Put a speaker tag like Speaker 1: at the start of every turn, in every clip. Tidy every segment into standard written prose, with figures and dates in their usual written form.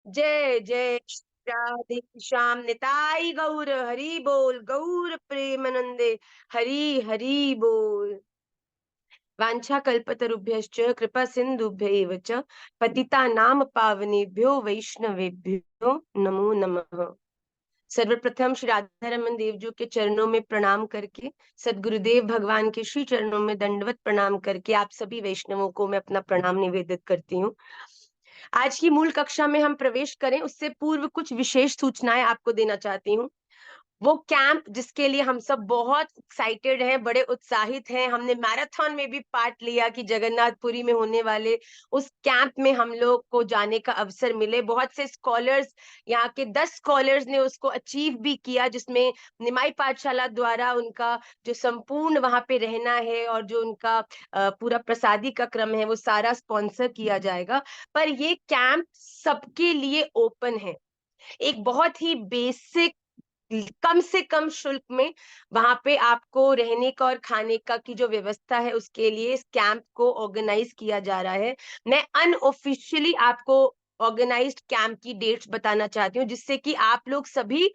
Speaker 1: जय जय श्री राधे श्याम निताई गौर हरि बोल गौर प्रेमानंदे हरि हरि बोल। वाञ्छा कल्पतरुभ्यश्च कृपा सिन्धुभ्यैव च पतितानां पावनेभ्यो वैष्णवेभ्यो नमो नमः। सर्वप्रथम श्री राधा रमन देव जी के चरणों में प्रणाम करके, सदगुरुदेव भगवान के श्री चरणों में दंडवत प्रणाम करके आप सभी वैष्णवों को मैं अपना प्रणाम निवेदित करती हूँ। आज की मूल कक्षा में हम प्रवेश करें उससे पूर्व कुछ विशेष सूचनाएं आपको देना चाहती हूँ। वो कैंप जिसके लिए हम सब बहुत एक्साइटेड हैं, बड़े उत्साहित हैं, हमने मैराथन में भी पार्ट लिया कि जगन्नाथपुरी में होने वाले उस कैंप में हम लोग को जाने का अवसर मिले। बहुत से स्कॉलर्स, यहाँ के 10 स्कॉलर्स ने उसको अचीव भी किया, जिसमें निमाई पाठशाला द्वारा उनका जो संपूर्ण वहां पे रहना है और जो उनका पूरा प्रसादी का क्रम है वो सारा स्पॉन्सर किया जाएगा। पर ये कैंप सबके लिए ओपन है। एक बहुत ही बेसिक, कम से कम शुल्क में वहां पे आपको रहने का और खाने का की जो व्यवस्था है उसके लिए इस कैंप को ऑर्गेनाइज किया जा रहा है। मैं अनऑफिशियली आपको ऑर्गेनाइज्ड कैंप की डेट्स बताना चाहती हूँ, जिससे कि आप लोग सभी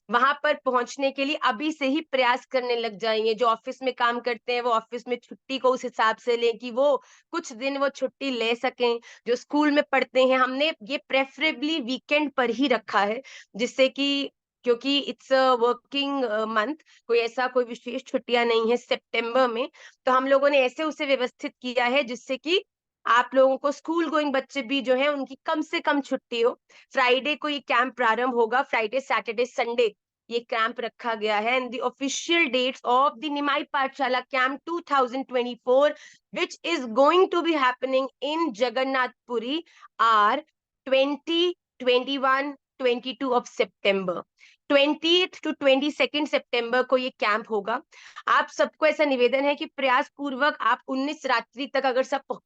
Speaker 1: वहां पर पहुंचने के लिए अभी से ही प्रयास करने लग जाएंगे। जो ऑफिस में काम करते हैं वो ऑफिस में छुट्टी को उस हिसाब से लें कि वो कुछ दिन वो छुट्टी ले सकें। जो स्कूल में पढ़ते हैं, हमने ये प्रेफरेबली वीकेंड पर ही रखा है, जिससे कि, क्योंकि इट्स अ वर्किंग मंथ, कोई ऐसा कोई विशेष छुट्टियां नहीं है सितंबर में, तो हम लोगों ने ऐसे उसे व्यवस्थित किया है जिससे कि आप लोगों को, स्कूल गोइंग बच्चे भी जो है उनकी कम से कम छुट्टी हो। फ्राइडे को ये कैंप प्रारंभ होगा, फ्राइडे सैटरडे संडे ये कैंप रखा गया है। And the official dates of the Nimai Pathshala camp 2024 which is going to be happening in Jagannath Puri are 20, 21, 22 of September। 20th to 22nd सितंबर को ये कैंप होगा। आप सबको ऐसा निवेदन है कि प्रयास पूर्वक आप 19 रात्रि तक अगर सब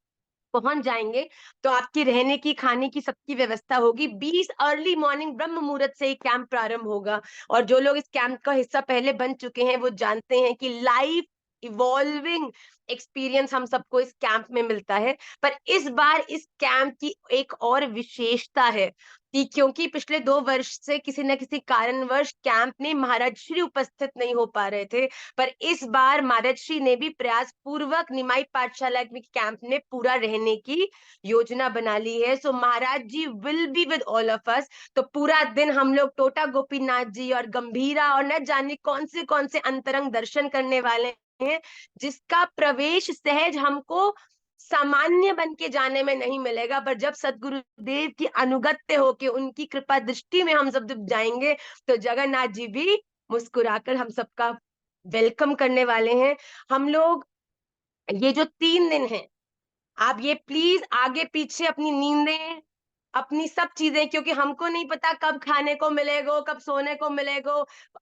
Speaker 1: पहुंच जाएंगे तो आपकी रहने की, खाने की सबकी व्यवस्था होगी। 20 अर्ली मॉर्निंग ब्रह्म मुहूर्त से ये कैंप प्रारंभ होगा। और जो लोग इस कैंप का हिस्सा पहले बन चुके हैं वो जानते हैं कि लाइफ इवॉल्विंग एक्सपीरियंस हम सबको इस कैंप में मिलता है। पर इस बार इस कैंप की एक और विशेषता है कि क्योंकि पिछले 2 वर्ष से किसी न किसी कारणवश कैंप में महाराज श्री उपस्थित नहीं हो पा रहे थे, पर इस बार महाराज श्री ने भी प्रयास पूर्वक निमाई पाठशाला के कैंप में पूरा रहने की योजना बना ली है। So Maharaj ji will be with all of us. तो पूरा दिन हम लोग टोटा गोपीनाथ जी और गंभीरा और न जाने कौन से अंतरंग दर्शन करने वाले हैं, जिसका प्रवेश सहज हमको सामान्य बन के जाने में नहीं मिलेगा। पर जब सदगुरुदेव की अनुगत्य होके उनकी कृपा दृष्टि में हम सब जब जाएंगे तो जगन्नाथ जी भी मुस्कुराकर हम सबका वेलकम करने वाले हैं। हम लोग ये जो 3 दिन है, आप ये प्लीज आगे पीछे अपनी नींदें, अपनी सब चीजें, क्योंकि हमको नहीं पता कब खाने को मिलेगो, कब सोने को मिलेगो।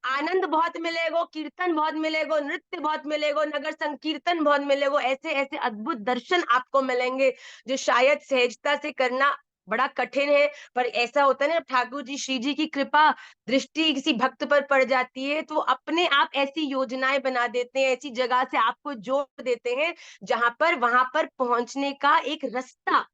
Speaker 1: आनंद बहुत मिलेगो, कीर्तन बहुत मिलेगो, नृत्य बहुत मिलेगो, नगर संकीर्तन बहुत मिलेगो, ऐसे ऐसे अद्भुत दर्शन आपको मिलेंगे जो शायद सहजता से करना बड़ा कठिन है। पर ऐसा होता है ना, ठाकुर जी श्री जी की कृपा दृष्टि किसी भक्त पर पड़ जाती है तो अपने आप ऐसी योजनाएं बना देते हैं, ऐसी जगह से आपको जोड़ देते हैं जहां पर वहां पर पहुंचने का एक रास्ता,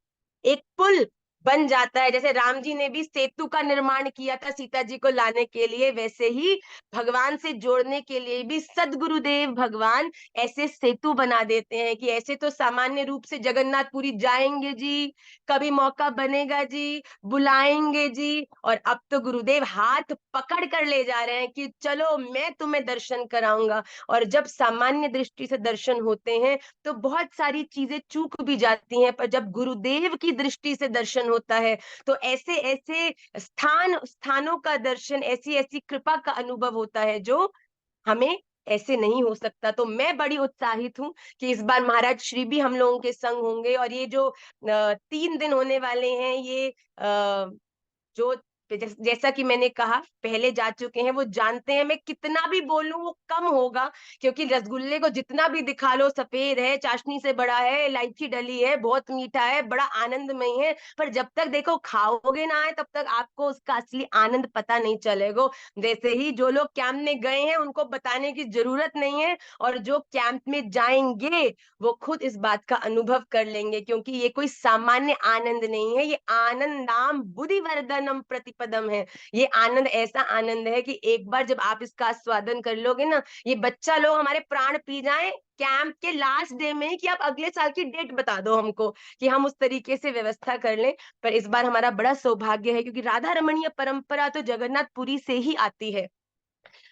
Speaker 1: एक पुल बन जाता है। जैसे राम जी ने भी सेतु का निर्माण किया था सीता जी को लाने के लिए, वैसे ही भगवान से जोड़ने के लिए भी सदगुरुदेव भगवान ऐसे सेतु बना देते हैं कि ऐसे तो सामान्य रूप से जगन्नाथपुरी जाएंगे जी, कभी मौका बनेगा जी, बुलाएंगे जी, और अब तो गुरुदेव हाथ पकड़ कर ले जा रहे हैं कि चलो मैं तुम्हें दर्शन कराऊंगा। और जब सामान्य दृष्टि से दर्शन होते हैं तो बहुत सारी चीजें चूक भी जाती हैं, पर जब गुरुदेव की दृष्टि से दर्शन होता है तो ऐसे ऐसे स्थानों का दर्शन, ऐसी ऐसी कृपा का अनुभव होता है जो हमें ऐसे नहीं हो सकता। तो मैं बड़ी उत्साहित हूँ कि इस बार महाराज श्री भी हम लोगों के संग होंगे। और ये जो 3 दिन होने वाले हैं, ये जो जैसा कि मैंने कहा, पहले जा चुके हैं, वो जानते हैं। मैं कितना भी बोलूं वो कम होगा, क्योंकि रसगुल्ले को जितना भी दिखा लो, सफेद है, चाशनी से बड़ा है, इलायची डली है, बहुत मीठा है, बड़ा आनंदमय है, पर जब तक देखो खाओगे ना है, तब तक आपको उसका असली आनंद पता नहीं चलेगा। जैसे ही जो लोग कैंप में गए हैं उनको बताने की जरूरत नहीं है, और जो कैंप में जाएंगे वो खुद इस बात का अनुभव कर लेंगे, क्योंकि ये कोई सामान्य आनंद नहीं है, ये आनंद नाम बुद्धिवर्धनम प्रतिपदम है। ये आनंद ऐसा आनंद है कि एक बार जब आप इसका आस्वादन कर लोगे ना, ये बच्चा लोग हमारे प्राण पी जाए कैंप के लास्ट डे में कि आप अगले साल की डेट बता दो हमको, कि हम उस तरीके से व्यवस्था कर लें। पर इस बार हमारा बड़ा सौभाग्य है, क्योंकि राधा रमणीय परंपरा तो जगन्नाथपुरी से ही आती है।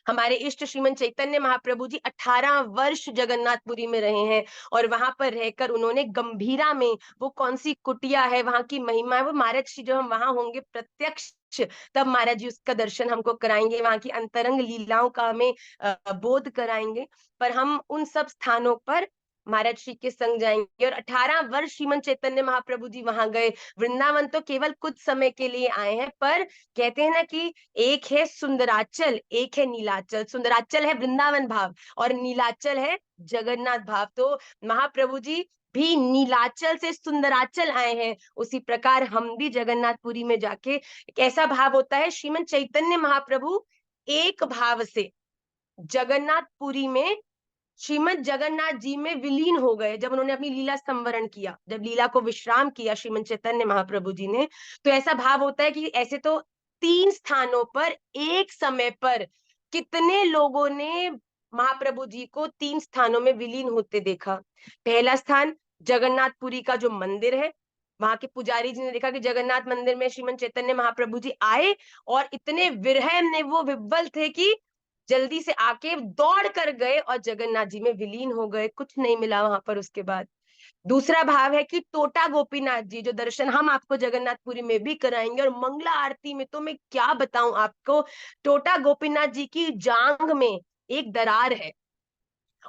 Speaker 1: हमारे इष्ट श्रीमन चैतन्य महाप्रभु जी 18 वर्ष जगन्नाथपुरी में रहे हैं, और वहां पर रहकर उन्होंने गंभीरा में, वो कौन सी कुटिया है, वहां की महिमा है, वो महाराज जी जब हम वहां होंगे प्रत्यक्ष, तब महाराज जी उसका दर्शन हमको कराएंगे, वहां की अंतरंग लीलाओं का हमें बोध कराएंगे। पर हम उन सब स्थानों पर महाराज श्री के संग जाएंगे। और 18 वर्ष श्रीमन चैतन्य महाप्रभु जी वहां गए। वृंदावन तो केवल कुछ समय के लिए आए हैं, पर कहते हैं ना कि एक है सुंदराचल, एक है नीलाचल। सुंदराचल है वृंदावन भाव, और नीलाचल है जगन्नाथ भाव। तो महाप्रभु जी भी नीलाचल से सुंदराचल आए हैं, उसी प्रकार हम भी जगन्नाथपुरी में जाके, एक ऐसा भाव होता है, श्रीमन चैतन्य महाप्रभु एक भाव से जगन्नाथपुरी में श्रीमद जगन्नाथ जी में विलीन हो गए। जब उन्होंने अपनी लीला संवरण किया, जब लीला को विश्राम किया श्रीमद चैतन्य महाप्रभु जी ने, तो ऐसा भाव होता है कि ऐसे तो 3 स्थानों पर एक समय पर कितने लोगों ने महाप्रभु जी को 3 स्थानों में विलीन होते देखा। पहला स्थान जगन्नाथपुरी का जो मंदिर है, वहां के पुजारी जी ने देखा कि जगन्नाथ मंदिर में श्रीमद चैतन्य महाप्रभु जी आए, और इतने विरह में वो विव्वल थे कि जल्दी से आके दौड़ कर गए और जगन्नाथ जी में विलीन हो गए, कुछ नहीं मिला वहां पर उसके बाद। दूसरा भाव है कि टोटा गोपीनाथ जी, जो दर्शन हम आपको जगन्नाथपुरी में भी कराएंगे, और मंगला आरती में तो मैं क्या बताऊं आपको, टोटा गोपीनाथ जी की जांग में एक दरार है,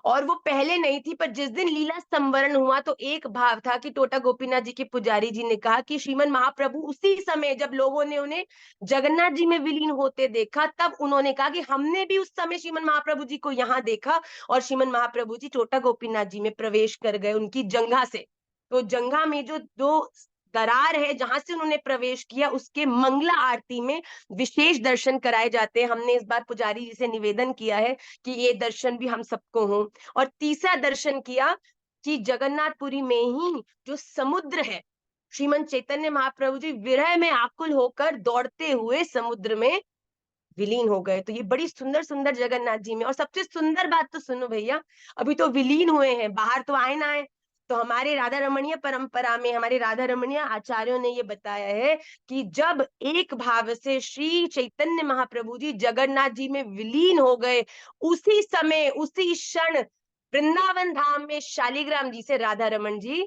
Speaker 1: और वो पहले नहीं थी, पर जिस दिन लीला संवरण हुआ तो एक भाव था कि टोटा गोपीनाथ जी के पुजारी जी ने कहा कि श्रीमन महाप्रभु उसी समय जब लोगों ने उन्हें जगन्नाथ जी में विलीन होते देखा, तब उन्होंने कहा कि हमने भी उस समय श्रीमन महाप्रभु जी को यहाँ देखा, और श्रीमन महाप्रभु जी टोटा गोपीनाथ जी में प्रवेश कर गए उनकी जंघा से। तो जंघा में जो दो दरार है जहां से उन्होंने प्रवेश किया, उसके मंगला आरती में विशेष दर्शन कराए जाते हैं। हमने इस बार पुजारी जी से निवेदन किया है कि ये दर्शन भी हम सबको हो। और तीसरा दर्शन किया कि जगन्नाथपुरी में ही जो समुद्र है, श्रीमन चैतन्य महाप्रभु जी विरह में आकुल होकर दौड़ते हुए समुद्र में विलीन हो गए। तो ये बड़ी सुंदर सुंदर जगन्नाथ जी में, और सबसे सुंदर बात तो सुनो भैया, अभी तो विलीन हुए हैं, बाहर तो आए ना आए। तो हमारे राधा रमणीय परंपरा में हमारे राधा रमणीय आचार्यों ने ये बताया है कि जब एक भाव से श्री चैतन्य महाप्रभु जी जगन्नाथ जी में विलीन हो गए, उसी समय उसी क्षण वृंदावन धाम में शालिग्राम जी से राधा रमन जी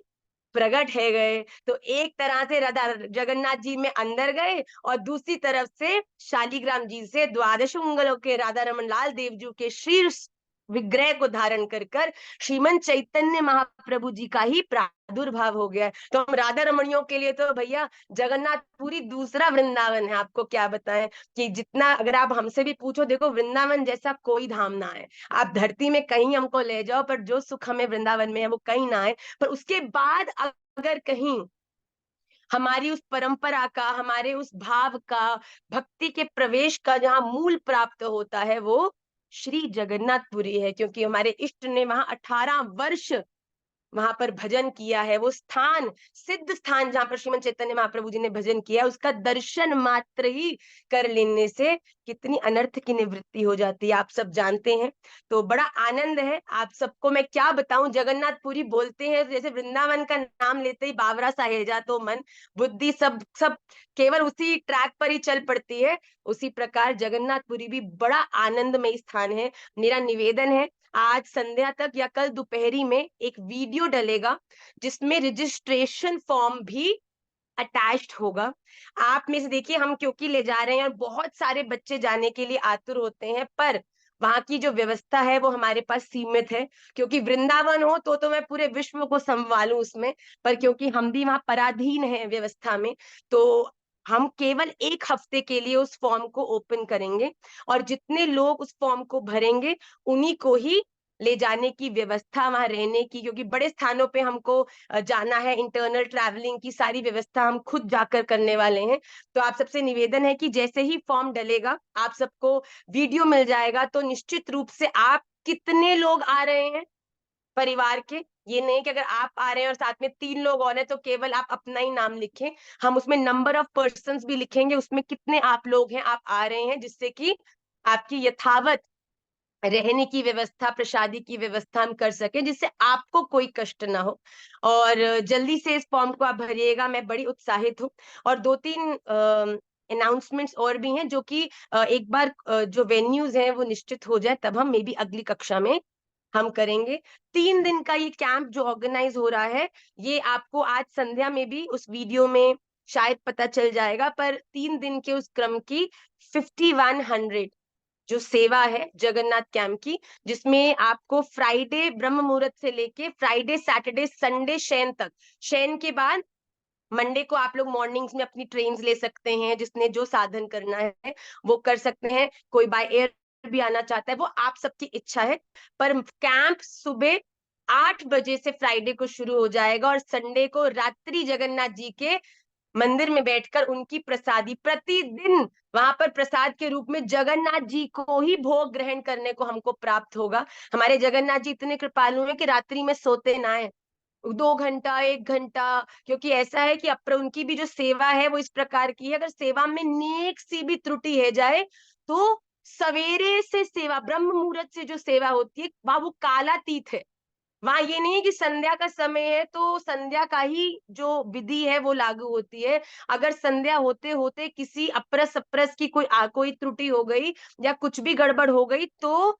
Speaker 1: प्रकट है गए। तो एक तरह से राधा जगन्नाथ जी में अंदर गए, और दूसरी तरफ से शालिग्राम जी से द्वादश उंगलों के राधा रमन लाल देव जी के शीर्ष विग्रह को धारण कर कर श्रीमन चैतन्य महाप्रभु जी का ही प्रादुर्भाव हो गया है। तो हम राधा रमणियों के लिए तो भैया जगन्नाथपुरी दूसरा वृंदावन है। आपको क्या बताएं कि जितना अगर आप हमसे भी पूछो, देखो वृंदावन जैसा कोई धाम ना है, आप धरती में कहीं हमको ले जाओ, पर जो सुख हमें वृंदावन में है वो कहीं ना है। पर उसके बाद अगर कहीं हमारी उस परंपरा का, हमारे उस भाव का, भक्ति के प्रवेश का जहां मूल प्राप्त होता है, वो श्री जगन्नाथपुरी है। क्योंकि हमारे इष्ट ने वहां 18 वर्ष वहां पर भजन किया है। वो स्थान, सिद्ध स्थान जहां पर श्रीमन चैतन्य महाप्रभु जी ने भजन किया, उसका दर्शन मात्र ही कर लेने से कितनी अनर्थ की निवृत्ति हो जाती है, आप सब जानते हैं। तो बड़ा आनंद है आप सबको, मैं क्या बताऊं, जगन्नाथपुरी बोलते हैं जैसे वृंदावन का नाम लेते ही बावरा सा हिल जा, तो मन बुद्धि सब सब केवल उसी ट्रैक पर ही चल पड़ती है। उसी प्रकार जगन्नाथपुरी भी बड़ा आनंदमय स्थान है। मेरा निवेदन है, आज संध्या तक या कल दोपहरी में एक वीडियो डलेगा जिसमें रजिस्ट्रेशन फॉर्म भी अटैच्ड होगा। आप में से देखिए, हम क्योंकि ले जा रहे हैं और बहुत सारे बच्चे जाने के लिए आतुर होते हैं, पर वहां की जो व्यवस्था है वो हमारे पास सीमित है। क्योंकि वृंदावन हो तो मैं पूरे विश्व को संभालूं उसमें, पर क्योंकि हम भी वहां पराधीन हैं व्यवस्था में, तो हम केवल 1 हफ्ते के लिए उस फॉर्म को ओपन करेंगे और जितने लोग उस फॉर्म को भरेंगे उन्हीं को ही ले जाने की व्यवस्था, वहां रहने की, क्योंकि बड़े स्थानों पे हमको जाना है, इंटरनल ट्रैवलिंग की सारी व्यवस्था हम खुद जाकर करने वाले हैं। तो आप सबसे निवेदन है कि जैसे ही फॉर्म डलेगा आप सबको वीडियो मिल जाएगा, तो निश्चित रूप से आप कितने लोग आ रहे हैं परिवार के, ये नहीं कि अगर आप आ रहे हैं और साथ में 3 लोग और हैं तो केवल आप अपना ही नाम लिखें। हम उसमें नंबर ऑफ पर्सन्स भी लिखेंगे, उसमें कितने आप लोग हैं, आप आ रहे हैं, जिससे कि आपकी यथावत रहने की व्यवस्था, प्रसादी की व्यवस्था हम कर सकें, जिससे आपको कोई कष्ट ना हो। और जल्दी से इस फॉर्म को आप भरिएगा, मैं बड़ी उत्साहित हूँ। और 2-3 अनाउंसमेंट्स और भी हैं, जो कि एक बार जो वेन्यूज हैं वो निश्चित हो जाए तब हम मे बी अगली कक्षा में हम करेंगे। 3 दिन का ये कैंप जो ऑर्गेनाइज हो रहा है, ये आपको आज संध्या में भी उस वीडियो में शायद पता चल जाएगा, पर 3 दिन के उस क्रम की 5100 जो सेवा है जगन्नाथ कैंप की, जिसमें आपको फ्राइडे ब्रह्म मुहूर्त से लेके फ्राइडे सैटरडे संडे शयन तक, शयन के बाद मंडे को आप लोग मॉर्निंग्स में अपनी ट्रेन्स ले सकते हैं, जिसने जो साधन करना है वो कर सकते हैं, कोई बाय एयर भी आना चाहता है, वो आप सबकी इच्छा है। पर कैंप सुबह 8 बजे से फ्राइडे को शुरू हो जाएगा और संडे को रात्रि जगन्नाथ जी के मंदिर में बैठकर उनकी प्रसादी प्रतिदिन वहां पर प्रसाद के रूप में जगन्नाथ जी को ही भोग ग्रहण करने को हमको प्राप्त होगा। हमारे जगन्नाथ जी इतने कृपालु हैं कि रात्रि में सोते ना है, 2 घंटा 1 घंटा, क्योंकि ऐसा है कि अपर उनकी भी जो सेवा है वो इस प्रकार की है, अगर सेवा में नेक सी भी त्रुटि है जाए तो सवेरे से सेवा, ब्रह्म मुहूर्त से जो सेवा होती है वहां वो कालातीत है। वहां ये नहीं है कि संध्या का समय है तो संध्या का ही जो विधि है वो लागू होती है। अगर संध्या होते होते किसी अप्रस अप्रस की कोई त्रुटि हो गई या कुछ भी गड़बड़ हो गई, तो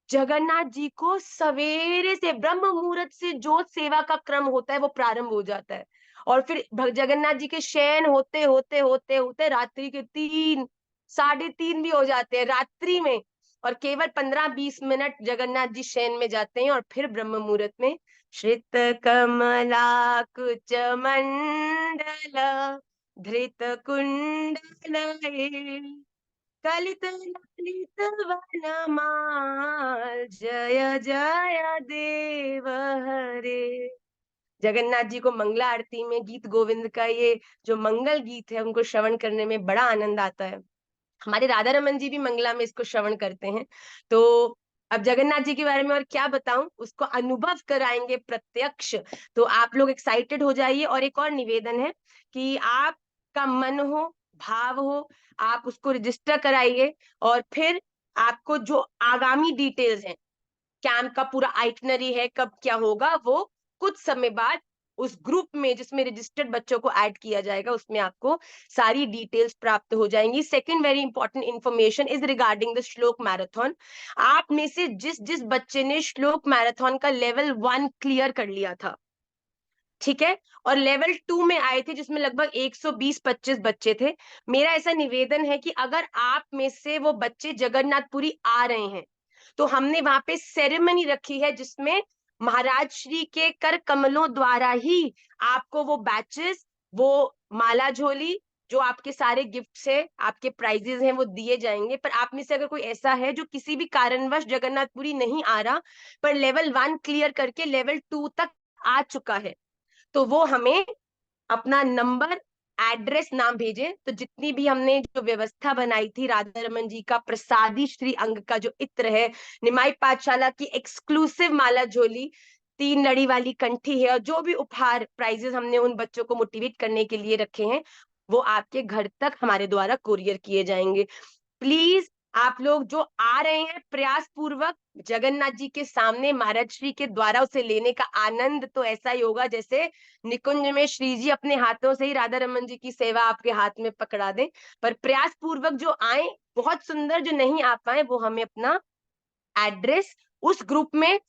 Speaker 1: जगन्नाथ जी को सवेरे से ब्रह्म मुहूर्त से जो सेवा का क्रम होता है वो प्रारंभ हो जाता है। और फिर जगन्नाथ जी के शयन होते होते होते होते रात्रि के 3, 3:30 भी हो जाते हैं रात्रि में, और केवल 15-20 मिनट जगन्नाथ जी शयन में जाते हैं और फिर ब्रह्म मुहूर्त में श्रित कमला कुच मंडल धृत कुंडल कलित ललित वनमाल जय जय देव हरे। जगन्नाथ जी को मंगला आरती में गीत गोविंद का ये जो मंगल गीत है उनको श्रवण करने में बड़ा आनंद आता है। हमारे राधा रमन जी भी मंगला में इसको श्रवण करते हैं। तो अब जगन्नाथ जी के बारे में और क्या बताऊं, उसको अनुभव कराएंगे प्रत्यक्ष। तो आप लोग एक्साइटेड हो जाइए। और एक और निवेदन है कि आपका मन हो, भाव हो, आप उसको रजिस्टर कराइए, और फिर आपको जो आगामी डिटेल्स हैं, कैंप का पूरा आइटनरी है, कब क्या होगा, वो कुछ समय बाद उस ग्रुप में जिसमें रजिस्टर्ड बच्चों को ऐड किया जाएगा उसमें आपको सारी डिटेल्स प्राप्त हो जाएंगी। Second very important information is regarding the श्लोक मैराथन। आप में से जिस जिस बच्चे ने श्लोक मैराथन का लेवल 1 क्लियर कर लिया था, ठीक है, और लेवल 2 में आए थे जिसमें लगभग 120-25 बच्चे थे, मेरा ऐसा निवेदन है कि अगर आप में से वो बच्चे जगन्नाथपुरी आ रहे हैं तो हमने वहां पे सेरेमनी रखी है जिसमें महाराज श्री के कर कमलों द्वारा ही आपको वो बैचेस, वो माला झोली, जो आपके सारे गिफ्ट्स है, आपके प्राइजेस हैं, वो दिए जाएंगे। पर आप में से अगर कोई ऐसा है जो किसी भी कारणवश जगन्नाथपुरी नहीं आ रहा पर लेवल 1 क्लियर करके लेवल 2 तक आ चुका है, तो वो हमें अपना नंबर, एड्रेस, नाम भेजे। तो जितनी भी हमने जो व्यवस्था बनाई थी, राधा रमन जी का प्रसादी श्री अंग का जो इत्र है, निमाई पाठशाला की एक्सक्लूसिव माला झोली, 3 लड़ी वाली कंठी है, और जो भी उपहार प्राइजेस हमने उन बच्चों को मोटिवेट करने के लिए रखे हैं, वो आपके घर तक हमारे द्वारा कुरियर किए जाएंगे। प्लीज आप लोग जो आ रहे हैं प्रयास पूर्वक जगन्नाथ जी के सामने महाराज श्री के द्वारा उसे लेने का आनंद तो ऐसा ही होगा जैसे निकुंज में श्री जी अपने हाथों से ही राधा रमन जी की सेवा आपके हाथ में पकड़ा दें। पर प्रयास पूर्वक जो आए बहुत सुंदर, जो नहीं आ पाए वो हमें अपना एड्रेस, उस ग्रुप में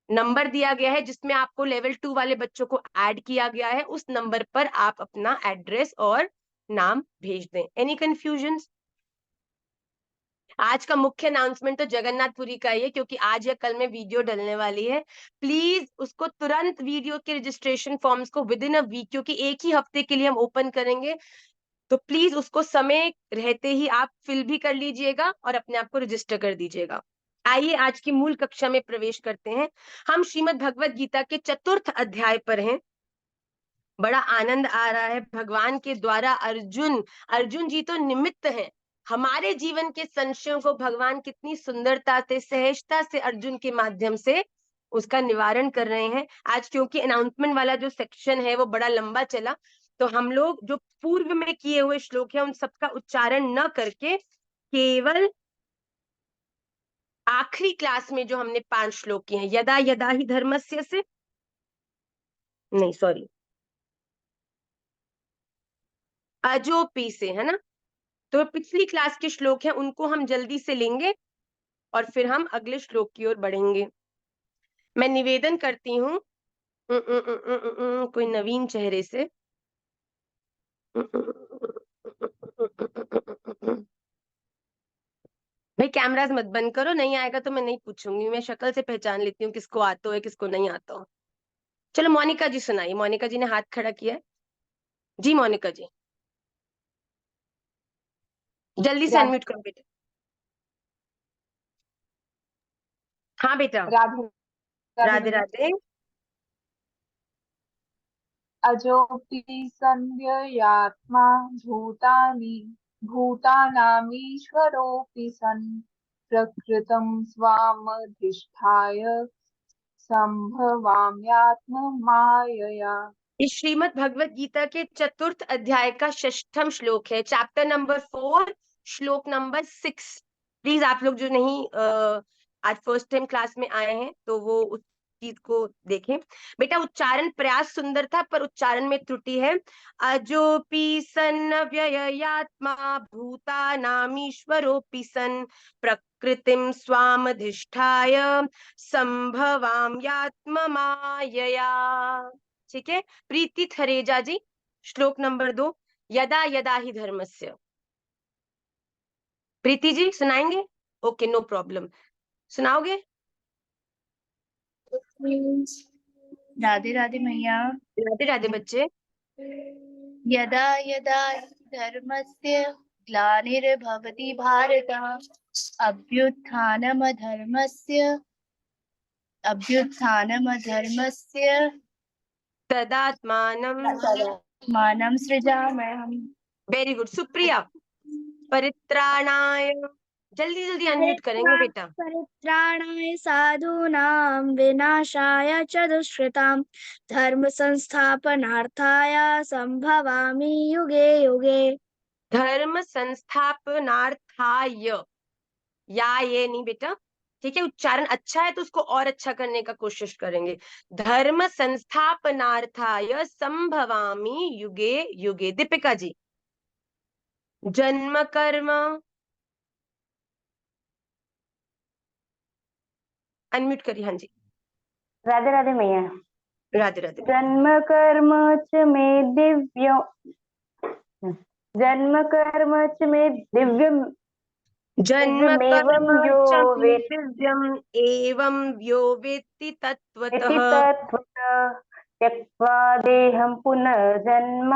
Speaker 1: नंबर दिया गया है जिसमें आपको लेवल 2 वाले बच्चों को ऐड किया गया है, उस नंबर पर आप अपना एड्रेस और नाम भेज दें। Any confusion? आज का मुख्य अनाउंसमेंट तो जगन्नाथपुरी का ही है, क्योंकि आज या कल में वीडियो डलने वाली है। प्लीज उसको तुरंत वीडियो के रजिस्ट्रेशन फॉर्म्स को विद इन अ वीक, क्योंकि एक ही हफ्ते के लिए हम ओपन करेंगे, तो प्लीज उसको समय रहते ही आप फिल भी कर लीजिएगा और अपने आप को रजिस्टर कर दीजिएगा। आइए आज की मूल कक्षा में प्रवेश करते हैं। हम श्रीमद् भगवत गीता के 4th अध्याय पर हैं। बड़ा आनंद आ रहा है। भगवान के द्वारा अर्जुन जी तो निमित्त हैं। हमारे जीवन के संशयों को भगवान कितनी सुंदरता से, सहजता से अर्जुन के माध्यम से उसका निवारण कर रहे हैं। आज क्योंकि अनाउंसमेंट वाला जो सेक्शन है वो बड़ा लंबा चला, तो हम लोग जो पूर्व में किए हुए श्लोक है उन सबका उच्चारण न करके केवल आखिरी क्लास में जो हमने 5 श्लोक किए हैं, यदा यदा ही धर्मस्य से, नहीं सॉरी, अजोपी से, है ना। तो पिछली क्लास के श्लोक हैं उनको हम जल्दी से लेंगे और फिर हम अगले श्लोक की ओर बढ़ेंगे। मैं निवेदन करती हूँ कोई नवीन चेहरे से, भाई कैमरास मत बंद करो, नहीं आएगा तो मैं नहीं पूछूंगी, मैं शक्ल से पहचान लेती हूँ किसको आता है किसको नहीं आता हो। चलो मोनिका जी सुनाइए, मोनिका जी ने हाथ खड़ा किया है। जी मोनिका जी जल्दी से
Speaker 2: राधे
Speaker 1: अनम्यूट करो बेटा। हाँ बेटा।
Speaker 2: राधे राधे
Speaker 1: राधे
Speaker 2: भैया।
Speaker 1: राधे।
Speaker 2: अजोपि संव्ययात्मा भूतानि भूतानामीश्वरोऽपि सन् प्रकृतं स्वामधिष्ठाय संभवाम्यात्ममायया।
Speaker 1: इस श्रीमद् भगवत गीता के 4th अध्याय का 6th श्लोक है, चैप्टर नंबर 4, श्लोक नंबर 6। प्लीज आप लोग जो नहीं आज फर्स्ट टाइम क्लास में आए हैं तो वो उस चीज को देखें। बेटा उच्चारण प्रयास सुंदर था पर उच्चारण में त्रुटि है। अजोपि सन् व्ययात्मा भूतानामीश्वरोऽपि सन् प्रकृतिं स्वामधिष्ठाय संभवाम्यात्ममायया। ठीक है। प्रीति थरेजा जी श्लोक नंबर 2, यदा यदा ही धर्मस्य। प्रीति जी सुनाएंगे? ओके नो प्रॉब्लम, सुनाओगे?
Speaker 3: राधे राधे मैया।
Speaker 1: राधे राधे बच्चे।
Speaker 3: यदा यदा हि धर्मस्य ग्लानिर्भवति भारत अभ्युत्थानमधर्मस्य
Speaker 1: तदात्मानं।
Speaker 3: मानं सृजाम्यहम्।
Speaker 1: Very good Supriya. परित्राणाय, जल्दी जल्दी अनम्यूट करेंगे बेटा।
Speaker 4: परित्राणाय साधूनां विनाशाय च दुष्कृतां धर्म संस्थापनार्थाय संभवामि युगे युगे।
Speaker 1: धर्म संस्थापनार्थाय, या ये नहीं बेटा, ठीक है। उच्चारण अच्छा है तो उसको और अच्छा करने का कोशिश करेंगे। धर्म संस्थापनार्थाय संभवामि युगे युगे। दीपिका जी जन्म कर्म, अनम्यूट करिए। हाँ जी।
Speaker 5: राधे राधे मैया।
Speaker 1: राधे राधे।
Speaker 5: जन्म कर्म च मे दिव्य जन्म कर्म च मे दिव्यम
Speaker 1: जन्म
Speaker 5: दिव्यमेवं
Speaker 1: कर्म
Speaker 5: यो
Speaker 1: च मे
Speaker 5: वेत्ति
Speaker 1: दिव्यम एवं यो वेत्ति तत्त्वतः।
Speaker 5: तत्त्वतः त्यक्त्वा देहं पुनर्जन्म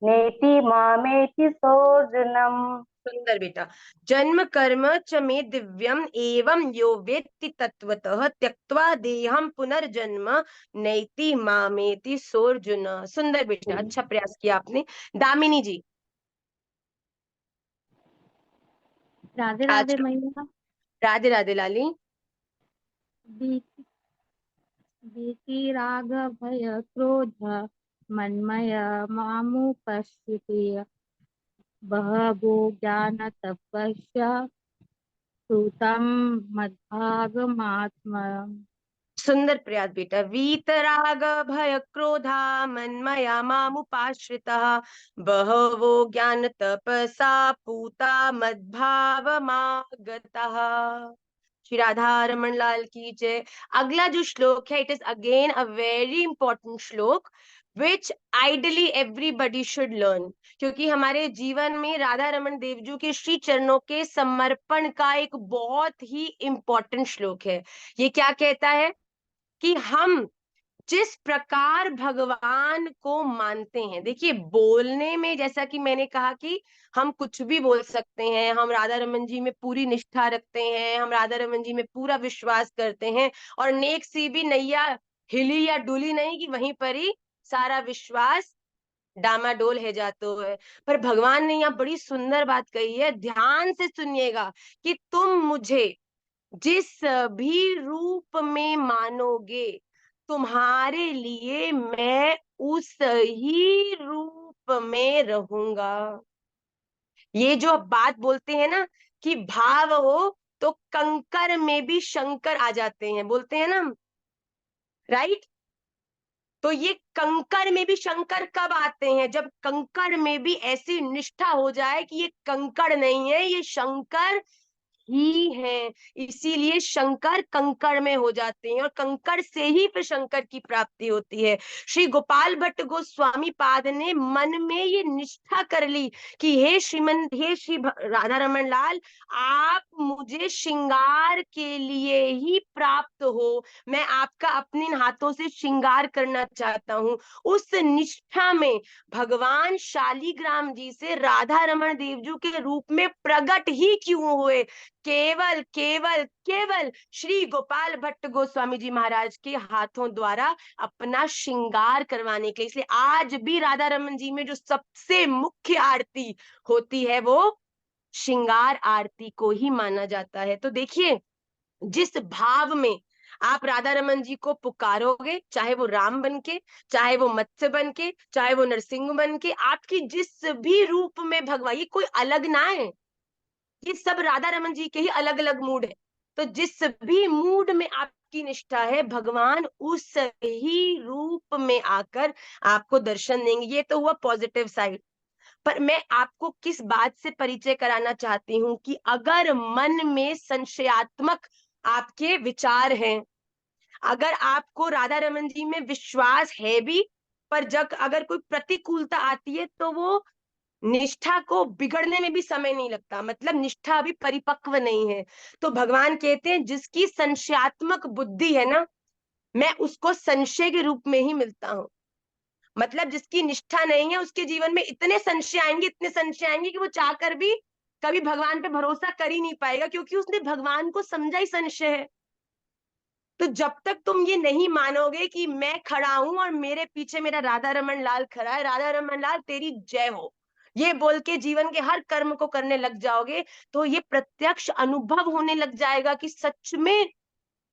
Speaker 5: नेति मामेति सोऽर्जुनम्।
Speaker 1: सुंदर बेटा। जन्म कर्म च मे दिव्यम एवं यो वेत्ति तत्त्वतः त्यक्त्वा देहं पुनर्जन्म नैति मामेति सोऽर्जुन। सुंदर बेटा, अच्छा प्रयास किया आपने। दामिनी जी
Speaker 4: राधे
Speaker 1: आज
Speaker 4: राधे मैया।
Speaker 1: राधे राधे लाली।
Speaker 4: भीति राग भय क्रोध मन्मय मामुपस्थिति बहवो ज्ञान तपस्या श्रुतं मद्भागमात्म।
Speaker 1: सुंदर प्रयास बेटा। वीतराग भय क्रोधा मन्मया मामुपाश्रितः बहवो ज्ञान तपसा पूता मद्भावमागतः। श्री राधा रमन लाल की जय। अगला जो श्लोक है, it is again a very important श्लोक विच आइडली एवरीबडी शुड लर्न, क्योंकि हमारे जीवन में राधा रमन देवजू के श्री चरणों के समर्पण का एक बहुत ही इंपॉर्टेंट श्लोक है। ये क्या कहता है कि हम जिस प्रकार भगवान को मानते हैं। देखिए, बोलने में जैसा कि मैंने कहा कि हम कुछ भी बोल सकते हैं, हम राधा रमन जी में पूरी निष्ठा रखते हैं, हम राधा रमन जी में पूरा विश्वास करते हैं, और नेक सी भी नैया हिली या डुली नहीं कि वहीं पर ही सारा विश्वास डामाडोल है जातो है। पर भगवान ने यहाँ बड़ी सुंदर बात कही है, ध्यान से सुनिएगा, कि तुम मुझे जिस भी रूप में मानोगे, तुम्हारे लिए मैं उस ही रूप में रहूंगा। ये जो बात बोलते हैं ना कि भाव हो तो कंकर में भी शंकर आ जाते हैं, बोलते हैं ना, राइट। तो ये कंकर में भी शंकर कब आते हैं? जब कंकर में भी ऐसी निष्ठा हो जाए कि ये कंकड़ नहीं है, ये शंकर ही है। इसीलिए शंकर कंकड़ में हो जाते हैं, और कंकड़ से ही फिर शंकर की प्राप्ति होती है। श्री गोपाल भट्ट गोस्वामी पाद ने मन में ये निष्ठा कर ली कि हे श्री राधा रमन लाल, आप मुझे श्रृंगार के लिए ही प्राप्त हो, मैं आपका अपने हाथों से श्रृंगार करना चाहता हूँ। उस निष्ठा में भगवान शालीग्राम जी से राधा रमन देवजू के रूप में प्रकट ही क्यों हुए? केवल केवल केवल श्री गोपाल भट्ट गोस्वामी जी महाराज के हाथों द्वारा अपना श्रृंगार करवाने के लिए। इसलिए आज भी राधा रमन जी में जो सबसे मुख्य आरती होती है वो श्रृंगार आरती को ही माना जाता है। तो देखिए, जिस भाव में आप राधा रमन जी को पुकारोगे, चाहे वो राम बन के, चाहे वो मत्स्य बन के, चाहे वो नरसिंह बन के, आपकी जिस भी रूप में भगवान, ये कोई अलग ना है, ये सब राधा रमन जी के ही अलग अलग मूड है। तो जिस भी मूड में आपकी निष्ठा है, भगवान उस ही रूप में आकर आपको दर्शन देंगे। ये तो हुआ पॉजिटिव साइड। पर मैं आपको किस बात से परिचय कराना चाहती हूँ कि अगर मन में संशयात्मक आपके विचार हैं, अगर आपको राधा रमन जी में विश्वास है भी, पर जब अगर कोई प्रतिकूलता आती है तो वो निष्ठा को बिगड़ने में भी समय नहीं लगता, मतलब निष्ठा अभी परिपक्व नहीं है। तो भगवान कहते हैं जिसकी संशयात्मक बुद्धि है ना, मैं उसको संशय के रूप में ही मिलता हूँ। मतलब जिसकी निष्ठा नहीं है, उसके जीवन में इतने संशय आएंगे, इतने संशय आएंगे कि वो चाहकर भी कभी भगवान पे भरोसा कर ही नहीं पाएगा, क्योंकि उसने भगवान को समझा ही संशय है। तो जब तक तुम ये नहीं मानोगे कि मैं खड़ा हूं और मेरे पीछे मेरा राधा रमन लाल खड़ा है, राधा रमन लाल तेरी जय हो, ये बोल के जीवन के हर कर्म को करने लग जाओगे, तो ये प्रत्यक्ष अनुभव होने लग जाएगा कि सच में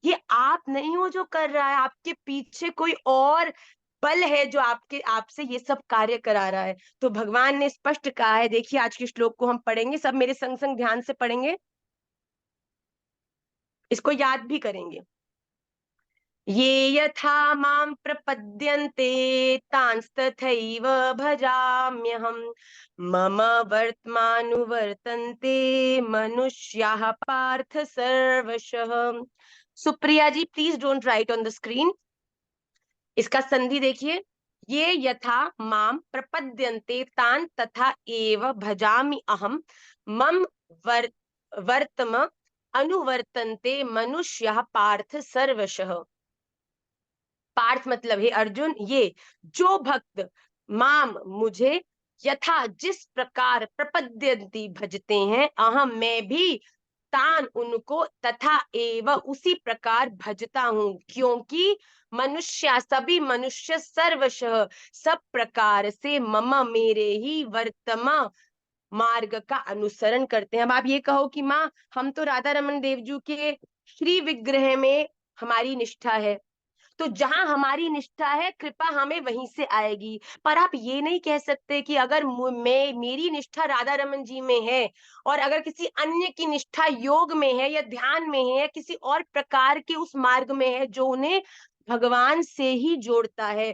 Speaker 1: ये आप नहीं हो जो कर रहा है, आपके पीछे कोई और बल है जो आपसे ये सब कार्य करा रहा है। तो भगवान ने स्पष्ट कहा है, देखिए आज के श्लोक को हम पढ़ेंगे, सब मेरे संग संग ध्यान से पढ़ेंगे, इसको याद भी करेंगे। ये यथा मां प्रपद्यन्ते तांस्तथैव भजाम्यहम्, मम वर्त्मानुवर्तन्ते मनुष्याः पार्थ सर्वशः। Supriya ji, please don't write on the screen. इसका संधि देखिए, ये यथा मां प्रपद्यन्ते तान तथा एव भजामि अहम, मम वर्तम अनुवर्तन्ते मनुष्याः पार्थ सर्वशः। पार्थ मतलब हे अर्जुन, ये जो भक्त माम मुझे यथा जिस प्रकार प्रपद्यन्ति भजते हैं, अहम मैं भी तान उनको तथा एव उसी प्रकार भजता हूं, क्योंकि मनुष्य सभी मनुष्य सर्वशः सब प्रकार से मम मेरे ही वर्तमा मार्ग का अनुसरण करते हैं। अब आप ये कहो कि माँ हम तो राधा रमन देवजू के श्री विग्रह में हमारी निष्ठा है, तो जहां हमारी निष्ठा है कृपा हमें वहीं से आएगी। पर आप ये नहीं कह सकते कि अगर मेरी निष्ठा राधा रमन जी में है और अगर किसी अन्य की निष्ठा योग में है या ध्यान में है या किसी और प्रकार के उस मार्ग में है जो उन्हें भगवान से ही जोड़ता है,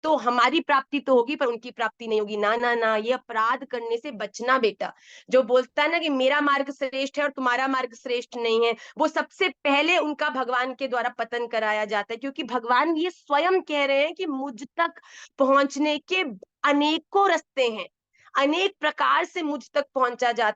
Speaker 1: तो हमारी प्राप्ति तो होगी पर उनकी प्राप्ति नहीं होगी। ना ना ना, ये अपराध करने से बचना बेटा। जो बोलता है ना कि मेरा मार्ग श्रेष्ठ है और तुम्हारा मार्ग श्रेष्ठ नहीं है, वो सबसे पहले उनका भगवान के द्वारा पतन कराया जाता है, क्योंकि भगवान ये स्वयं कह रहे हैं कि मुझ तक पहुंचने के अनेकों रास्ते हैं, अनेक प्रकार से मुझ तक पहुंचा जा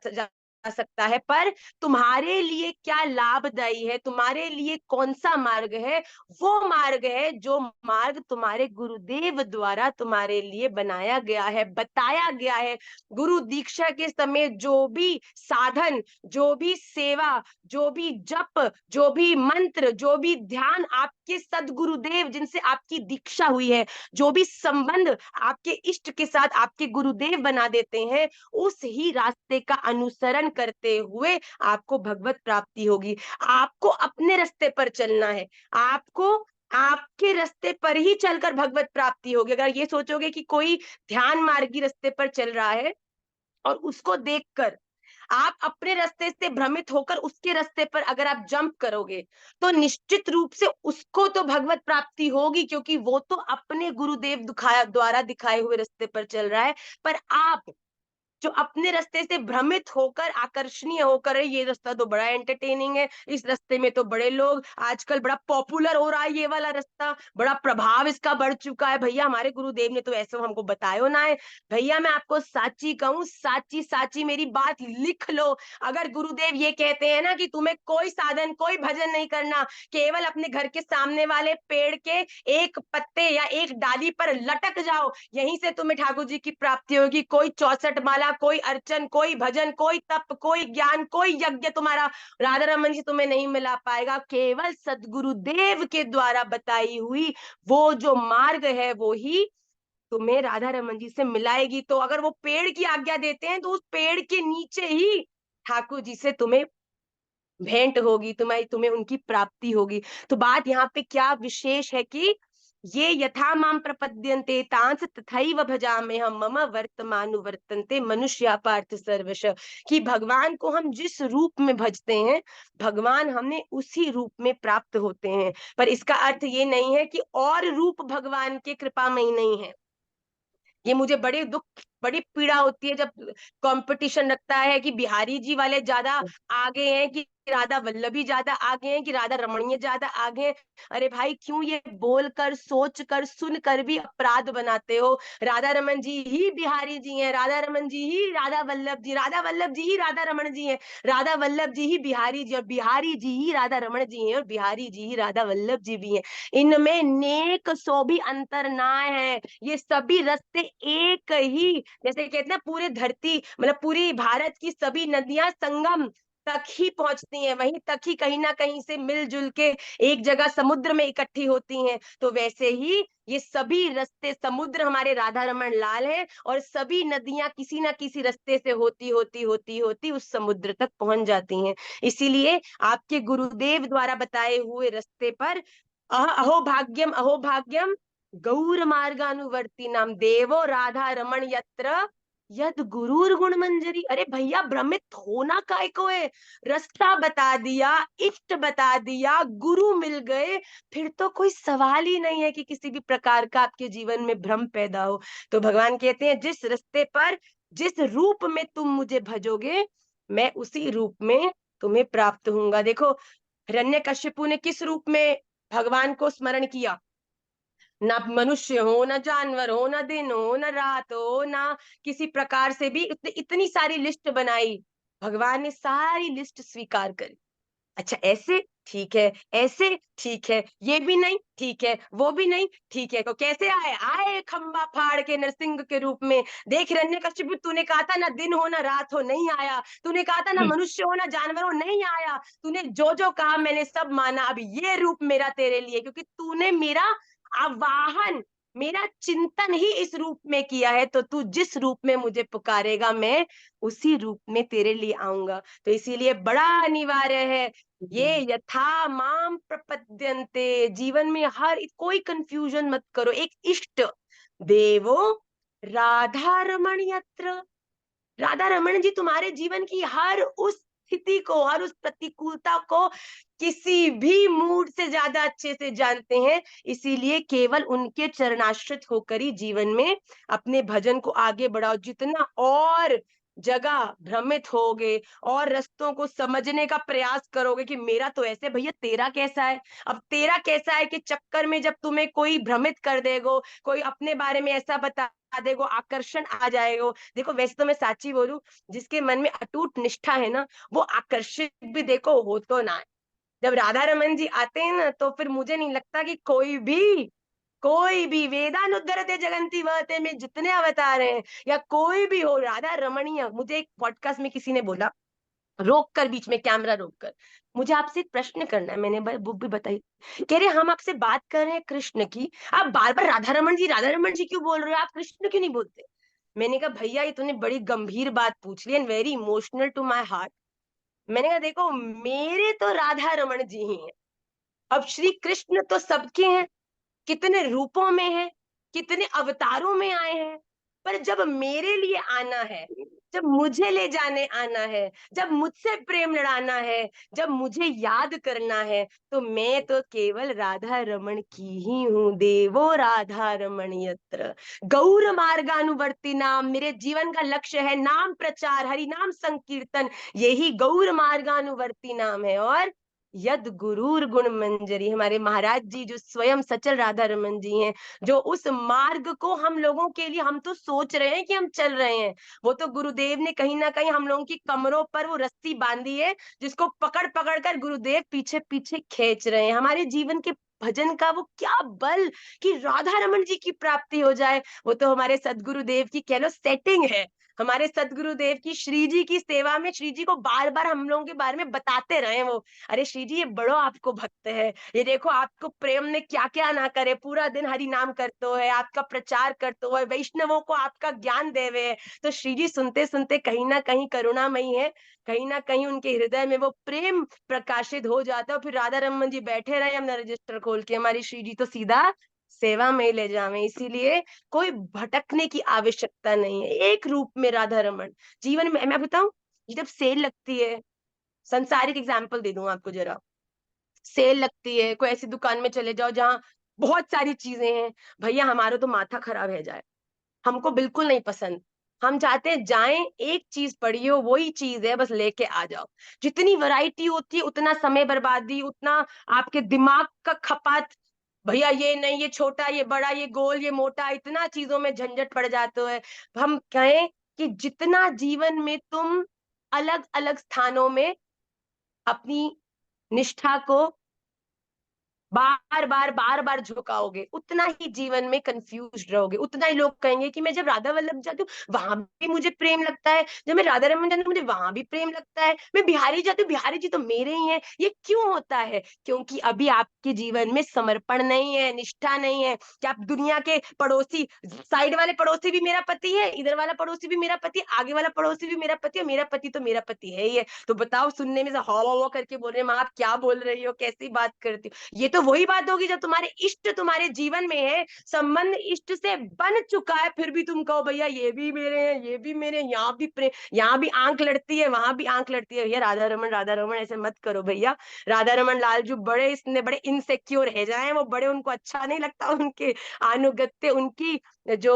Speaker 1: सकता है, पर तुम्हारे लिए क्या लाभदायी है, तुम्हारे लिए कौन सा मार्ग है, वो मार्ग है जो मार्ग तुम्हारे गुरुदेव द्वारा तुम्हारे लिए बनाया गया है, बताया गया है। गुरु दीक्षा के समय जो भी साधन, जो भी सेवा, जो भी जप, जो भी मंत्र, जो भी ध्यान आपके सदगुरुदेव जिनसे आपकी दीक्षा हुई है, जो भी संबंध आपके इष्ट के साथ आपके गुरुदेव बना देते हैं, उस ही रास्ते का अनुसरण करते हुए आपको भगवत प्राप्ति होगी। आपको अपने रास्ते पर चलना है, आपको आपके रास्ते पर ही चलकर भगवत प्राप्ति होगी। अगर ये सोचोगे कि कोई ध्यान मार्गी रास्ते पर चल रहा है और उसको देखकर आप अपने रास्ते से भ्रमित होकर उसके रास्ते पर अगर आप जंप करोगे, तो निश्चित रूप से उसको तो भगवत प्राप्ति होगी, क्योंकि वो तो अपने गुरुदेव द्वारा दिखाए हुए रास्ते पर चल रहा है। पर आप जो अपने रास्ते से भ्रमित होकर, आकर्षणीय होकर, ये रास्ता तो बड़ा एंटरटेनिंग है, इस रास्ते में तो बड़े लोग, आजकल बड़ा पॉपुलर हो रहा है ये वाला रास्ता, बड़ा प्रभाव इसका बढ़ चुका है, भैया हमारे गुरुदेव ने तो ऐसे हमको बतायो ना है। भैया मैं आपको साची कहूं, साची साची मेरी बात लिख लो। अगर गुरुदेव ये कहते हैं ना कि तुम्हें कोई साधन, कोई भजन नहीं करना, केवल अपने घर के सामने वाले पेड़ के एक पत्ते या एक डाली पर लटक जाओ, यहीं से तुम्हें ठाकुर जी की प्राप्ति होगी, कोई 64 माला, कोई अर्चन, कोई भजन, कोई तप, कोई ज्ञान, कोई यज्ञ तुम्हारा राधा रमन जी तुम्हें नहीं मिला पाएगा। केवल सदगुरुदेव के द्वारा बताई हुई वो जो मार्ग है वो ही तुम्हें राधा रमन जी से मिलाएगी। तो अगर वो पेड़ की आज्ञा देते हैं तो उस पेड़ के नीचे ही ठाकुर जी से तुम्हें भेंट होगी, तुम्हें उनकी प्राप्ति होगी। तो बात यहाँ पे क्या विशेष है कि ये यथा माम प्रपद्यन्ते तांस तथैव भजाम्यहम् मम वर्तमानुवर्तन्ते मनुष्या पार्थ सर्वश, कि भगवान को हम जिस रूप में भजते हैं, भगवान हमें उसी रूप में प्राप्त होते हैं। पर इसका अर्थ ये नहीं है कि और रूप भगवान के कृपा में ही नहीं है। ये मुझे बड़े दुख, बड़ी पीड़ा होती है जब कंपटीशन रखता है कि बिहारी जी वाले ज्यादा आगे हैं, कि राधा वल्लभी ज्यादा आगे हैं, कि राधा रमणीय ज्यादा आगे हैं। अरे भाई क्यों ये बोलकर, सोचकर, सुनकर भी अपराध बनाते हो? राधा रमन जी ही बिहारी जी हैं, राधा रमन जी ही राधा वल्लभ जी, राधा वल्लभ जी ही राधा रमन जी हैं, राधा वल्लभ जी ही बिहारी जी, और बिहारी जी ही राधा रमन जी हैं, और बिहारी जी ही राधा वल्लभ जी भी हैं। इनमें नेक सौ भी अंतर ना है, ये सभी रास्ते एक ही, जैसे कहते हैं पूरे धरती, मतलब पूरी भारत की सभी नदियां संगम तक ही पहुंचती हैं, वहीं तक ही कहीं ना कहीं से मिलजुल के एक जगह समुद्र में इकट्ठी होती हैं। तो वैसे ही ये सभी रास्ते, समुद्र हमारे राधा रमन लाल है, और सभी नदियां किसी ना किसी रास्ते से होती होती होती होती उस समुद्र तक पहुंच जाती हैं। इसीलिए आपके गुरुदेव द्वारा बताए हुए रास्ते पर अहो भाग्यम गौर मार्गानुवर्ती नाम देवो राधा रमण यत्र यद गुरुर गुण मंजरी। अरे भैया भ्रमित होना काय को है, रास्ता बता दिया, इष्ट बता दिया, गुरु मिल गए, फिर तो कोई सवाल ही नहीं है कि किसी भी प्रकार का आपके जीवन में भ्रम पैदा हो। तो भगवान कहते हैं जिस रास्ते पर, जिस रूप में तुम मुझे भजोगे, मैं उसी रूप में तुम्हें प्राप्त होऊंगा। देखो हिरण्यकश्यपु ने किस रूप में भगवान को स्मरण किया? ना मनुष्य हो, ना जानवर हो, ना दिन हो, ना रात हो, ना किसी प्रकार से भी, इतनी सारी लिस्ट बनाई, भगवान ने सारी लिस्ट स्वीकार करी। अच्छा ऐसे ठीक है, ऐसे ठीक है, ये भी नहीं ठीक है, वो भी नहीं ठीक है, तो कैसे आए? आए खंबा फाड़ के नरसिंह के रूप में। देख हिरण्यकश्यप, तूने कहा था ना दिन हो ना रात हो, नहीं आया। तूने कहा था ना मनुष्य हो ना जानवर हो, नहीं आया। तूने जो जो कहा मैंने सब माना, अब ये रूप मेरा तेरे लिए, क्योंकि तूने मेरा आवाहन, मेरा चिंतन ही इस रूप में किया है, तो तू जिस रूप में मुझे पुकारेगा मैं उसी रूप में तेरे लिए आऊंगा। तो इसीलिए बड़ा अनिवार्य है ये यथा माम प्रपद्यन्ते। जीवन में हर कोई कंफ्यूजन मत करो, एक इष्ट देवो राधा रमण यत्र, राधा रमन जी तुम्हारे जीवन की हर उस स्थिति को, हर उस प्रतिकूलता को किसी भी मूड से ज्यादा अच्छे से जानते हैं। इसीलिए केवल उनके चरणाश्रित होकर ही जीवन में अपने भजन को आगे बढ़ाओ। जितना और जगह भ्रमित होगे और रास्तों को समझने का प्रयास करोगे कि मेरा तो ऐसे, भैया तेरा कैसा है? अब तेरा कैसा है कि चक्कर में जब तुम्हें कोई भ्रमित कर देगो, कोई अपने बारे में ऐसा बता देगा, आकर्षण आ जाएगा। देखो वैसे तो मैं साची बोलूं, जिसके मन में अटूट निष्ठा है ना, वो आकर्षित भी देखो हो तो ना है। जब राधा रमन जी आते हैं ना, तो फिर मुझे नहीं लगता कि कोई भी वेदानुद्धरते जगंती वहते में जितने अवतार हैं, या कोई भी हो राधा रमणीय। मुझे एक पॉडकास्ट में किसी ने बोला, रोक कर, बीच में कैमरा रोक कर, मुझे आपसे एक प्रश्न करना है। मैंने बुक भी बताई, कह रहे हम आपसे बात कर रहे हैं कृष्ण की, आप बार बार राधा रमन जी क्यों बोल रहे हो, आप कृष्ण क्यों नहीं बोलते। मैंने कहा भैया ये तूने बड़ी गंभीर बात पूछ ली, and very emotional to my heart. मैंने कहा देखो, मेरे तो राधा रमन जी ही हैं। अब श्री कृष्ण तो सबके हैं, कितने रूपों में है, कितने अवतारों में आए हैं, पर जब मेरे लिए आना है, जब मुझे ले जाने आना है, जब मुझसे प्रेम लड़ाना है, जब मुझे याद करना है, तो मैं तो केवल राधा रमण की ही हूँ। देवो राधा रमण यत्र गौर मार्गानुवर्ती नाम। मेरे जीवन का लक्ष्य है नाम प्रचार, हरि नाम संकीर्तन, यही गौर मार्गानुवर्ती नाम है। और यद गुरूर गुण मंजरी, हमारे महाराज जी जो स्वयं सचल राधा रमन जी हैं, जो उस मार्ग को हम लोगों के लिए, हम तो सोच रहे हैं कि हम चल रहे हैं, वो तो गुरुदेव ने कहीं ना कहीं हम लोगों की कमरों पर वो रस्सी बांधी है, जिसको पकड़ पकड़ कर गुरुदेव पीछे पीछे खींच रहे हैं। हमारे जीवन के भजन का वो क्या बल कि राधा रमन जी की प्राप्ति हो जाए, वो तो हमारे सदगुरुदेव की कह लो सेटिंग है। हमारे सदगुरुदेव की श्री जी की सेवा में श्री जी को बार बार हम लोगों के बारे में बताते रहे वो, अरे श्री जी ये बड़ो आपको भक्त है, ये देखो आपको प्रेम में क्या क्या ना करे, पूरा दिन हरि नाम करते है, आपका प्रचार करते है, वैष्णवों को आपका ज्ञान देवे है। तो श्री जी सुनते सुनते कहीं ना कहीं करुणामयी है, कहीं ना कहीं उनके हृदय में वो प्रेम प्रकाशित हो जाता है। फिर राधा रमन जी बैठे रहे अपना रजिस्टर खोल के, हमारी श्री जी तो सीधा सेवा में ले जावे। इसीलिए कोई भटकने की आवश्यकता नहीं है, एक रूप में राधा रमन जीवन में। मैं बताऊं, जब सेल लगती है, संसारिक एग्जाम्पल दे दूं आपको जरा, सेल लगती है, कोई ऐसी दुकान में चले जाओ जहाँ बहुत सारी चीजें हैं, भैया हमारा तो माथा खराब है जाए, हमको बिल्कुल नहीं पसंद। हम चाहते हैं जाएं, एक चीज पड़ी हो, वही चीज है, बस लेके आ जाओ। जितनी वैरायटी होती है उतना समय बर्बादी, उतना आपके दिमाग का खपात। भैया ये नहीं, ये छोटा, ये बड़ा, ये गोल, ये मोटा, इतना चीजों में झंझट पड़ जाते है। हम कहें कि जितना जीवन में तुम अलग अलग स्थानों में अपनी निष्ठा को बार बार झुकाओगे, उतना ही जीवन में कंफ्यूज रहोगे। उतना ही लोग कहेंगे कि मैं जब राधा वल्लभ जाती हूँ वहां भी मुझे प्रेम लगता है, जब मैं राधा रमन जाती हूँ मुझे वहां भी प्रेम लगता है, मैं बिहारी जाती हूँ बिहारी जी तो मेरे ही हैं। ये क्यों होता है? क्योंकि अभी आपके जीवन में समर्पण नहीं है, निष्ठा नहीं है। कि आप दुनिया के पड़ोसी, साइड वाले पड़ोसी भी मेरा पति है, इधर वाला पड़ोसी भी मेरा पति, आगे वाला पड़ोसी भी मेरा पति है, मेरा पति तो मेरा पति है ही है। तो बताओ, सुनने में से हवा करके बोल रहे हैं, माँ आप क्या बोल रही हो, कैसी बात करती हो। ये तो वही बात होगी जब तुम्हारे इष्ट तुम्हारे जीवन में है, संबंध इष्ट से बन चुका है, फिर भी तुम कहो भैया ये भी मेरे हैं, ये भी मेरे, यहाँ भी प्रेम, यहाँ भी आंख लड़ती है, वहां भी आंख लड़ती है। भैया राधा रमन ऐसे मत करो भैया। राधा रमन लालजू बड़े इसने बड़े इनसिक्योर रह जाए, वो बड़े, उनको अच्छा नहीं लगता उनके अनुगत्य, उनकी जो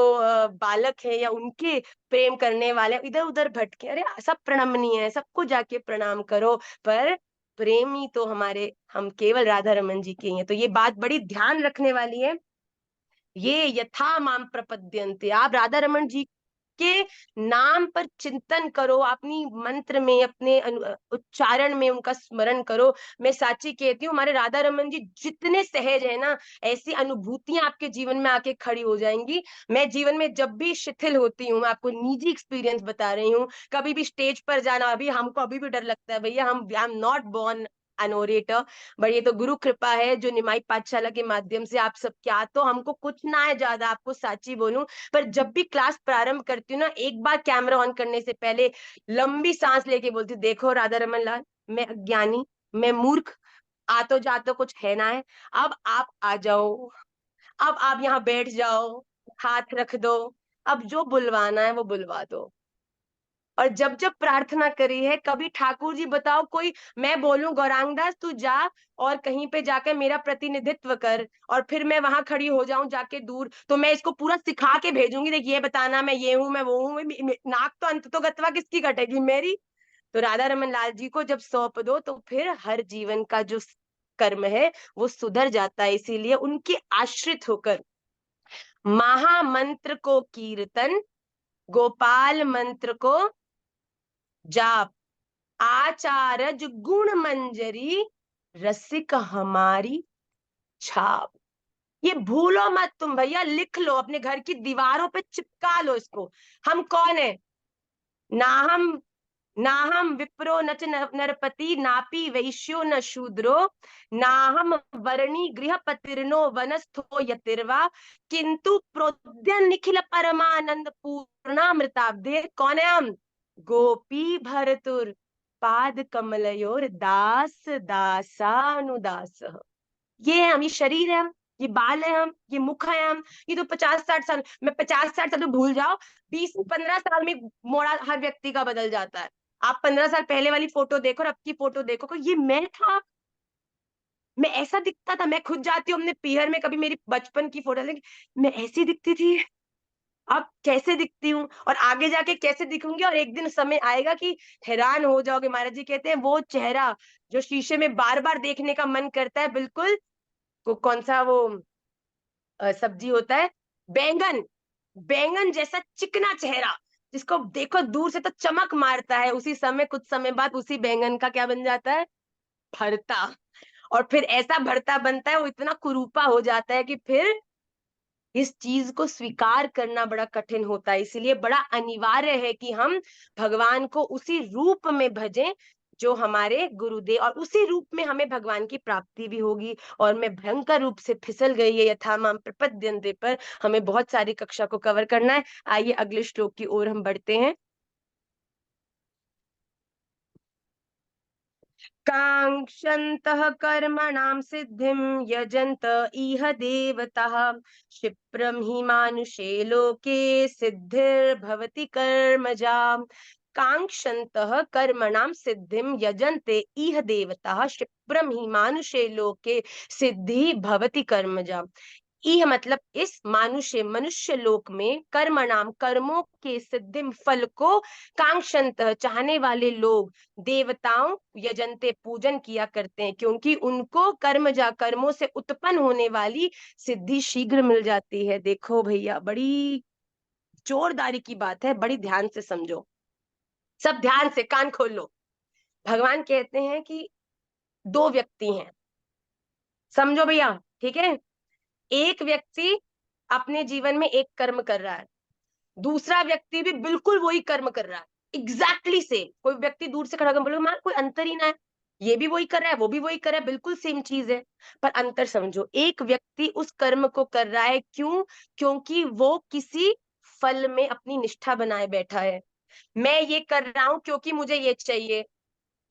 Speaker 1: बालक है या उनके प्रेम करने वाले इधर उधर भटके। अरे सब प्रणमनीय है, सबको जाके प्रणाम करो, पर प्रेमी तो हमारे, हम केवल राधा रमन जी के ही हैं। तो ये बात बड़ी ध्यान रखने वाली है। ये यथा माम प्रपद्यन्ते, आप राधा रमन जी के नाम पर चिंतन करो, अपनी मंत्र में, अपने उच्चारण में उनका स्मरण करो। मैं साची कहती हूँ, हमारे राधा रमन जी जितने सहज है ना, ऐसी अनुभूतियां आपके जीवन में आके खड़ी हो जाएंगी। मैं जीवन में जब भी शिथिल होती हूँ, मैं आपको निजी एक्सपीरियंस बता रही हूँ, कभी भी स्टेज पर जाना, अभी हमको अभी भी डर लगता है भैया, हम I am not born an orator, but ये तो गुरु कृपा है जो निमाई पाठशाला के माध्यम से आप सब, क्या तो हमको कुछ ना है ज्यादा, आपको साची बोलूं, पर जब भी क्लास प्रारंभ करती हूँ ना, एक बार कैमरा ऑन करने से पहले लंबी सांस लेके बोलती हूँ, देखो राधा रमन लाल, मैं अज्ञानी, मैं मूर्ख, आतो जातो कुछ है ना है, अब आप आ जाओ, अब आप यहाँ बैठ जाओ, हाथ रख दो, अब जो बुलवाना है वो बुलवा दो। और जब जब प्रार्थना करी है, कभी ठाकुर जी बताओ कोई, मैं बोलूं गौरांगदास तू जा और कहीं पे जाकर मेरा प्रतिनिधित्व कर, और फिर मैं वहां खड़ी हो जाऊं जाके दूर, तो मैं इसको पूरा सिखा के भेजूंगी, देख ये बताना मैं ये हूं, मैं वो हूं, नाक तो अंत तो गतवा किसकी कटेगी, मेरी। तो राधा रमन लाल जी को जब सौंप दो, तो फिर हर जीवन का जो कर्म है वो सुधर जाता है। इसीलिए उनके आश्रित होकर महामंत्र को कीर्तन, गोपाल मंत्र को जाप, आचार्य गुण मंजरी, रसिक हमारी छाप। ये भूलो मत तुम भैया, लिख लो अपने घर की दीवारों पे, चिपका लो इसको। हम कौन है? नाहम विप्रो न च नरपति, नापि वैश्यो न शूद्रो, नाहम वर्णी गृहपतिर्नो वनस्थो यतिर्वा, किंतु प्रोद्य निखिल परमानंद पूर्णामृताब्धे। कौन है हम? गोपी भरतुर पाद कमलयोर दास दासानुदास। ये है हम, ये शरीर है हम, ये बाल है हम, ये मुख है हम। ये तो 50-60 साल में, 50-60 साल तो भूल जाओ, 20-15 साल में मोड़ा हर व्यक्ति का बदल जाता है। आप 15 साल पहले वाली फोटो देखो और अब की फोटो देखो, को ये मैं था, मैं ऐसा दिखता था। मैं खुद जाती हूँ अपने पीहर में, कभी मेरी बचपन की फोटो देख, मैं ऐसी दिखती थी, अब कैसे दिखती हूँ और आगे जाके कैसे दिखूंगी। और एक दिन समय आएगा कि हैरान हो जाओगे। महाराज जी कहते हैं वो चेहरा जो शीशे में बार बार देखने का मन करता है, बिल्कुल कौन सा वो सब्जी होता है, बैंगन, बैंगन जैसा चिकना चेहरा, जिसको देखो दूर से तो चमक मारता है, उसी समय कुछ समय बाद उसी बैंगन का क्या बन जाता है? भरता। और फिर ऐसा भरता बनता है, वो इतना कुरूपा हो जाता है कि फिर इस चीज को स्वीकार करना बड़ा कठिन होता है। इसलिए बड़ा अनिवार्य है कि हम भगवान को उसी रूप में भजें जो हमारे गुरुदेव, और उसी रूप में हमें भगवान की प्राप्ति भी होगी। और मैं भयंकर रूप से फिसल गई है यथा माम प्रपद्यन्ते पर, हमें बहुत सारी कक्षा को कवर करना है। आइए अगले श्लोक की ओर हम बढ़ते हैं। कांक्षन्तः कर्मणां सिद्धिं यजन्त इह देवताः, क्षिप्रं हि मानुषे लोके सिद्धिर्भवति कर्मजा। कांक्षन्तः कर्मणां सिद्धिं यजन्ते इह देवताः, क्षिप्रं हि मानुषे लोके सिद्धि भवति कर्मजा। इह मतलब इस मानुष्य मनुष्य लोक में, कर्म नाम कर्मों के सिद्धिम फल को, कांक्षंत चाहने वाले लोग, देवताओं यजंते पूजन किया करते हैं, क्योंकि उनको कर्मजा कर्मों से उत्पन्न होने वाली सिद्धि शीघ्र मिल जाती है। देखो भैया, बड़ी जोरदारी की बात है, बड़ी ध्यान से समझो, सब ध्यान से कान खोल लो। भगवान कहते हैं कि दो व्यक्ति हैं, समझो भैया, ठीक है? एक व्यक्ति अपने जीवन में एक कर्म कर रहा है, दूसरा व्यक्ति भी बिल्कुल वही कर्म कर रहा है, एग्जैक्टली सेम। कोई व्यक्ति दूर से खड़ा होकर बोले मां कोई अंतर ही ना है, ये भी वही कर रहा है, वो भी वही कर रहा है, बिल्कुल सेम चीज है। पर अंतर समझो, एक व्यक्ति उस कर्म को कर रहा है, क्यों? क्योंकि वो किसी फल में अपनी निष्ठा बनाए बैठा है। मैं ये कर रहा हूं क्योंकि मुझे ये चाहिए,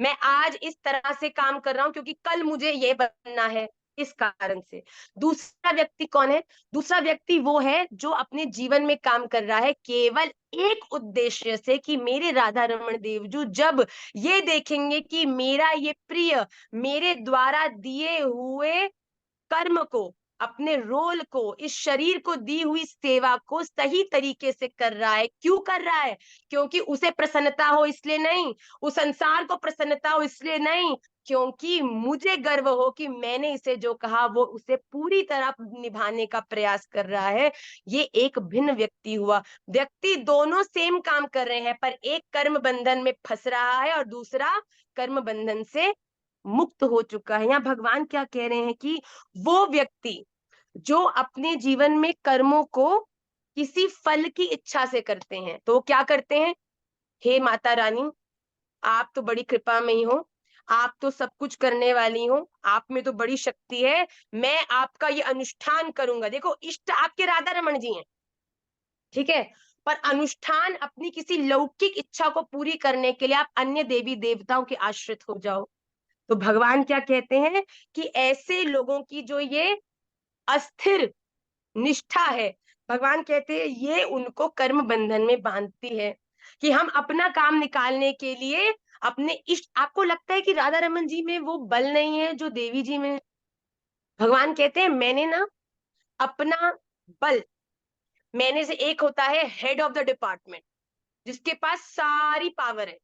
Speaker 1: मैं आज इस तरह से काम कर रहा हूं क्योंकि कल मुझे ये बनना है, इस कारण से। दूसरा व्यक्ति कौन है? दूसरा व्यक्ति वो है जो अपने जीवन में काम कर रहा है केवल एक उद्देश्य से, कि मेरे राधा रमण देवजू जब ये देखेंगे कि मेरा ये प्रिय मेरे द्वारा दिए हुए कर्म को, अपने रोल को, इस शरीर को दी हुई सेवा को सही तरीके से कर रहा है। क्यों कर रहा है? क्योंकि उसे प्रसन्नता हो इसलिए नहीं, उस संसार को प्रसन्नता हो इसलिए नहीं, क्योंकि मुझे गर्व हो कि मैंने इसे जो कहा वो उसे पूरी तरह निभाने का प्रयास कर रहा है। ये एक भिन्न व्यक्ति हुआ। व्यक्ति दोनों सेम काम कर रहे हैं, पर एक कर्म बंधन में फंस रहा है और दूसरा कर्म बंधन से मुक्त हो चुका है। यहाँ भगवान क्या कह रहे हैं कि वो व्यक्ति जो अपने जीवन में कर्मों को किसी फल की इच्छा से करते हैं, तो वो क्या करते हैं? हे माता रानी, आप तो बड़ी कृपा में ही हो, आप तो सब कुछ करने वाली हो, आप में तो बड़ी शक्ति है, मैं आपका ये अनुष्ठान करूंगा। देखो, इष्ट आपके राधा रमन जी हैं, ठीक है, पर अनुष्ठान अपनी किसी लौकिक इच्छा को पूरी करने के लिए आप अन्य देवी देवताओं के आश्रित हो जाओ। तो भगवान क्या कहते हैं कि ऐसे लोगों की जो ये अस्थिर निष्ठा है, भगवान कहते हैं ये उनको कर्म बंधन में बांधती है, कि हम अपना काम निकालने के लिए अपने इष्ट। आपको लगता है कि राधा रमन जी में वो बल नहीं है जो देवी जी में है? भगवान कहते हैं मैंने ना अपना बल, मैंने से एक होता है हेड ऑफ द डिपार्टमेंट, जिसके पास सारी पावर है।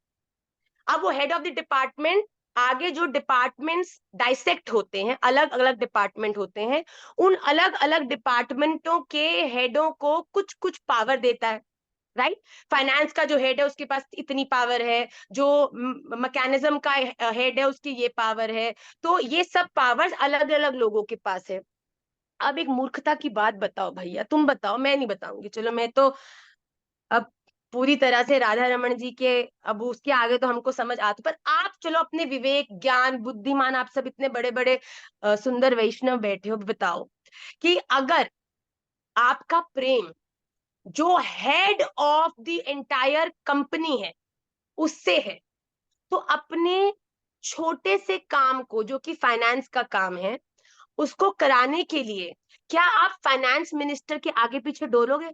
Speaker 1: अब वो हेड ऑफ द डिपार्टमेंट आगे जो डिपार्टमेंट्स डाइसेक्ट होते हैं, अलग अलग डिपार्टमेंट होते हैं, उन अलग अलग डिपार्टमेंटों के हेडों को कुछ कुछ पावर देता है, राइट। फाइनेंस का जो हेड है उसके पास इतनी पावर है, जो मैकेनिज्म का हेड है उसकी ये पावर है। तो ये सब पावर्स अलग अलग लोगों के पास है। अब एक मूर्खता की बात बताओ भैया, तुम बताओ, मैं नहीं बताऊंगी, चलो मैं तो अब पूरी तरह से राधा रमन जी के, अब उसके आगे तो हमको समझ आता, पर आप चलो अपने विवेक ज्ञान बुद्धिमान, आप सब इतने बड़े बड़े सुंदर वैष्णव बैठे हो, बताओ कि अगर आपका प्रेम जो head of the entire company है उससे है, तो अपने छोटे से काम को जो कि फाइनेंस का काम है उसको कराने के लिए क्या आप फाइनेंस मिनिस्टर के आगे पीछे डोलोगे?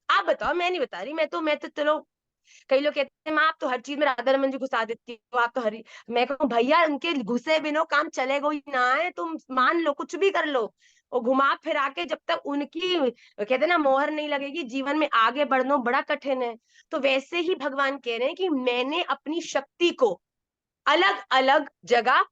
Speaker 1: आप बताओ, मैं नहीं बता रही, मैं तो चलो, कई लोग कहते हैं माँ आप तो हर चीज में राधा रमन जी घुसा देती हो, आप तो हरी, मैं कहूँ भैया उनके घुसे बिना काम चलेगा ही ना है, तुम मान लो कुछ भी कर लो, वो घुमा फिरा के जब तक उनकी कहते हैं ना मोहर नहीं लगेगी जीवन में आगे बढ़ना बड़ा कठिन है। तो वैसे ही भगवान कह रहे हैं कि मैंने अपनी शक्ति को अलग अलग जगह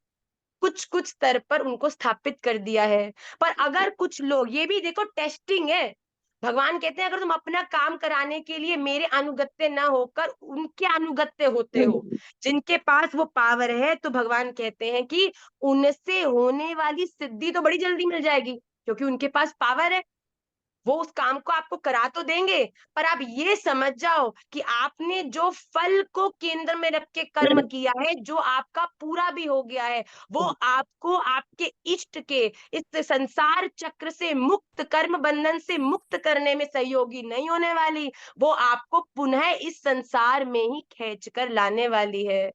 Speaker 1: कुछ कुछ स्तर पर उनको स्थापित कर दिया है। पर अगर कुछ लोग, ये भी देखो टेस्टिंग है, भगवान कहते हैं अगर तुम अपना काम कराने के लिए मेरे अनुगत्य ना होकर उनके अनुगत्य होते हो, जिनके पास वो पावर है, तो भगवान कहते हैं कि उनसे होने वाली सिद्धि तो बड़ी जल्दी मिल जाएगी, क्योंकि उनके पास पावर है। वो उस काम को आपको करा तो देंगे, पर आप ये समझ जाओ कि आपने जो फल को केंद्र में रख के कर्म किया है, जो आपका पूरा भी हो गया है, वो आपको आपके इष्ट के इस संसार चक्र से मुक्त, कर्म बंधन से मुक्त करने में सहयोगी नहीं होने वाली, वो आपको पुनः इस संसार में ही खींच कर लाने वाली है।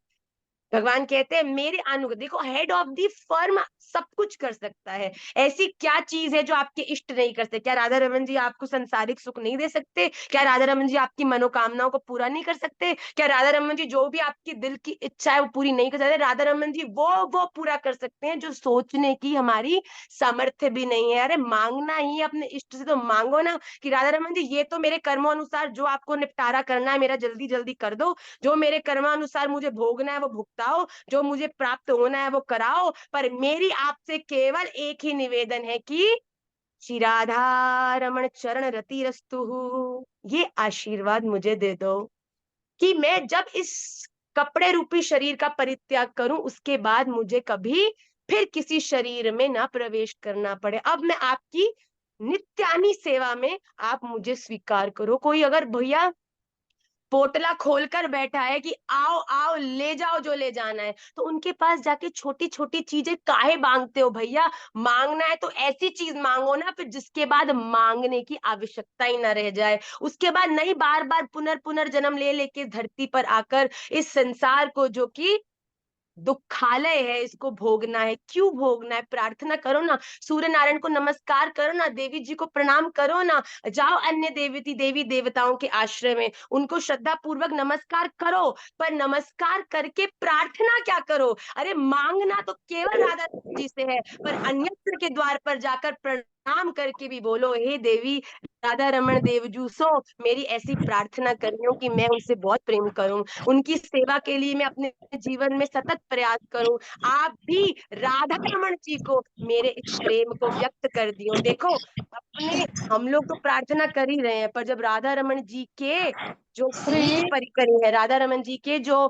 Speaker 1: भगवान कहते हैं मेरे अनुगत, देखो हेड ऑफ दी फर्म सब कुछ कर सकता है, ऐसी क्या चीज है जो आपके इष्ट नहीं कर सकते? क्या राधा रमन जी आपको संसारिक सुख नहीं दे सकते? क्या राधा रमन जी आपकी मनोकामनाओं को पूरा नहीं कर सकते? क्या राधा रमन जी जो भी आपकी दिल की इच्छा है वो पूरी नहीं कर सकते? राधा रमन जी वो पूरा कर सकते हैं जो सोचने की हमारी सामर्थ्य भी नहीं है। अरे मांगना ही अपने इष्ट से तो मांगो ना कि राधा रमन जी ये तो मेरे कर्मों अनुसार जो आपको निपटारा करना है मेरा जल्दी जल्दी कर दो, जो मेरे कर्मानुसार मुझे भोगना है वो भुगताओ, जो मुझे प्राप्त होना है वो कराओ, पर मेरी आपसे केवल एक ही निवेदन है कि श्री राधा रमण चरण रति रस्तु, ये आशीर्वाद मुझे दे दो कि मैं जब इस कपड़े रूपी शरीर का परित्याग करूं उसके बाद मुझे कभी फिर किसी शरीर में ना प्रवेश करना पड़े। अब मैं आपकी नित्यानी सेवा में आप मुझे स्वीकार करो। कोई अगर भैया पोटला खोलकर बैठा है कि आओ आओ ले जाओ जो ले जाना है, तो उनके पास जाके छोटी छोटी चीजें काहे मांगते हो भैया? मांगना है तो ऐसी चीज मांगो ना फिर जिसके बाद मांगने की आवश्यकता ही ना रह जाए, उसके बाद नहीं बार बार पुनर्जन्म ले लेके धरती पर आकर इस संसार को जो कि दुखालय है इसको भोगना है। क्यों भोगना है? प्रार्थना करो ना, सूर्य नारायण को नमस्कार करो ना, देवी जी को प्रणाम करो ना, जाओ अन्य देवी देवताओं के आश्रय में उनको श्रद्धा पूर्वक नमस्कार करो, पर नमस्कार करके प्रार्थना क्या करो? अरे मांगना तो केवल राधा जी से है, पर अन्यत्र के द्वार पर जाकर प्रणाम करके भी बोलो हे देवी राधा रमन देवजू सो, मेरी ऐसी प्रार्थना कर रही हूँ कि मैं उनसे बहुत प्रेम करूं, उनकी सेवा के लिए मैं अपने जीवन में सतत प्रयास करूं। आप भी राधा रमन जी को मेरे इस प्रेम को व्यक्त कर दियो। देखो अपने, हम लोग तो प्रार्थना कर ही रहे हैं, पर जब राधा रमन जी के जो हित परिकरी है, राधा रमन जी के जो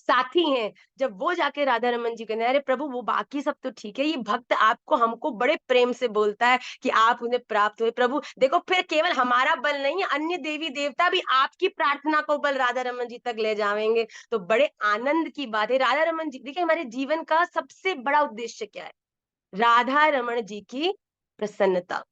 Speaker 1: साथी हैं, जब वो जाके राधा रमन जी कहते हैं अरे प्रभु वो बाकी सब तो ठीक है, ये भक्त आपको हमको बड़े प्रेम से बोलता है कि आप उन्हें प्राप्त हुए प्रभु, देखो फिर केवल हमारा बल नहीं है, अन्य देवी देवता भी आपकी प्रार्थना को बल राधा रमन जी तक ले जाएंगे। तो बड़े आनंद की बात है। राधा रमन जी, देखिए हमारे जीवन का सबसे बड़ा उद्देश्य क्या है? राधा रमन जी की प्रसन्नता।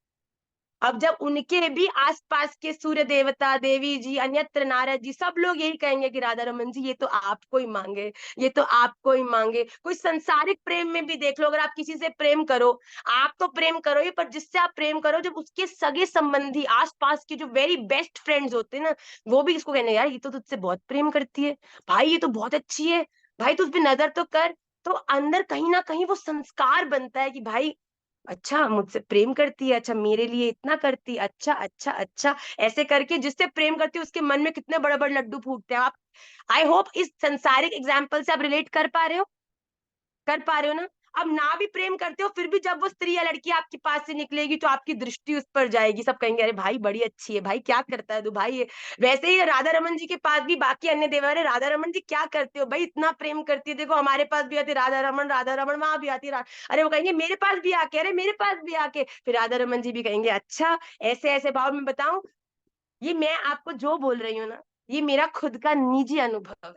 Speaker 1: अब जब उनके भी आसपास के सूर्य देवता देवी जी अन्यत्र नारद जी सब लोग यही कहेंगे कि राधा रमन जी ये तो आपको ही मांगे, ये तो आपको ही मांगे। कोई संसारिक प्रेम में भी देख लो, अगर आप किसी से प्रेम करो, आप तो प्रेम करो ही, पर जिससे आप प्रेम करो जब उसके सगे संबंधी आसपास के जो वेरी बेस्ट फ्रेंड्स होते हैं ना, वो भी इसको कहने यार ये तो तुझसे बहुत प्रेम करती है, भाई ये तो बहुत अच्छी है, भाई तू उस पर नजर तो कर। तो अंदर कहीं ना कहीं वो संस्कार बनता है कि भाई अच्छा मुझसे प्रेम करती है, अच्छा मेरे लिए इतना करती है, अच्छा अच्छा अच्छा, ऐसे करके जिससे प्रेम करती है उसके मन में कितने बड़े बड़े लड्डू फूटते हैं। आप, आई होप इस संसारिक एग्जाम्पल से आप रिलेट कर पा रहे हो, कर पा रहे हो ना। अब ना भी प्रेम करते हो फिर भी जब वो स्त्री या लड़की आपके पास से निकलेगी तो आपकी दृष्टि उस पर जाएगी, सब कहेंगे अरे भाई बड़ी अच्छी है, भाई क्या करता है तू भाई ये। वैसे ही राधा रमन जी के पास भी बाकी अन्य देवर है, राधा रमन जी क्या करते हो भाई, इतना प्रेम करती है, देखो हमारे पास भी आती है राधा रमन वहां भी आती है अरे वो कहेंगे मेरे पास भी आके, अरे मेरे पास भी आके, फिर राधा रमन जी भी कहेंगे अच्छा। ऐसे ऐसे भाव में बताऊं, ये मैं आपको जो बोल रही हूँ ना, ये मेरा खुद का निजी अनुभव है।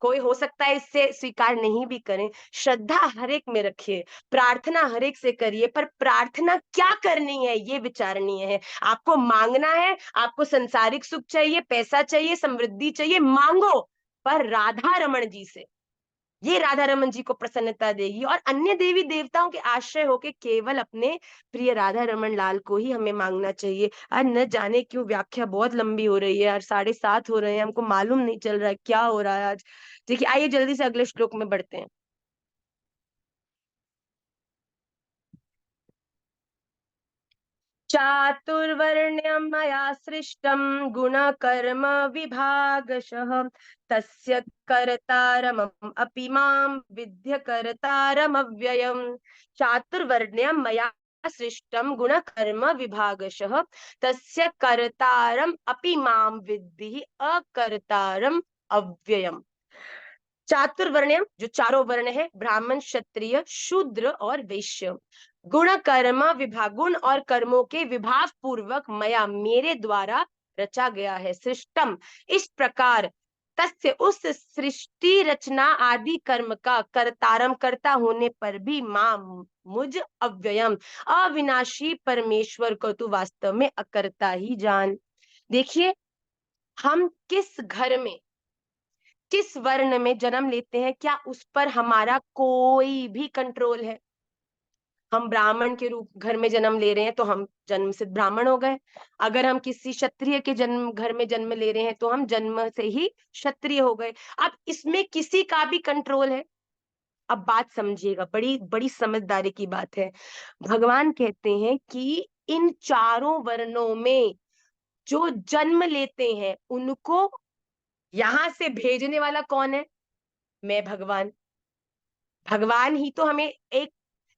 Speaker 1: कोई हो सकता है इससे स्वीकार नहीं भी करें। श्रद्धा हर एक में रखिए, प्रार्थना हर एक से करिए, पर प्रार्थना क्या करनी है ये विचारणीय है। आपको मांगना है, आपको संसारिक सुख चाहिए, पैसा चाहिए, समृद्धि चाहिए, मांगो, पर राधा रमन जी से, ये राधा रमन जी को प्रसन्नता देगी। और अन्य देवी देवताओं के आश्रय होके केवल अपने प्रिय राधा रमन लाल को ही हमें मांगना चाहिए। आज न जाने क्यों व्याख्या बहुत लंबी हो रही है यार, 7:30 हो रहे हैं, हमको मालूम नहीं चल रहा है क्या हो रहा है आज। देखिए आइए जल्दी से अगले श्लोक में बढ़ते हैं। चातुर्वर्ण्यं मया सृष्टं गुणकर्म विभागशः, तस्य कर्तारमम् अपि मां विद्य कर्तारमव्ययम्। चातुर्वर्ण्यं मया सृष्टं गुणकर्म विभागशः, तस्य कर्तारम् अपि मां विद्धि अकर्तारम् अव्ययम्। चातुर्वर्ण्यम जो चारों वर्ण है, ब्राह्मण क्षत्रिय शूद्र और वैश्य, गुण कर्म विभाग, गुण और कर्मों के विभाग पूर्वक मया मेरे द्वारा रचा गया है, सृष्टम इस प्रकार, तस्य उस सृष्टि रचना आदि कर्म का कर्तारम कर्ता होने पर भी मां मुझ अव्ययम अविनाशी परमेश्वर को तू वास्तव में अकर्ता ही जान। देखिए हम किस घर में, किस वर्ण में जन्म लेते हैं, क्या उस पर हमारा कोई भी कंट्रोल है। हम ब्राह्मण के रूप घर में जन्म ले रहे हैं तो हम जन्म से ब्राह्मण हो गए, अगर हम किसी क्षत्रिय के जन्म घर में जन्म ले रहे हैं तो हम जन्म से ही क्षत्रिय हो गए। अब इसमें किसी का भी कंट्रोल है। अब बात समझिएगा, बड़ी बड़ी समझदारी की बात है। भगवान कहते हैं कि इन चारों वर्णों में जो जन्म लेते हैं उनको यहां से भेजने वाला कौन है, मैं भगवान। भगवान ही तो हमें एक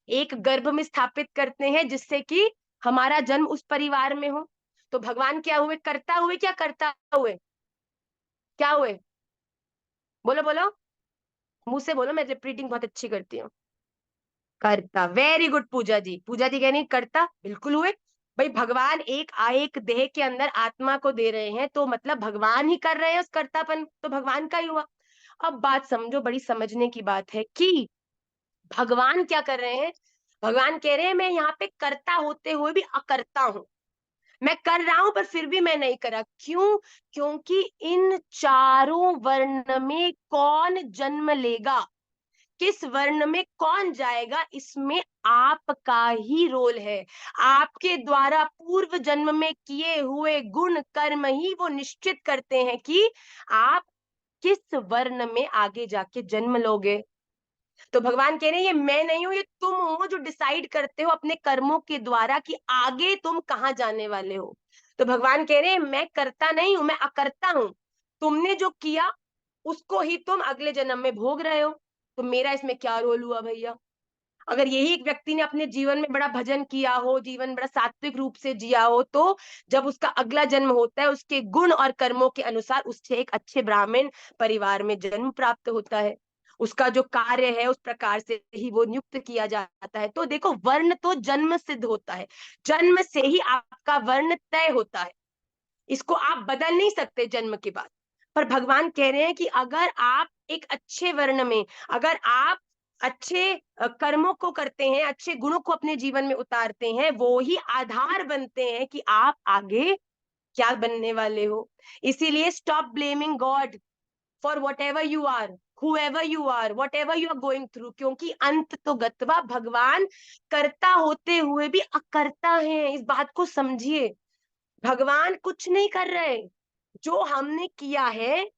Speaker 1: एक गर्भ में स्थापित करते हैं जिससे कि हमारा जन्म उस परिवार में हो। तो भगवान क्या हुए, कर्ता हुए, क्या कर्ता हुए, क्या हुए, बोलो बोलो, मुंह से बोलो, मैं रिपीटिंग बहुत अच्छी करती हूँ। कर्ता, वेरी गुड पूजा जी, पूजा जी कह रही कर्ता, बिल्कुल हुए। भाई भगवान एक देह के अंदर आत्मा को दे रहे हैं तो मतलब भगवान ही कर रहे हैं उस कर्तापन, तो भगवान का ही हुआ। अब बात समझो, बड़ी समझने की बात है कि भगवान क्या कर रहे हैं। भगवान कह रहे हैं मैं यहाँ पे कर्ता होते हुए भी अकर्ता हूं, मैं कर रहा हूं पर फिर भी मैं नहीं करा, क्यों, क्योंकि इन चारों वर्ण में कौन जन्म लेगा, किस वर्ण में कौन जाएगा, इसमें आपका ही रोल है। आपके द्वारा पूर्व जन्म में किए हुए गुण कर्म ही वो निश्चित करते हैं कि आप किस वर्ण में आगे जाके जन्म लोगे। तो भगवान कह रहे हैं ये मैं नहीं हूं, ये तुम हो जो डिसाइड करते हो अपने कर्मों के द्वारा कि आगे तुम कहाँ जाने वाले हो। तो भगवान कह रहे हैं मैं करता नहीं हूं, मैं अकर्ता हूं। तुमने जो किया उसको ही तुम अगले जन्म में भोग रहे हो, तो मेरा इसमें क्या रोल हुआ भैया। अगर यही एक व्यक्ति ने अपने जीवन में बड़ा भजन किया हो, जीवन बड़ा सात्विक रूप से जिया हो, तो जब उसका अगला जन्म होता है उसके गुण और कर्मों के अनुसार उससे एक अच्छे ब्राह्मण परिवार में जन्म प्राप्त होता है, उसका जो कार्य है उस प्रकार से ही वो नियुक्त किया जाता है। तो देखो वर्ण तो जन्म सिद्ध होता है, जन्म से ही आपका वर्ण तय होता है, इसको आप बदल नहीं सकते जन्म के बाद। पर भगवान कह रहे हैं कि अगर आप एक अच्छे वर्ण में, अगर आप अच्छे कर्मों को करते हैं, अच्छे गुणों को अपने जीवन में उतारते हैं, वो ही आधार बनते हैं कि आप आगे क्या बनने वाले हो। इसीलिए stop blaming God for whatever you are, whoever you are, whatever you are going through, क्योंकि अंत तो गत्वा भगवान करता होते हुए भी अकर्ता हैं, इस बात को समझिए। भगवान कुछ नहीं कर रहे, जो हमने किया है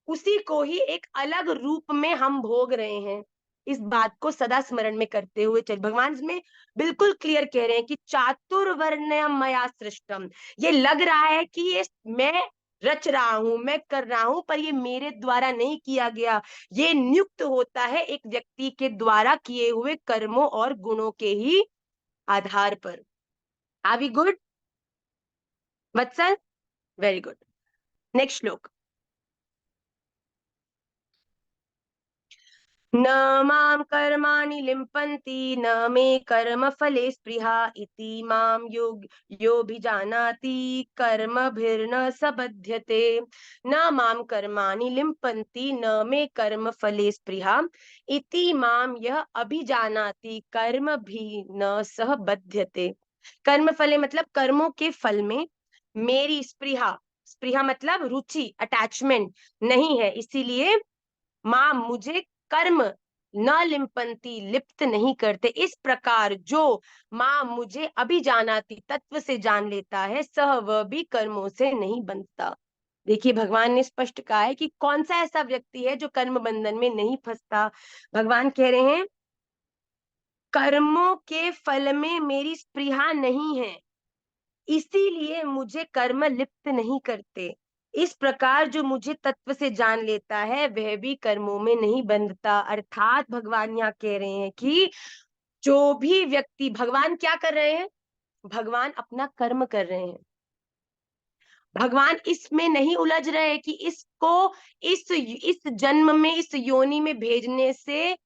Speaker 1: उसी को ही एक अलग रूप में हम भोग रहे हैं। इस बात को सदा स्मरण में करते हुए चल। भगवान इसमें बिल्कुल क्लियर कह रहे हैं कि चातुर्वर्ण्यम मया सृष्टम। ये लग रहा है कि ये मैं रच रहा हूं, मैं कर रहा हूं, पर ये मेरे द्वारा नहीं किया गया। ये नियुक्त होता है एक व्यक्ति के द्वारा किए हुए कर्मों और गुणों के ही आधार पर। Are we good Vatsal? Very good. Next श्लोक। न मां कर्माणि लिम्पन्ति न मे कर्म फले स्पृहा इति मां योऽभिजानाति कर्मभिर्न स बध्यते। न मां कर्माणि लिम्पन्ति न मे कर्म फले स्पृहा इति मां यः अभिजानाति कर्मभिः न सह बध्यते। कर्म फले मतलब कर्मों के फल में मेरी स्पृहा, स्पृहा मतलब रुचि, अटैचमेंट नहीं है, इसीलिए मां मुझे कर्म न लिम्पंती लिप्त नहीं करते। इस प्रकार जो मां मुझे अभिजानाति तत्व से जान लेता है, सह वह भी कर्मों से नहीं बंधता। देखिए भगवान ने स्पष्ट कहा है कि कौन सा ऐसा व्यक्ति है जो कर्म बंधन में नहीं फंसता। भगवान कह रहे हैं कर्मों के फल में मेरी स्पृहा नहीं है, इसीलिए मुझे कर्म लिप्त नहीं करते। इस प्रकार जो मुझे तत्व से जान लेता है वह भी कर्मों में नहीं बंधता। अर्थात भगवान यहाँ कह रहे हैं कि जो भी व्यक्ति, भगवान क्या कर रहे हैं? भगवान अपना कर्म कर रहे हैं। भगवान इसमें नहीं उलझ रहे हैं कि इसको इस जन्म में, इस योनि में भेजने से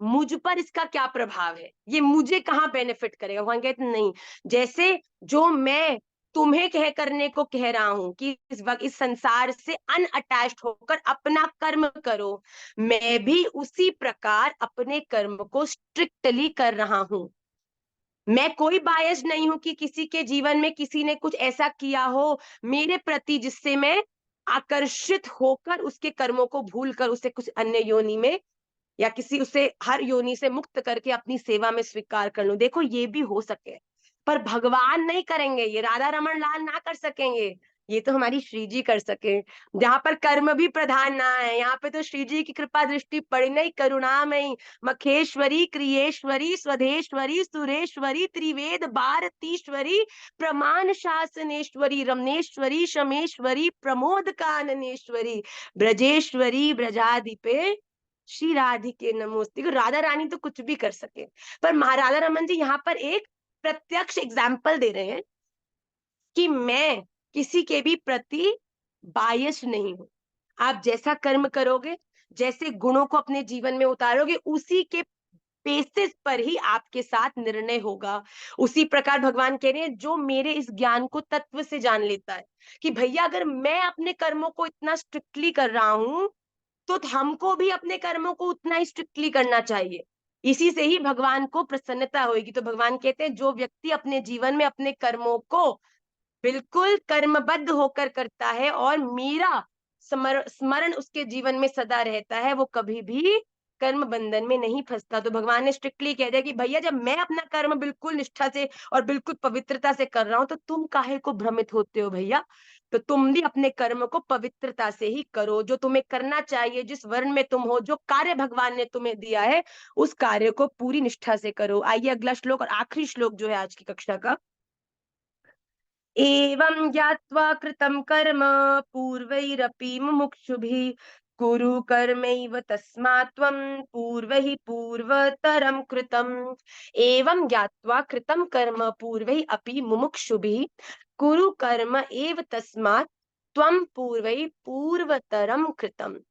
Speaker 1: मुझ पर इसका क्या प्रभाव है, ये मुझे कहाँ बेनिफिट करेगा। भगवान कहते नहीं, जैसे जो मैं तुम्हें कह करने को कह रहा हूं कि इस वक्त इस संसार से अनअटैच्ड होकर अपना कर्म करो, मैं भी उसी प्रकार अपने कर्म को स्ट्रिक्टली कर रहा हूं। मैं कोई बायस नहीं हूं कि किसी के जीवन में किसी ने कुछ ऐसा किया हो मेरे प्रति जिससे मैं आकर्षित होकर उसके कर्मों को भूलकर उसे कुछ अन्य योनि में या किसी उसे हर योनि से मुक्त करके अपनी सेवा में स्वीकार कर लूं। देखो ये भी हो सके, पर भगवान नहीं करेंगे, ये राधा रमन लाल ना कर सकेंगे, ये तो हमारी श्री जी कर सके। जहां पर कर्म भी प्रधान ना है, यहाँ पे तो श्री जी की कृपा दृष्टि पड़ी नहीं, करुणामयी मखेश्वरी, क्रियेश्वरी, स्वधेश्वरी, सुरेश्वरी, त्रिवेद भारतीश्वरी, प्रमाण शासनेश्वरी, रमनेश्वरी, शमेश्वरी, प्रमोद काननेश्वरी, ब्रजेश्वरी, ब्रजाधिपे श्री राधिके नमोस्ते। राधा रानी तो कुछ भी कर सके, पर महाराधा रमन जी यहाँ पर एक प्रत्यक्ष एग्जाम्पल दे रहे हैं कि मैं किसी के भी प्रति बायस नहीं हूं। आप जैसा कर्म करोगे, जैसे गुणों को अपने जीवन में उतारोगे, उसी के बेसिस पर ही आपके साथ निर्णय होगा। उसी प्रकार भगवान कह रहे हैं जो मेरे इस ज्ञान को तत्व से जान लेता है कि भैया अगर मैं अपने कर्मों को इतना स्ट्रिक्टली कर रहा हूं तो हमको भी अपने कर्मों को उतना ही स्ट्रिक्टली करना चाहिए, इसी से ही भगवान को प्रसन्नता होगी। तो भगवान कहते हैं जो व्यक्ति अपने जीवन में अपने कर्मों को बिल्कुल कर्मबद्ध होकर करता है और मेरा स्मरण उसके जीवन में सदा रहता है, वो कभी भी कर्म बंधन में नहीं फंसता। तो भगवान ने स्ट्रिक्टली कह दिया कि भैया जब मैं अपना कर्म बिल्कुल निष्ठा से और बिल्कुल पवित्रता से कर रहा हूं तो तुम काहे को भ्रमित होते हो भैया। तो तुम भी अपने कर्म को पवित्रता से ही करो, जो तुम्हें करना चाहिए, जिस वर्ण में तुम हो, जो कार्य भगवान ने तुम्हें दिया है उस कार्य को पूरी निष्ठा से करो। आइए अगला श्लोक और आखिरी श्लोक जो है आज की कक्षा का। एवं ज्ञात्वा कृतं कर्म पूर्वैरपि मुमुक्षुभिः कुरु कर्मैव तस्मात् त्वं पूर्वैः पूर्वतरं कृतम्। एवं ज्ञात्वा कृतं कर्म पूर्वैः अपि मुमुक्षुभिः कुरु कर्म एव तस्मात् त्वं पूर्वैः पूर्वतरं कृतम्।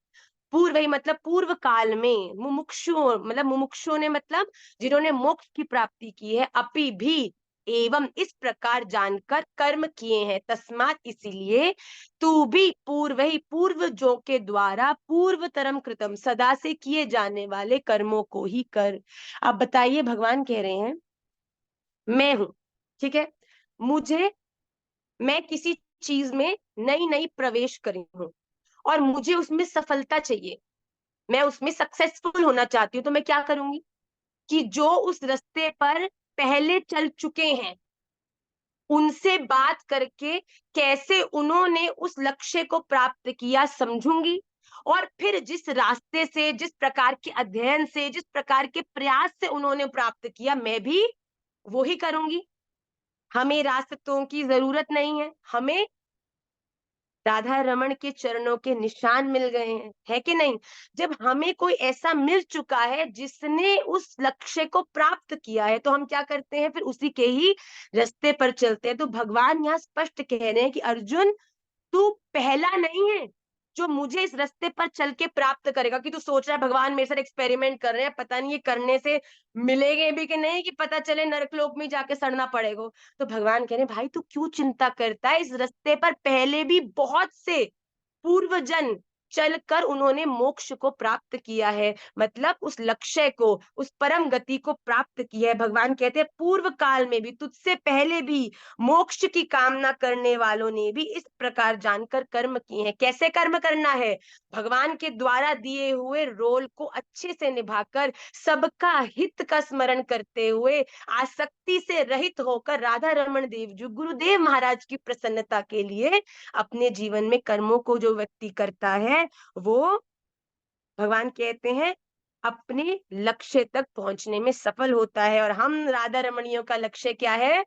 Speaker 1: पूर्व मतलब पूर्व काल में, मुमुक्षु मतलब मुमुक्षु ने मतलब जिन्होंने मोक्ष की प्राप्ति की है, अपि भी एवं इस प्रकार जानकर कर्म किए हैं, तस्मात इसीलिए तू भी पूर्व ही पूर्वजों के द्वारा पूर्वतरम कृतम सदा से किए जाने वाले कर्मों को ही कर। अब बताइए भगवान कह रहे हैं मैं हूं, ठीक है, मैं किसी चीज में नई नई प्रवेश करी हूं और मुझे उसमें सफलता चाहिए, मैं उसमें सक्सेसफुल होना चाहती हूँ, तो मैं क्या करूंगी कि जो उस रास्ते पर पहले चल चुके हैं उनसे बात करके कैसे उन्होंने उस लक्ष्य को प्राप्त किया समझूंगी और फिर जिस रास्ते से, जिस प्रकार के अध्ययन से, जिस प्रकार के प्रयास से उन्होंने प्राप्त किया, मैं भी वो ही करूंगी। हमें रास्तों की जरूरत नहीं है, हमें राधा रमण के चरणों के निशान मिल गए हैं, है कि नहीं? जब हमें कोई ऐसा मिल चुका है जिसने उस लक्ष्य को प्राप्त किया है, तो हम क्या करते हैं? फिर उसी के ही रास्ते पर चलते हैं। तो भगवान यहाँ स्पष्ट कह रहे हैं कि अर्जुन, तू पहला नहीं है जो मुझे इस रास्ते पर चल के प्राप्त करेगा। कि तू सोच रहा है भगवान मेरे साथ एक्सपेरिमेंट कर रहे हैं, पता नहीं ये करने से मिलेंगे भी कि नहीं, कि पता चले नरकलोक में जाके सड़ना पड़ेगा। तो भगवान कह रहे हैं, भाई तू क्यों चिंता करता है? इस रास्ते पर पहले भी बहुत से पूर्वजन चलकर उन्होंने मोक्ष को प्राप्त किया है, मतलब उस लक्ष्य को, उस परम गति को प्राप्त किया है। भगवान कहते हैं पूर्व काल में भी, तुझसे पहले भी मोक्ष की कामना करने वालों ने भी इस प्रकार जानकर कर्म किए हैं। कैसे कर्म करना है? भगवान के द्वारा दिए हुए रोल को अच्छे से निभाकर, सबका हित का स्मरण करते हुए, आसक्ति से रहित होकर राधा रमण देव जी, गुरुदेव महाराज की प्रसन्नता के लिए अपने जीवन में कर्मों को जो व्यक्ति करता है, वो भगवान कहते हैं अपने लक्ष्य तक पहुंचने में सफल होता है। और हम राधा रमणियों का लक्ष्य क्या है?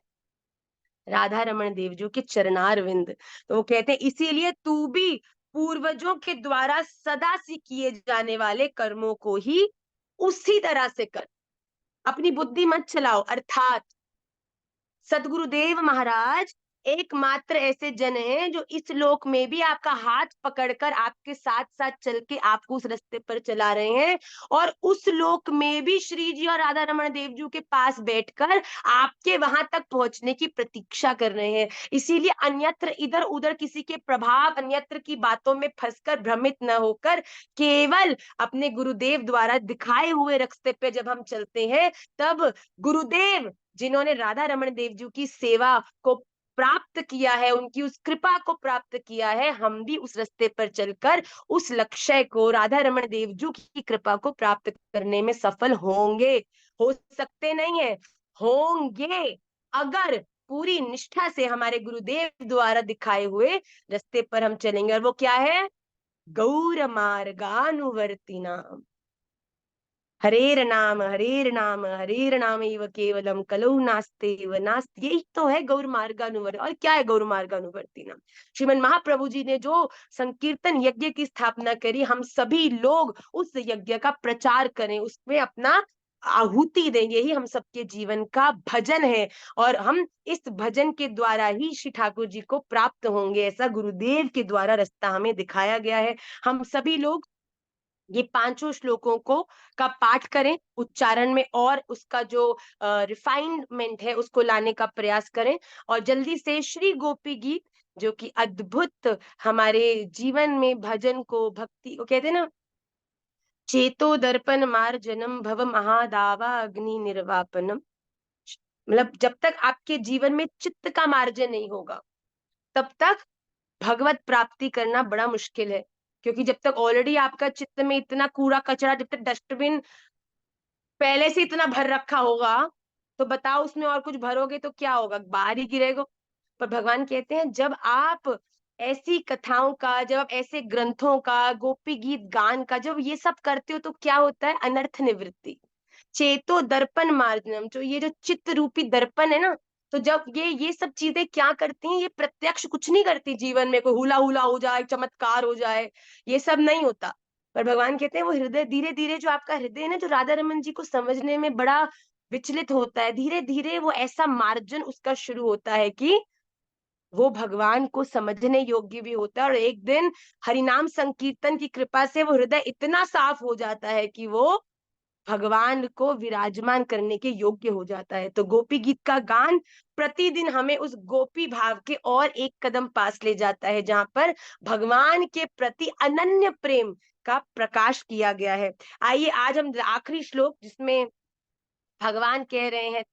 Speaker 1: राधा रमण देव जी के चरणार विंद। तो वो कहते हैं इसीलिए तू भी पूर्वजों के द्वारा सदा से किए जाने वाले कर्मों को ही उसी तरह से कर, अपनी बुद्धि मत चलाओ। अर्थात सदगुरुदेव महाराज एकमात्र ऐसे जन हैं जो इस लोक में भी आपका हाथ पकड़कर आपके साथ साथ चल के आपको उस रास्ते पर चला रहे हैं, और उस लोक में भी श्री जी और राधा रमण देव जी के पास बैठकर आपके वहां तक पहुंचने की प्रतीक्षा कर रहे हैं। इसीलिए अन्यत्र इधर उधर किसी के प्रभाव, अन्यत्र की बातों में फंसकर भ्रमित न होकर, केवल अपने गुरुदेव द्वारा दिखाए हुए रास्ते पे जब हम चलते हैं, तब गुरुदेव जिन्होंने राधा रमण देव जी की सेवा को प्राप्त किया है, उनकी उस कृपा को प्राप्त किया है, हम भी उस रास्ते पर चलकर उस लक्ष्य को, राधा रमण देव जी की कृपा को प्राप्त करने में सफल होंगे। हो सकते नहीं है, होंगे, अगर पूरी निष्ठा से हमारे गुरुदेव द्वारा दिखाए हुए रास्ते पर हम चलेंगे। और वो क्या है? गौर मार्गानुवर्तिना, हरेर नाम हरेर नाम हरेर नाम एव केवलम कलौ नास्तेव नास्त। यही तो है गौर मार्गानुवर्त। और क्या है गौर मार्गानुवर्ती नाम? श्रीमन महाप्रभु जी ने जो संकीर्तन यज्ञ की स्थापना करी, हम सभी लोग उस यज्ञ का प्रचार करें, उसमें अपना आहुति दें। यही हम सबके जीवन का भजन है, और हम इस भजन के द्वारा ही श्री ठाकुर जी को प्राप्त होंगे, ऐसा गुरुदेव के द्वारा रास्ता हमें दिखाया गया है। हम सभी लोग ये पांचों श्लोकों को का पाठ करें, उच्चारण में और उसका जो रिफाइनमेंट है उसको लाने का प्रयास करें। और जल्दी से श्री गोपी गीत, जो कि अद्भुत हमारे जीवन में भजन को, भक्ति को कहते हैं ना, चेतो दर्पण मार्जनम भव महादावा अग्नि निर्वापनम। मतलब जब तक आपके जीवन में चित्त का मार्जन नहीं होगा, तब तक भगवत प्राप्ति करना बड़ा मुश्किल है। क्योंकि जब तक ऑलरेडी आपका चित्त में इतना कूड़ा कचरा, जब तक डस्टबिन पहले से इतना भर रखा होगा, तो बताओ उसमें और कुछ भरोगे तो क्या होगा? बाहर ही गिरेगा। पर भगवान कहते हैं जब आप ऐसी कथाओं का, जब आप ऐसे ग्रंथों का, गोपी गीत गान का जब ये सब करते हो, तो क्या होता है? अनर्थ निवृत्ति। चेतो दर्पण मार्जनम, जो ये जो चित्त रूपी दर्पण है ना, तो जब ये सब चीजें क्या करती हैं? ये प्रत्यक्ष कुछ नहीं करती जीवन में, कोई हुला हुला हो जाए, चमत्कार हो जाए, ये सब नहीं होता। पर भगवान कहते हैं वो हृदय, धीरे धीरे जो आपका हृदय है ना, जो राधा रमन जी को समझने में बड़ा विचलित होता है, धीरे धीरे वो ऐसा मार्जन उसका शुरू होता है कि वो भगवान को समझने योग्य भी होता है। और एक दिन हरिनाम संकीर्तन की कृपा से वो हृदय इतना साफ हो जाता है कि वो भगवान को विराजमान करने के योग्य हो जाता है। तो गोपी गीत का गान प्रतिदिन हमें उस गोपी भाव के और एक कदम पास ले जाता है, जहां पर भगवान के प्रति अनन्य प्रेम का प्रकाश किया गया है। आइए आज हम आखिरी श्लोक, जिसमें भगवान कह रहे हैं,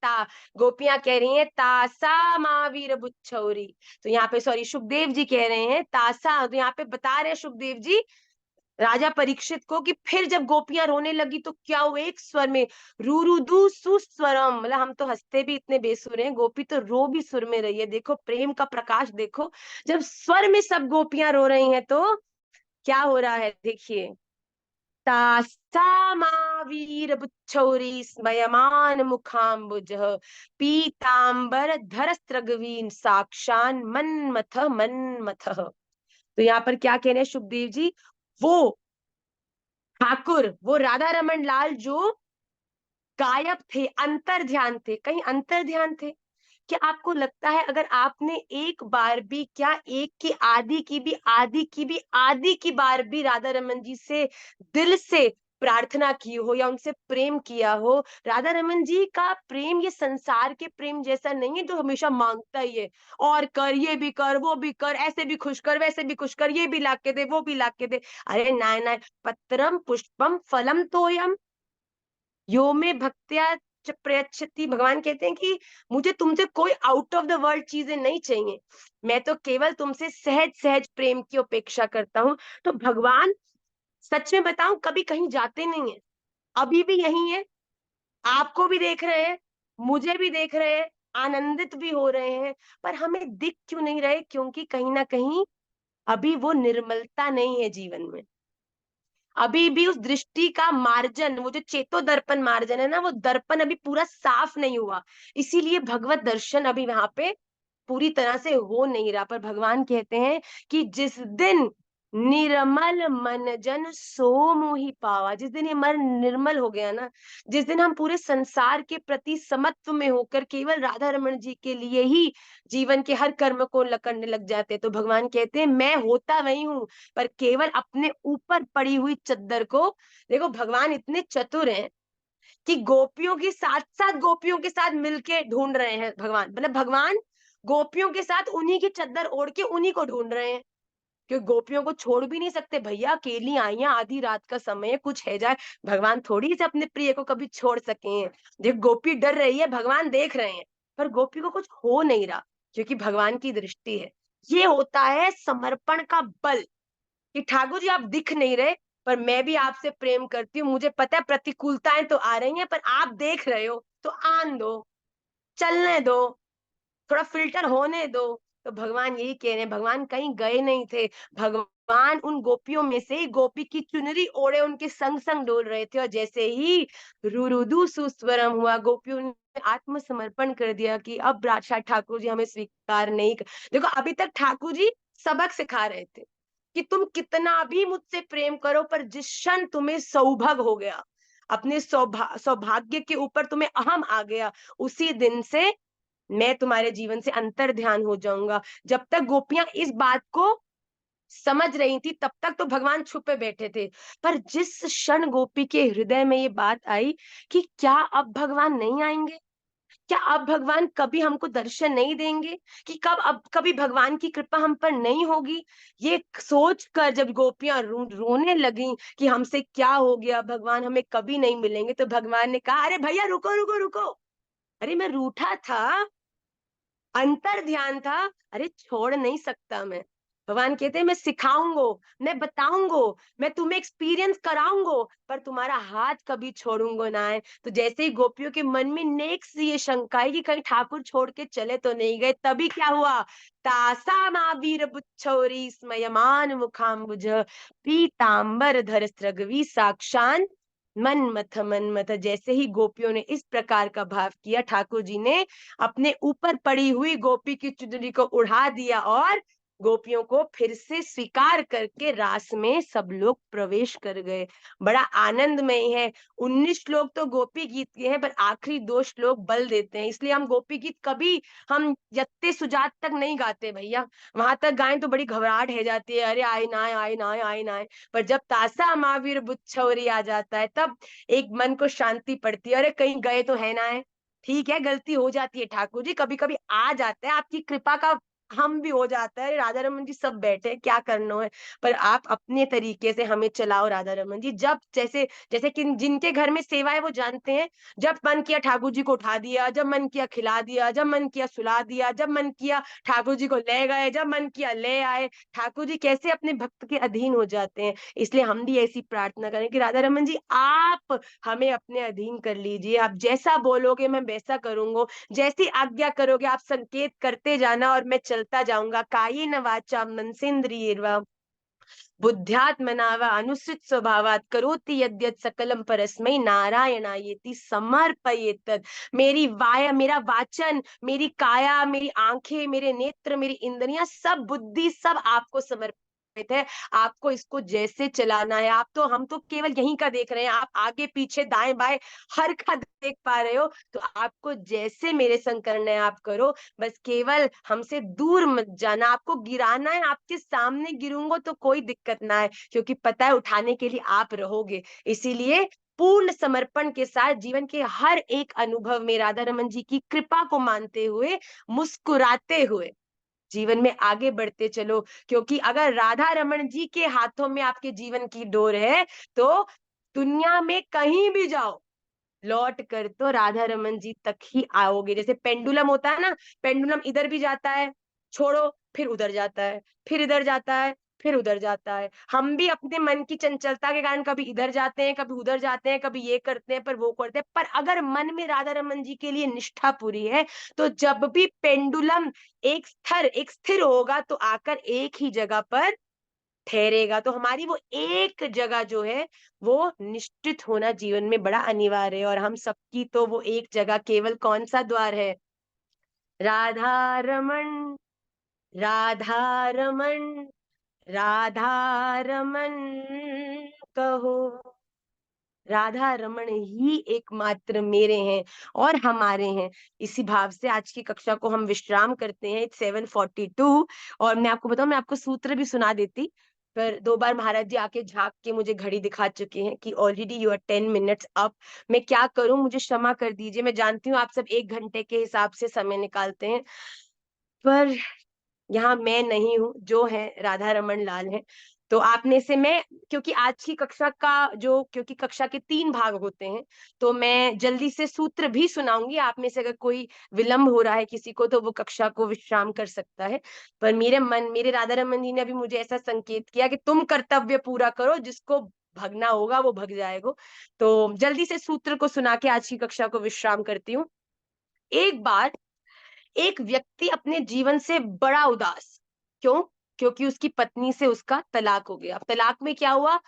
Speaker 1: गोपियां कह रही हैं तासा महावीर बुच्छौरी। तो यहाँ पे, सॉरी, सुखदेव जी कह रहे हैं तासा। तो यहाँ पे बता रहे हैं सुखदेव जी राजा परीक्षित को कि फिर जब गोपियां रोने लगी तो क्या हुआ? एक स्वर में रुरुदु सुस्वरम, मतलब हम तो हंसते भी इतने बेसुर हैं, गोपी तो रो भी सुर में रही है। देखो प्रेम का प्रकाश, देखो जब स्वर में सब गोपियां रो रही हैं, तो क्या हो रहा है देखिए, तासामावीर बुच्छौरी स्मयमान मुखाम्बुजः पीतांबर धरस्त्रगवीन साक्षान मन्मथ मन्मथः। तो यहाँ पर क्या कहने हैं सुखदेव जी, वो ठाकुर, वो राधा रमन लाल जो गायब थे, अंतर ध्यान थे, कहीं अंतर ध्यान थे। क्या आपको लगता है अगर आपने एक बार भी, क्या एक की आधी की भी, आधी की भी, आधी की बार भी राधा रमन जी से दिल से प्रार्थना की हो या उनसे प्रेम किया हो, राधा रमन जी का प्रेम ये संसार के प्रेम जैसा नहीं है जो हमेशा मांगता ही है, और कर, ये भी कर, वो भी कर, ऐसे भी खुश कर, वैसे भी खुश कर, ये भी ला के दे, वो भी ला के दे। अरे नाय नाय, पत्रम पुष्पम फलम तोयम यो में भक्त्या च प्रयच्छति। भगवान कहते हैं कि मुझे तुमसे कोई आउट ऑफ द वर्ल्ड चीजें नहीं चाहिए, मैं तो केवल तुमसे सहज सहज प्रेम की अपेक्षा करता हूँ। तो भगवान सच में बताऊं कभी कहीं जाते नहीं है, अभी भी यही है, आपको भी देख रहे हैं, मुझे भी देख रहे हैं, आनंदित भी हो रहे हैं, पर हमें दिख क्यों नहीं रहे? क्योंकि कहीं ना कहीं अभी वो निर्मलता नहीं है जीवन में, अभी भी उस दृष्टि का मार्जन, वो जो चेतो दर्पण मार्जन है ना, वो दर्पण अभी पूरा साफ नहीं हुआ, इसीलिए भगवत दर्शन अभी वहां पे पूरी तरह से हो नहीं रहा। पर भगवान कहते हैं कि जिस दिन निर्मल मन जन सो मोहि पावा, जिस दिन ये मन निर्मल हो गया ना, जिस दिन हम पूरे संसार के प्रति समत्व में होकर केवल राधा रमन जी के लिए ही जीवन के हर कर्म को करने लग जाते, तो भगवान कहते हैं मैं होता वही हूँ, पर केवल अपने ऊपर पड़ी हुई चद्दर को। देखो भगवान इतने चतुर हैं कि गोपियों के साथ साथ गोपियों के साथ मिलके ढूंढ रहे हैं भगवान, मतलब भगवान गोपियों के साथ उन्हीं की चद्दर ओढ़ के उन्हीं को ढूंढ रहे हैं, क्योंकि गोपियों को छोड़ भी नहीं सकते भैया, अकेली आई हैं, आधी रात का समय है, कुछ है जाए, भगवान थोड़ी से अपने प्रिय को कभी छोड़ सके हैं। देख गोपी डर रही है, भगवान देख रहे हैं, पर गोपी को कुछ हो नहीं रहा, क्योंकि भगवान की दृष्टि है। ये होता है समर्पण का बल, कि ठाकुर जी आप दिख नहीं रहे, पर मैं भी आपसे प्रेम करती हूँ, मुझे पता है प्रतिकूलताएं तो आ रही हैं, पर आप देख रहे हो तो आन दो, चलने दो, थोड़ा फिल्टर होने दो। तो भगवान यही कह रहे हैं, भगवान कहीं गए नहीं थे, भगवान उन गोपियों में से गोपी की चुनरी ओढ़े उनके संग संग डोल रहे थे, और जैसे ही रुरुदु सुस्वरम हुआ, गोपियों ने आत्मसमर्पण कर दिया कि अब राजा ठाकुर जी हमें स्वीकार नहीं कर। देखो अभी तक ठाकुर जी सबक सिखा रहे थे कि तुम कितना भी मुझसे प्रेम करो, पर जिस क्षण तुम्हें सौभाग्य हो गया, अपने सौभाग्य के ऊपर तुम्हें अहम आ गया, उसी दिन से मैं तुम्हारे जीवन से अंतर ध्यान हो जाऊंगा। जब तक गोपियां इस बात को समझ रही थी तब तक तो भगवान छुपे बैठे थे, पर जिस क्षण गोपी के हृदय में ये बात आई कि क्या अब भगवान नहीं आएंगे, क्या अब भगवान कभी हमको दर्शन नहीं देंगे, कि कब अब कभी भगवान की कृपा हम पर नहीं होगी, ये सोच कर जब गोपियां रोने लगी कि हमसे क्या हो गया, भगवान हमें कभी नहीं मिलेंगे, तो भगवान ने कहा अरे भैया रुको रुको रुको, अरे मैं रूठा था, अंतर ध्यान था, अरे छोड़ नहीं सकता मैं। भगवान कहते हैं मैं सिखाऊंगो, मैं बताऊंगो, मैं तुम्हें एक्सपीरियंस कराऊंगो, पर तुम्हारा हाथ कभी छोड़ूंगो ना है। तो जैसे ही गोपियों के मन में नेक्स्ट सी ये शंका है कि कहीं ठाकुर छोड़ के चले तो नहीं गए, तभी क्या हुआ, तासा महावीर बुच्छौरी स्मयमान मुखाम्बुज पीतांबर धर स्रगवी साक्षान मनमथ मनमथ। जैसे ही गोपियों ने इस प्रकार का भाव किया, ठाकुर जी ने अपने ऊपर पड़ी हुई गोपी की चुनरी को उड़ा दिया और गोपियों को फिर से स्वीकार करके रास में सब लोग प्रवेश कर गए। बड़ा आनंदमय है। 19 श्लोक तो गोपी गीत के हैं, पर आखिरी 2 श्लोक बल देते हैं, इसलिए हम गोपी गीत कभी हम यत्ते सुजात तक नहीं गाते भैया, वहां तक गाएं तो बड़ी घबराहट है जाती है, अरे आए ना आए, आए ना आए, आए ना आए। पर जब तासा महावीर बुच्छौरी आ जाता है तब एक मन को शांति पड़ती है, अरे कहीं गए तो है ना है, ठीक है गलती हो जाती है ठाकुर जी, कभी कभी आ जाता है, आपकी कृपा का हम भी हो जाता है, राधा रमन जी सब बैठे हैं, क्या करना है, पर आप अपने तरीके से हमें चलाओ राधा रमन जी। जब जैसे जैसे कि जिनके घर में सेवा है वो जानते हैं, जब मन किया ठाकुर जी को उठा दिया, जब मन किया खिला दिया, जब मन किया सुला दिया, जब मन किया ठाकुर जी को ले गए, जब मन किया ले आए। ठाकुर जी कैसे अपने भक्त के अधीन हो जाते हैं, इसलिए हम भी ऐसी प्रार्थना करें कि राधा रमन जी आप हमें अपने अधीन कर लीजिए, आप जैसा बोलोगे मैं वैसा करूंगा, जैसी आज्ञा करोगे आप संकेत करते जाना और मैं चलता जाऊंगा। कायेन वाचा मनसेन्द्रियैर्वा बुद्ध्यात्मना वा अनुसृत स्वभावात् करोति यद्यत् सकलम परस्मै नारायणायेति समर्पयेत्। मेरी मेरा वाचन, मेरी काया, मेरी आंखें, मेरे नेत्र, मेरी इंद्रियां, सब बुद्धि, सब आपको समर्पित है। आपको इसको जैसे चलाना है। हम तो केवल यहीं का देख रहे हैं, आप आगे पीछे दाएं बाएं हर का देख पा रहे हो। तो आपको जैसे मेरे संग करना है आप करो, बस केवल हमसे दूर मत जाना। आपको गिराना है, आपके सामने गिरूंगा तो कोई दिक्कत ना है, क्योंकि पता है उठाने के लिए आप रहोगे। इसीलिए पूर्ण समर्पण के साथ जीवन के हर एक अनुभव में राधा रमन जी की कृपा को मानते हुए, मुस्कुराते हुए जीवन में आगे बढ़ते चलो। क्योंकि अगर राधा रमन जी के हाथों में आपके जीवन की डोर है, तो दुनिया में कहीं भी जाओ, लौट कर तो राधा रमन जी तक ही आओगे। जैसे पेंडुलम होता है ना, पेंडुलम इधर भी जाता है, छोड़ो, फिर उधर जाता है, फिर इधर जाता है, फिर उधर जाता है। हम भी अपने मन की चंचलता के कारण कभी इधर जाते हैं, कभी उधर जाते हैं, कभी ये करते हैं, पर वो करते हैं। पर अगर मन में राधा रमन जी के लिए निष्ठा पूरी है, तो जब भी पेंडुलम एक स्थिर होगा, तो आकर एक ही जगह पर ठहरेगा। तो हमारी वो एक जगह जो है, वो निश्चित होना जीवन में बड़ा अनिवार्य है। और हम सबकी तो वो एक जगह केवल कौन सा द्वार है? राधा रमन, राधा रमन, राधा रमन कहो। राधा रमन ही एकमात्र मेरे हैं और हमारे हैं। इसी भाव से आज की कक्षा को हम विश्राम करते हैं। 7:42। और मैं आपको बताऊं, मैं आपको सूत्र भी सुना देती, पर 2 बार महाराज जी आके झांक के मुझे घड़ी दिखा चुके हैं कि already you are 10 minutes up. मैं क्या करूं, मुझे क्षमा कर दीजिए। मैं जानती हूँ आप सब 1 घंटे के हिसाब से समय निकालते हैं, पर यहाँ मैं नहीं हूँ, जो है राधा रमन लाल है। तो आपने से मैं, क्योंकि आज की कक्षा का क्योंकि कक्षा के 3 भाग होते हैं, तो मैं जल्दी से सूत्र भी सुनाऊंगी। आप में से अगर कोई विलंब हो रहा है किसी को, तो वो कक्षा को विश्राम कर सकता है। पर मेरे राधा रमन जी ने अभी मुझे ऐसा संकेत किया कि तुम कर्तव्य पूरा करो, जिसको भगना होगा वो भग जाएगा। तो जल्दी से सूत्र को सुना के आज की कक्षा को विश्राम करती हूँ। एक बार एक व्यक्ति अपने जीवन से बड़ा उदास। क्यों? क्योंकि उसकी पत्नी से उसका तलाक हो गया। अब तलाक में क्या हुआ?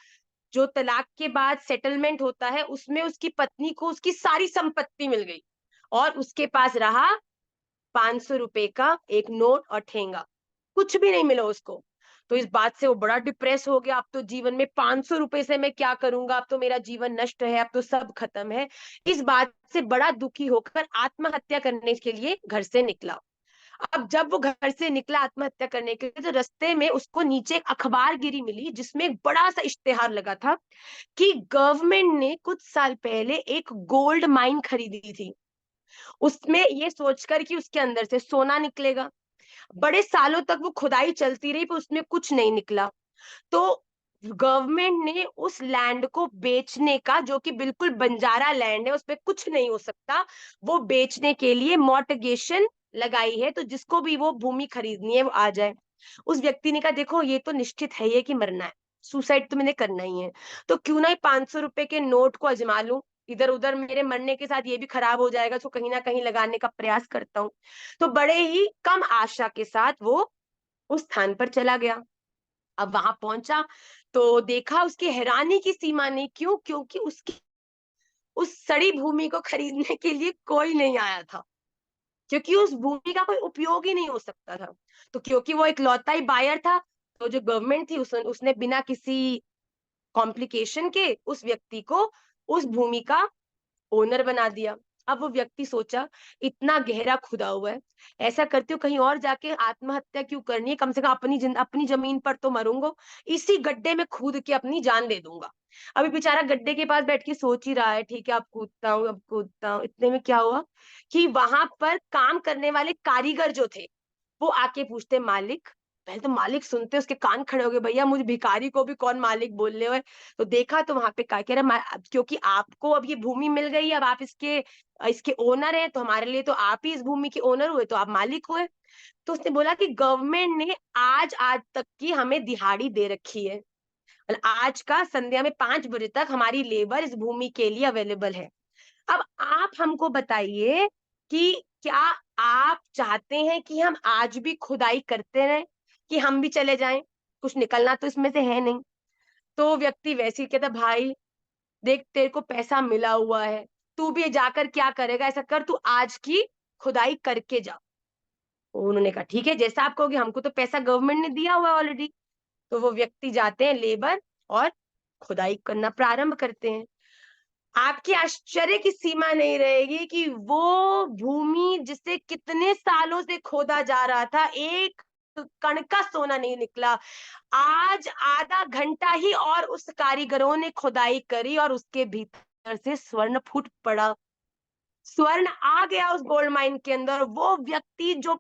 Speaker 1: जो तलाक के बाद सेटलमेंट होता है, उसमें उसकी पत्नी को उसकी सारी संपत्ति मिल गई, और उसके पास रहा 500 रुपए का एक नोट और ठेंगा, कुछ भी नहीं मिला उसको। तो इस बात से वो बड़ा डिप्रेस हो गया। अब तो जीवन में 500 रुपए से मैं क्या करूंगा, अब तो मेरा जीवन नष्ट है, अब तो सब खत्म है। इस बात से बड़ा दुखी होकर आत्महत्या करने के लिए घर से निकला। अब जब वो घर से निकला आत्महत्या करने के लिए, तो रास्ते में उसको नीचे एक अखबार गिरी मिली, जिसमें एक बड़ा सा इश्तेहार लगा था कि गवर्नमेंट ने कुछ साल पहले एक गोल्ड माइन खरीदी थी, उसमें ये सोचकर कि उसके अंदर से सोना निकलेगा। बड़े सालों तक वो खुदाई चलती रही, पर उसमें कुछ नहीं निकला। तो गवर्नमेंट ने उस लैंड को बेचने का, जो कि बिल्कुल बंजारा लैंड है, उसपे कुछ नहीं हो सकता, वो बेचने के लिए मॉर्टगेशन लगाई है। तो जिसको भी वो भूमि खरीदनी है वो आ जाए। उस व्यक्ति ने कहा, देखो ये तो निश्चित है ये कि मरना है, सुसाइड तो मैंने करना ही है, तो क्यों ना 500 रुपए के नोट को आजमा लूं। इधर उधर मेरे मरने के साथ ये भी खराब हो जाएगा, तो कहीं ना कहीं लगाने का प्रयास करता हूँ। तो बड़े ही कम आशा के साथ वो उस स्थान पर चला गया। अब वहां पहुंचा तो देखा, उसकी हैरानी की सीमा नहीं। क्यों? क्योंकि उसकी उस सड़ी भूमि को खरीदने के लिए कोई नहीं आया था, क्योंकि उस भूमि का कोई उपयोग ही नहीं हो सकता था। तो क्योंकि वो एक लौता ही बायर था, तो जो गवर्नमेंट थी उसने बिना किसी कॉम्प्लिकेशन के उस व्यक्ति को उस भूमि का ओनर बना दिया। अब वो व्यक्ति सोचा, इतना गहरा खुदा हुआ है, ऐसा करती हूँ कहीं और जाके आत्महत्या क्यों करनी है, कम से कम अपनी जमीन पर तो मरूंगा, इसी गड्ढे में कूद के अपनी जान दे दूंगा। अभी बेचारा गड्ढे के पास बैठ के सोच ही रहा है, ठीक है अब कूदता हूँ, अब कूदता हूँ। इतने में क्या हुआ कि वहां पर काम करने वाले कारीगर जो थे, वो आके पूछते, मालिक। पहले तो मालिक सुनते उसके कान खड़े हो गए, भैया मुझे भिखारी को भी कौन मालिक बोल रहे हो? तो देखा तो वहां पे क्या कह रहा, क्योंकि आपको अब ये भूमि मिल गई, अब आप इसके इसके ओनर हैं, तो हमारे लिए तो आप ही इस भूमि के ओनर हुए, तो आप मालिक हुए। तो उसने बोला कि गवर्नमेंट ने आज आज तक की हमें दिहाड़ी दे रखी है, और आज का संध्या में 5 बजे तक हमारी लेबर इस भूमि के लिए अवेलेबल है। अब आप हमको बताइए कि क्या आप चाहते हैं कि हम आज भी खुदाई करते रहें, कि हम भी चले जाएं? कुछ निकलना तो इसमें से है नहीं। तो व्यक्ति वैसे ही कहता, भाई देख तेरे को पैसा मिला हुआ है, तू भी जाकर क्या करेगा, ऐसा कर तू आज की खुदाई करके जा। उन्होंने कहा ठीक है, जैसा आप कहोगे, हमको तो पैसा गवर्नमेंट ने दिया हुआ है ऑलरेडी। तो वो व्यक्ति जाते हैं लेबर और खुदाई करना प्रारंभ करते हैं। आपके आश्चर्य की सीमा नहीं रहेगी कि वो भूमि जिसे कितने सालों से खोदा जा रहा था, एक कण का सोना नहीं निकला। आज आधा घंटा ही और उस कारीगरों ने खुदाई करी और उसके भीतर से स्वर्ण फूट पड़ा, स्वर्ण आ गया उस गोल्ड माइन के अंदर। वो व्यक्ति जो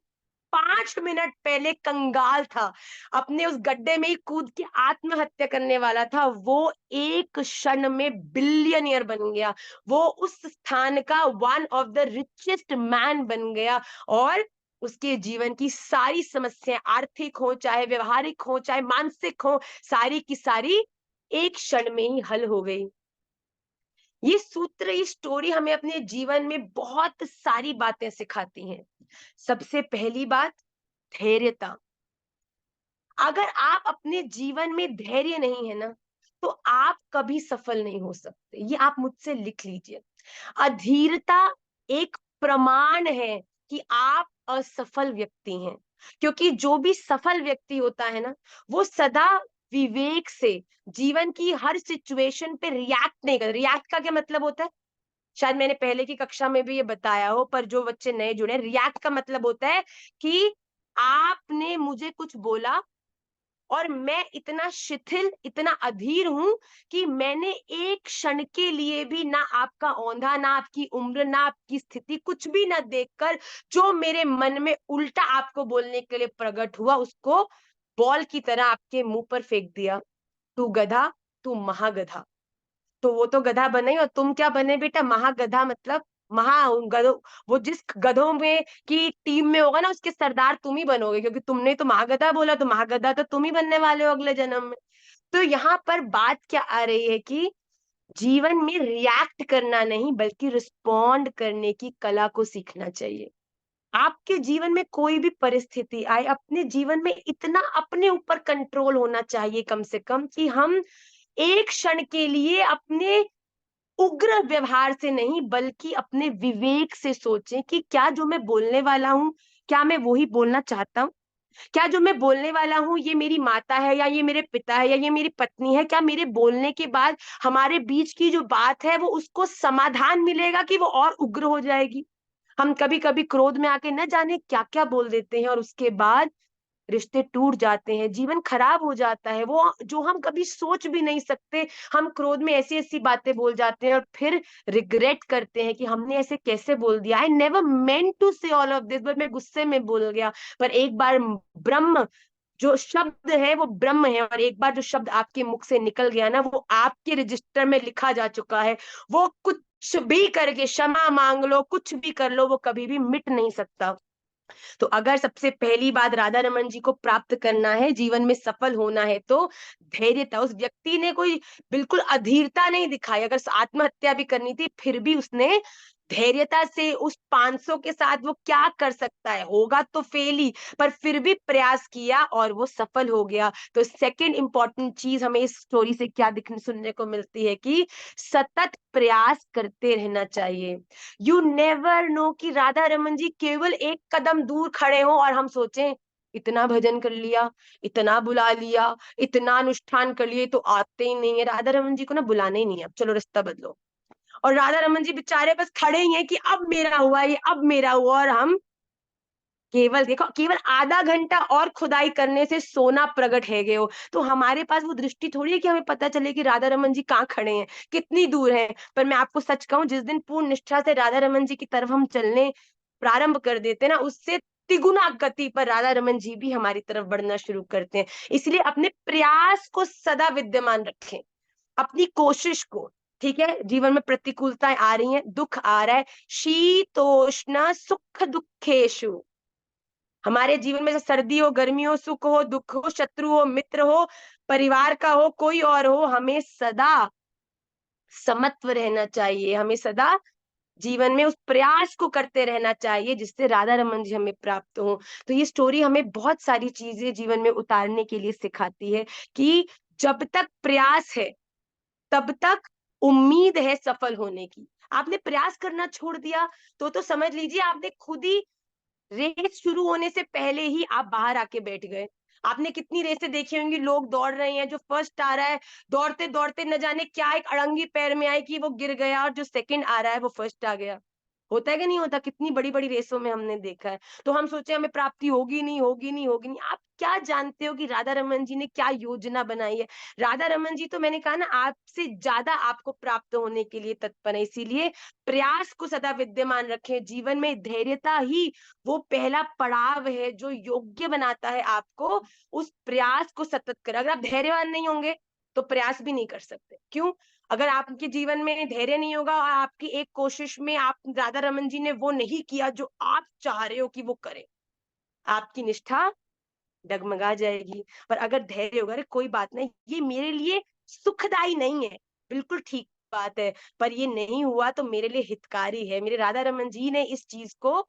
Speaker 1: 5 मिनट पहले कंगाल था, अपने उस गड्ढे में ही कूद के आत्महत्या करने वाला था, वो एक क्षण में बिलियनियर बन गया। वो उस स्थान का one of the richest man बन गया और उसके जीवन की सारी समस्याएं, आर्थिक हो चाहे व्यवहारिक हो चाहे मानसिक हो, सारी की सारी एक क्षण में ही हल हो गई। ये सूत्र, ये स्टोरी हमें अपने जीवन में बहुत सारी बातें सिखाती हैं। सबसे पहली बात, धैर्यता। अगर आप अपने जीवन में धैर्य नहीं है ना, तो आप कभी सफल नहीं हो सकते। ये आप मुझसे लिख लीजिए। अधीरता एक प्रमाण है कि आप असफल व्यक्ति हैं, क्योंकि जो भी सफल व्यक्ति होता है ना, वो सदा विवेक से जीवन की हर सिचुएशन पे रिएक्ट नहीं करता। रिएक्ट का क्या मतलब होता है, शायद मैंने पहले की कक्षा में भी ये बताया हो, पर जो बच्चे नए जुड़े, रिएक्ट का मतलब होता है कि आपने मुझे कुछ बोला और मैं इतना शिथिल, इतना अधीर हूं कि मैंने एक क्षण के लिए भी ना आपका औंधा, ना आपकी उम्र, ना आपकी स्थिति, कुछ भी ना देखकर जो मेरे मन में उल्टा आपको बोलने के लिए प्रकट हुआ, उसको बॉल की तरह आपके मुंह पर फेंक दिया। तू गधा, तू महागधा। तो वो तो गधा बने ही, और तुम क्या बने बेटा, महागधा। मतलब महा गधों, वो जिस गधों में की टीम में होगा ना, उसके सरदार तुम ही बनोगे, क्योंकि तुमने तो महागधा बोला, तो महागधा तो तुम ही बनने वाले हो अगले जन्म में। तो यहाँ पर बात क्या आ रही है कि जीवन में रिएक्ट करना नहीं, बल्कि रिस्पॉन्ड करने की कला को सीखना चाहिए। आपके जीवन में कोई भी परिस्थिति आए, अपने जीवन में इतना अपने ऊपर कंट्रोल होना चाहिए कम से कम, कि हम एक क्षण के लिए अपने उग्र व्यवहार से नहीं, बल्कि अपने विवेक से सोचें कि क्या जो मैं बोलने वाला हूं, क्या मैं वही बोलना चाहता हूं? क्या जो मैं बोलने वाला हूं, ये मेरी माता है या ये मेरे पिता है या ये मेरी पत्नी है, क्या मेरे बोलने के बाद हमारे बीच की जो बात है वो उसको समाधान मिलेगा कि वो और उग्र हो जाएगी? हम कभी कभी क्रोध में आके न जाने क्या क्या बोल देते हैं और उसके बाद रिश्ते टूट जाते हैं, जीवन खराब हो जाता है, वो जो हम कभी सोच भी नहीं सकते। हम क्रोध में ऐसी ऐसी बातें बोल जाते हैं और फिर रिग्रेट करते हैं कि हमने ऐसे कैसे बोल दिया। आई नेवर मेंट टू से ऑल ऑफ दिस, बट मैं गुस्से में बोल गया। पर एक बार ब्रह्म, जो शब्द है वो ब्रह्म है, और एक बार जो शब्द आपके मुख से निकल गया ना, वो आपके रजिस्टर में लिखा जा चुका है। वो कुछ भी करके क्षमा मांग लो, कुछ भी कर लो, वो कभी भी मिट नहीं सकता। तो अगर सबसे पहली बात राधा रमन जी को प्राप्त करना है, जीवन में सफल होना है, तो धैर्यता। उस व्यक्ति ने कोई बिल्कुल अधीरता नहीं दिखाई। अगर आत्महत्या भी करनी थी, फिर भी उसने धैर्यता से उस 500 के साथ वो क्या कर सकता है, होगा तो फेल ही, पर फिर भी प्रयास किया और वो सफल हो गया। तो सेकंड इंपॉर्टेंट चीज हमें इस स्टोरी से क्या दिखने सुनने को मिलती है कि सतत प्रयास करते रहना चाहिए। यू नेवर नो कि राधा रमन जी केवल एक कदम दूर खड़े हो और हम सोचें इतना भजन कर लिया, इतना बुला लिया, इतना अनुष्ठान कर लिए, तो आते ही नहीं है। राधा रमन जी को ना बुलाना ही नहीं है, अब चलो रास्ता बदलो। और राधा रमन जी बेचारे बस खड़े ही हैं कि अब मेरा हुआ, ये अब मेरा हुआ, और हम केवल देखो, केवल आधा घंटा और खुदाई करने से सोना प्रकट है गए हो। तो हमारे पास वो दृष्टि थोड़ी है कि हमें पता चले कि राधा रमन जी कहाँ खड़े हैं, कितनी दूर हैं। पर मैं आपको सच कहूं, जिस दिन पूर्ण निष्ठा से राधा रमन जी की तरफ हम चलने प्रारंभ कर देते हैं ना, उससे तिगुना गति पर राधा रमन जी भी हमारी तरफ बढ़ना शुरू करते हैं। इसलिए अपने प्रयास को सदा विद्यमान रखें, अपनी कोशिश को। ठीक है, जीवन में प्रतिकूलताएं आ रही हैं, दुख आ रहा है, शीतोष्ण सुख दुखेशु। हमारे जीवन में सर्दी हो, गर्मी हो, सुख हो, दुख हो, शत्रु हो, मित्र हो, परिवार का हो, कोई और हो, हमें सदा समत्व रहना चाहिए। हमें सदा जीवन में उस प्रयास को करते रहना चाहिए जिससे राधा रमन जी हमें प्राप्त हो। तो ये स्टोरी हमें बहुत सारी चीजें जीवन में उतारने के लिए सिखाती है कि जब तक प्रयास है तब तक उम्मीद है सफल होने की। आपने प्रयास करना छोड़ दिया तो समझ लीजिए आपने खुद ही रेस शुरू होने से पहले ही आप बाहर आके बैठ गए। आपने कितनी रेसें देखी होंगी, लोग दौड़ रहे हैं, जो फर्स्ट आ रहा है दौड़ते दौड़ते न जाने क्या एक अड़ंगी पैर में आई कि वो गिर गया, और जो सेकंड आ रहा है वो फर्स्ट आ गया। होता है कि नहीं होता? कितनी बड़ी बड़ी रेसों में हमने देखा है। तो हम सोचे हमें प्राप्ति होगी नहीं, होगी नहीं, होगी नहीं। आप क्या जानते हो कि राधा रमन जी ने क्या योजना बनाई है? राधा रमन जी तो मैंने कहा ना, आपसे ज्यादा आपको प्राप्त होने के लिए तत्पर है। इसीलिए प्रयास को सदा विद्यमान रखें। जीवन में धैर्यता ही वो पहला पड़ाव है जो योग्य बनाता है आपको उस प्रयास को सतत कर। अगर आप धैर्यवान नहीं होंगे तो प्रयास भी नहीं कर सकते। क्यों? अगर आपके जीवन में धैर्य नहीं होगा और आपकी एक कोशिश में आप राधा रमन जी ने वो नहीं किया जो आप चाह रहे हो कि वो करे, आपकी निष्ठा डगमगा जाएगी। पर अगर धैर्य होगा, अरे कोई बात नहीं, ये मेरे लिए सुखदाई नहीं है, बिल्कुल ठीक बात है, पर ये नहीं हुआ तो मेरे लिए हितकारी है, मेरे राधा रमन जी ने इस चीज को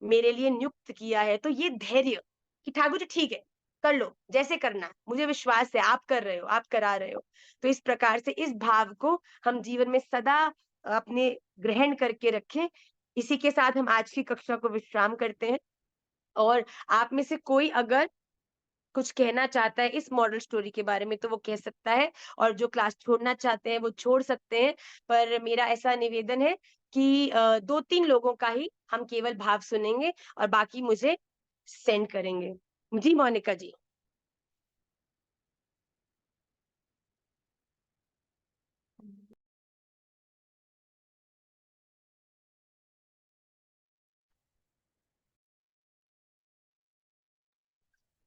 Speaker 1: मेरे लिए नियुक्त किया है। तो ये धैर्य कि ठाकुर जी ठीक है, कर लो जैसे करना है, मुझे विश्वास है आप कर रहे हो, आप करा रहे हो। तो इस प्रकार से इस भाव को हम जीवन में सदा अपने ग्रहण करके रखें। इसी के साथ हम आज की कक्षा को विश्राम करते हैं। और आप में से कोई अगर कुछ कहना चाहता है इस मॉडल स्टोरी के बारे में तो वो कह सकता है, और जो क्लास छोड़ना चाहते हैं वो छोड़ सकते हैं। पर मेरा ऐसा निवेदन है कि 2-3 लोगों का ही हम केवल भाव सुनेंगे और बाकी मुझे सेंड करेंगे। जी मोनिका जी।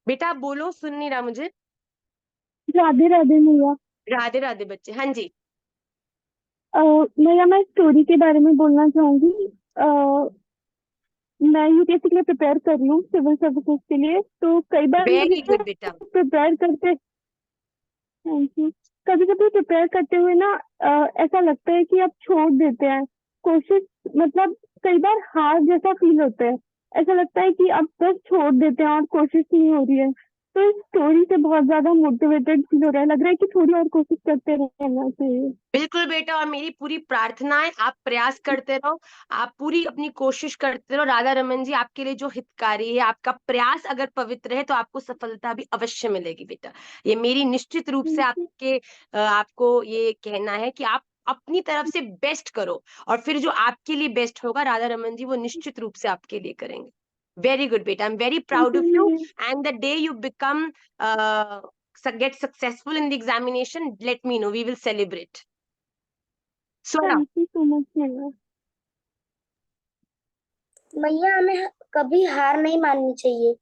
Speaker 1: बेटा आप बोलो, सुन नहीं रहा मुझे।
Speaker 6: राधे राधे मैया।
Speaker 1: राधे राधे बच्चे। हाँ जी।
Speaker 6: मैया मैं स्टोरी के बारे में बोलना चाहूंगी। मैं यूपीएससी के लिए प्रिपेयर कर रही हूँ, सिविल सर्विसेज के लिए। तो कई बार मुझे
Speaker 1: वेरी गुड बेटा।
Speaker 6: प्रिपेयर करते, थैंक यू, कभी कभी प्रिपेयर करते हुए ना ऐसा लगता है कि अब छोड़ देते हैं कोशिश। मतलब कई बार हार जैसा फील होता है, ऐसा लगता है कि अब बस छोड़ देते हैं और कोशिश नहीं हो रही है। तो इस स्टोरी से बहुत ज्यादा मोटिवेटेड फील हो रहा है, लग रहा है कि थोड़ी और कोशिश करते रहना चाहिए।
Speaker 1: बिल्कुल बेटा, और मेरी पूरी प्रार्थना है आप प्रयास करते रहो, आप पूरी अपनी कोशिश करते रहो। राधा रमन जी आपके लिए जो हितकारी है, आपका प्रयास अगर पवित्र है तो आपको सफलता भी अवश्य मिलेगी बेटा। ये मेरी निश्चित रूप से
Speaker 6: थैंक यू।
Speaker 1: आपको ये कहना है कि आप अपनी तरफ से बेस्ट करो, और फिर जो आपके लिए बेस्ट होगा राधा रमन जी वो निश्चित रूप से आपके लिए करेंगे। वेरी गुड बेटा, I am very
Speaker 6: thank
Speaker 1: proud
Speaker 6: you
Speaker 1: of you.
Speaker 6: मैया।
Speaker 1: And the day you become get successful in the examination, let me know, we will celebrate. Swara.
Speaker 6: Thank you so much मैया।
Speaker 7: मैया हमें कभी हार नहीं माननी चाहिए।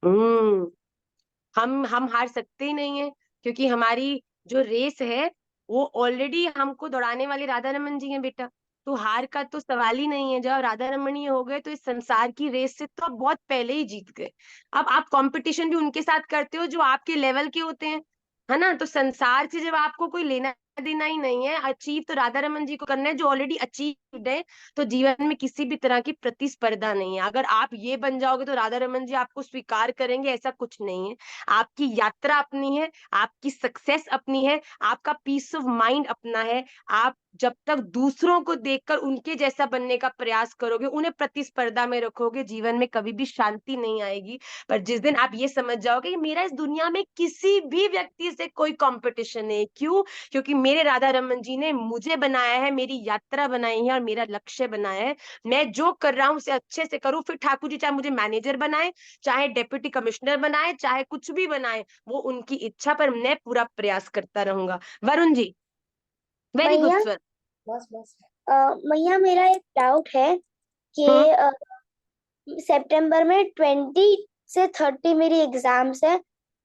Speaker 1: हम्म हम हार सकते ही नहीं है, क्योंकि हमारी जो रेस है वो ऑलरेडी हमको दौड़ाने वाले राधा रमन जी हैं बेटा। तो हार का तो सवाल ही नहीं है। जब आप राधा रमणीय हो गए तो इस संसार की रेस से तो आप बहुत पहले ही जीत गए। अब आप कंपटीशन भी उनके साथ करते हो जो आपके लेवल के होते हैं, है ना? तो संसार से जब आपको कोई लेना देना ही नहीं है, अचीव तो राधा रमन जी को करना है जो ऑलरेडी अचीव्ड है। तो जीवन में किसी भी तरह की प्रतिस्पर्धा नहीं है। अगर आप ये बन जाओगे तो राधा रमन जी आपको स्वीकार करेंगे, ऐसा कुछ नहीं है। आपकी यात्रा अपनी है, आपकी सक्सेस अपनी है, आपका पीस ऑफ माइंड अपना है। आप जब तक दूसरों को देखकर उनके जैसा बनने का प्रयास करोगे, उन्हें प्रतिस्पर्धा में रखोगे, जीवन में कभी भी शांति नहीं आएगी। पर जिस दिन आप ये समझ जाओगे कि मेरा इस दुनिया में किसी भी व्यक्ति से कोई कंपटीशन नहीं, क्यों? क्योंकि मेरे राधा रमन जी ने मुझे बनाया है, मेरी यात्रा बनाई है और मेरा लक्ष्य बनाया है। मैं जो कर रहा हूं उसे अच्छे से करूं। फिर ठाकुर जी चाहे मुझे मैनेजर बनाए, चाहे डेप्यूटी कमिश्नर बनाए, चाहे कुछ भी बनाए, वो उनकी इच्छा, पर मैं पूरा प्रयास करता रहूंगा। वरुण जी। वेरी गुड
Speaker 7: मैया
Speaker 1: सर।
Speaker 7: बस बस मैया मेरा एक डाउट है कि
Speaker 1: हम्म
Speaker 7: सितंबर में 20 से 30 मेरी एग्जाम्स है,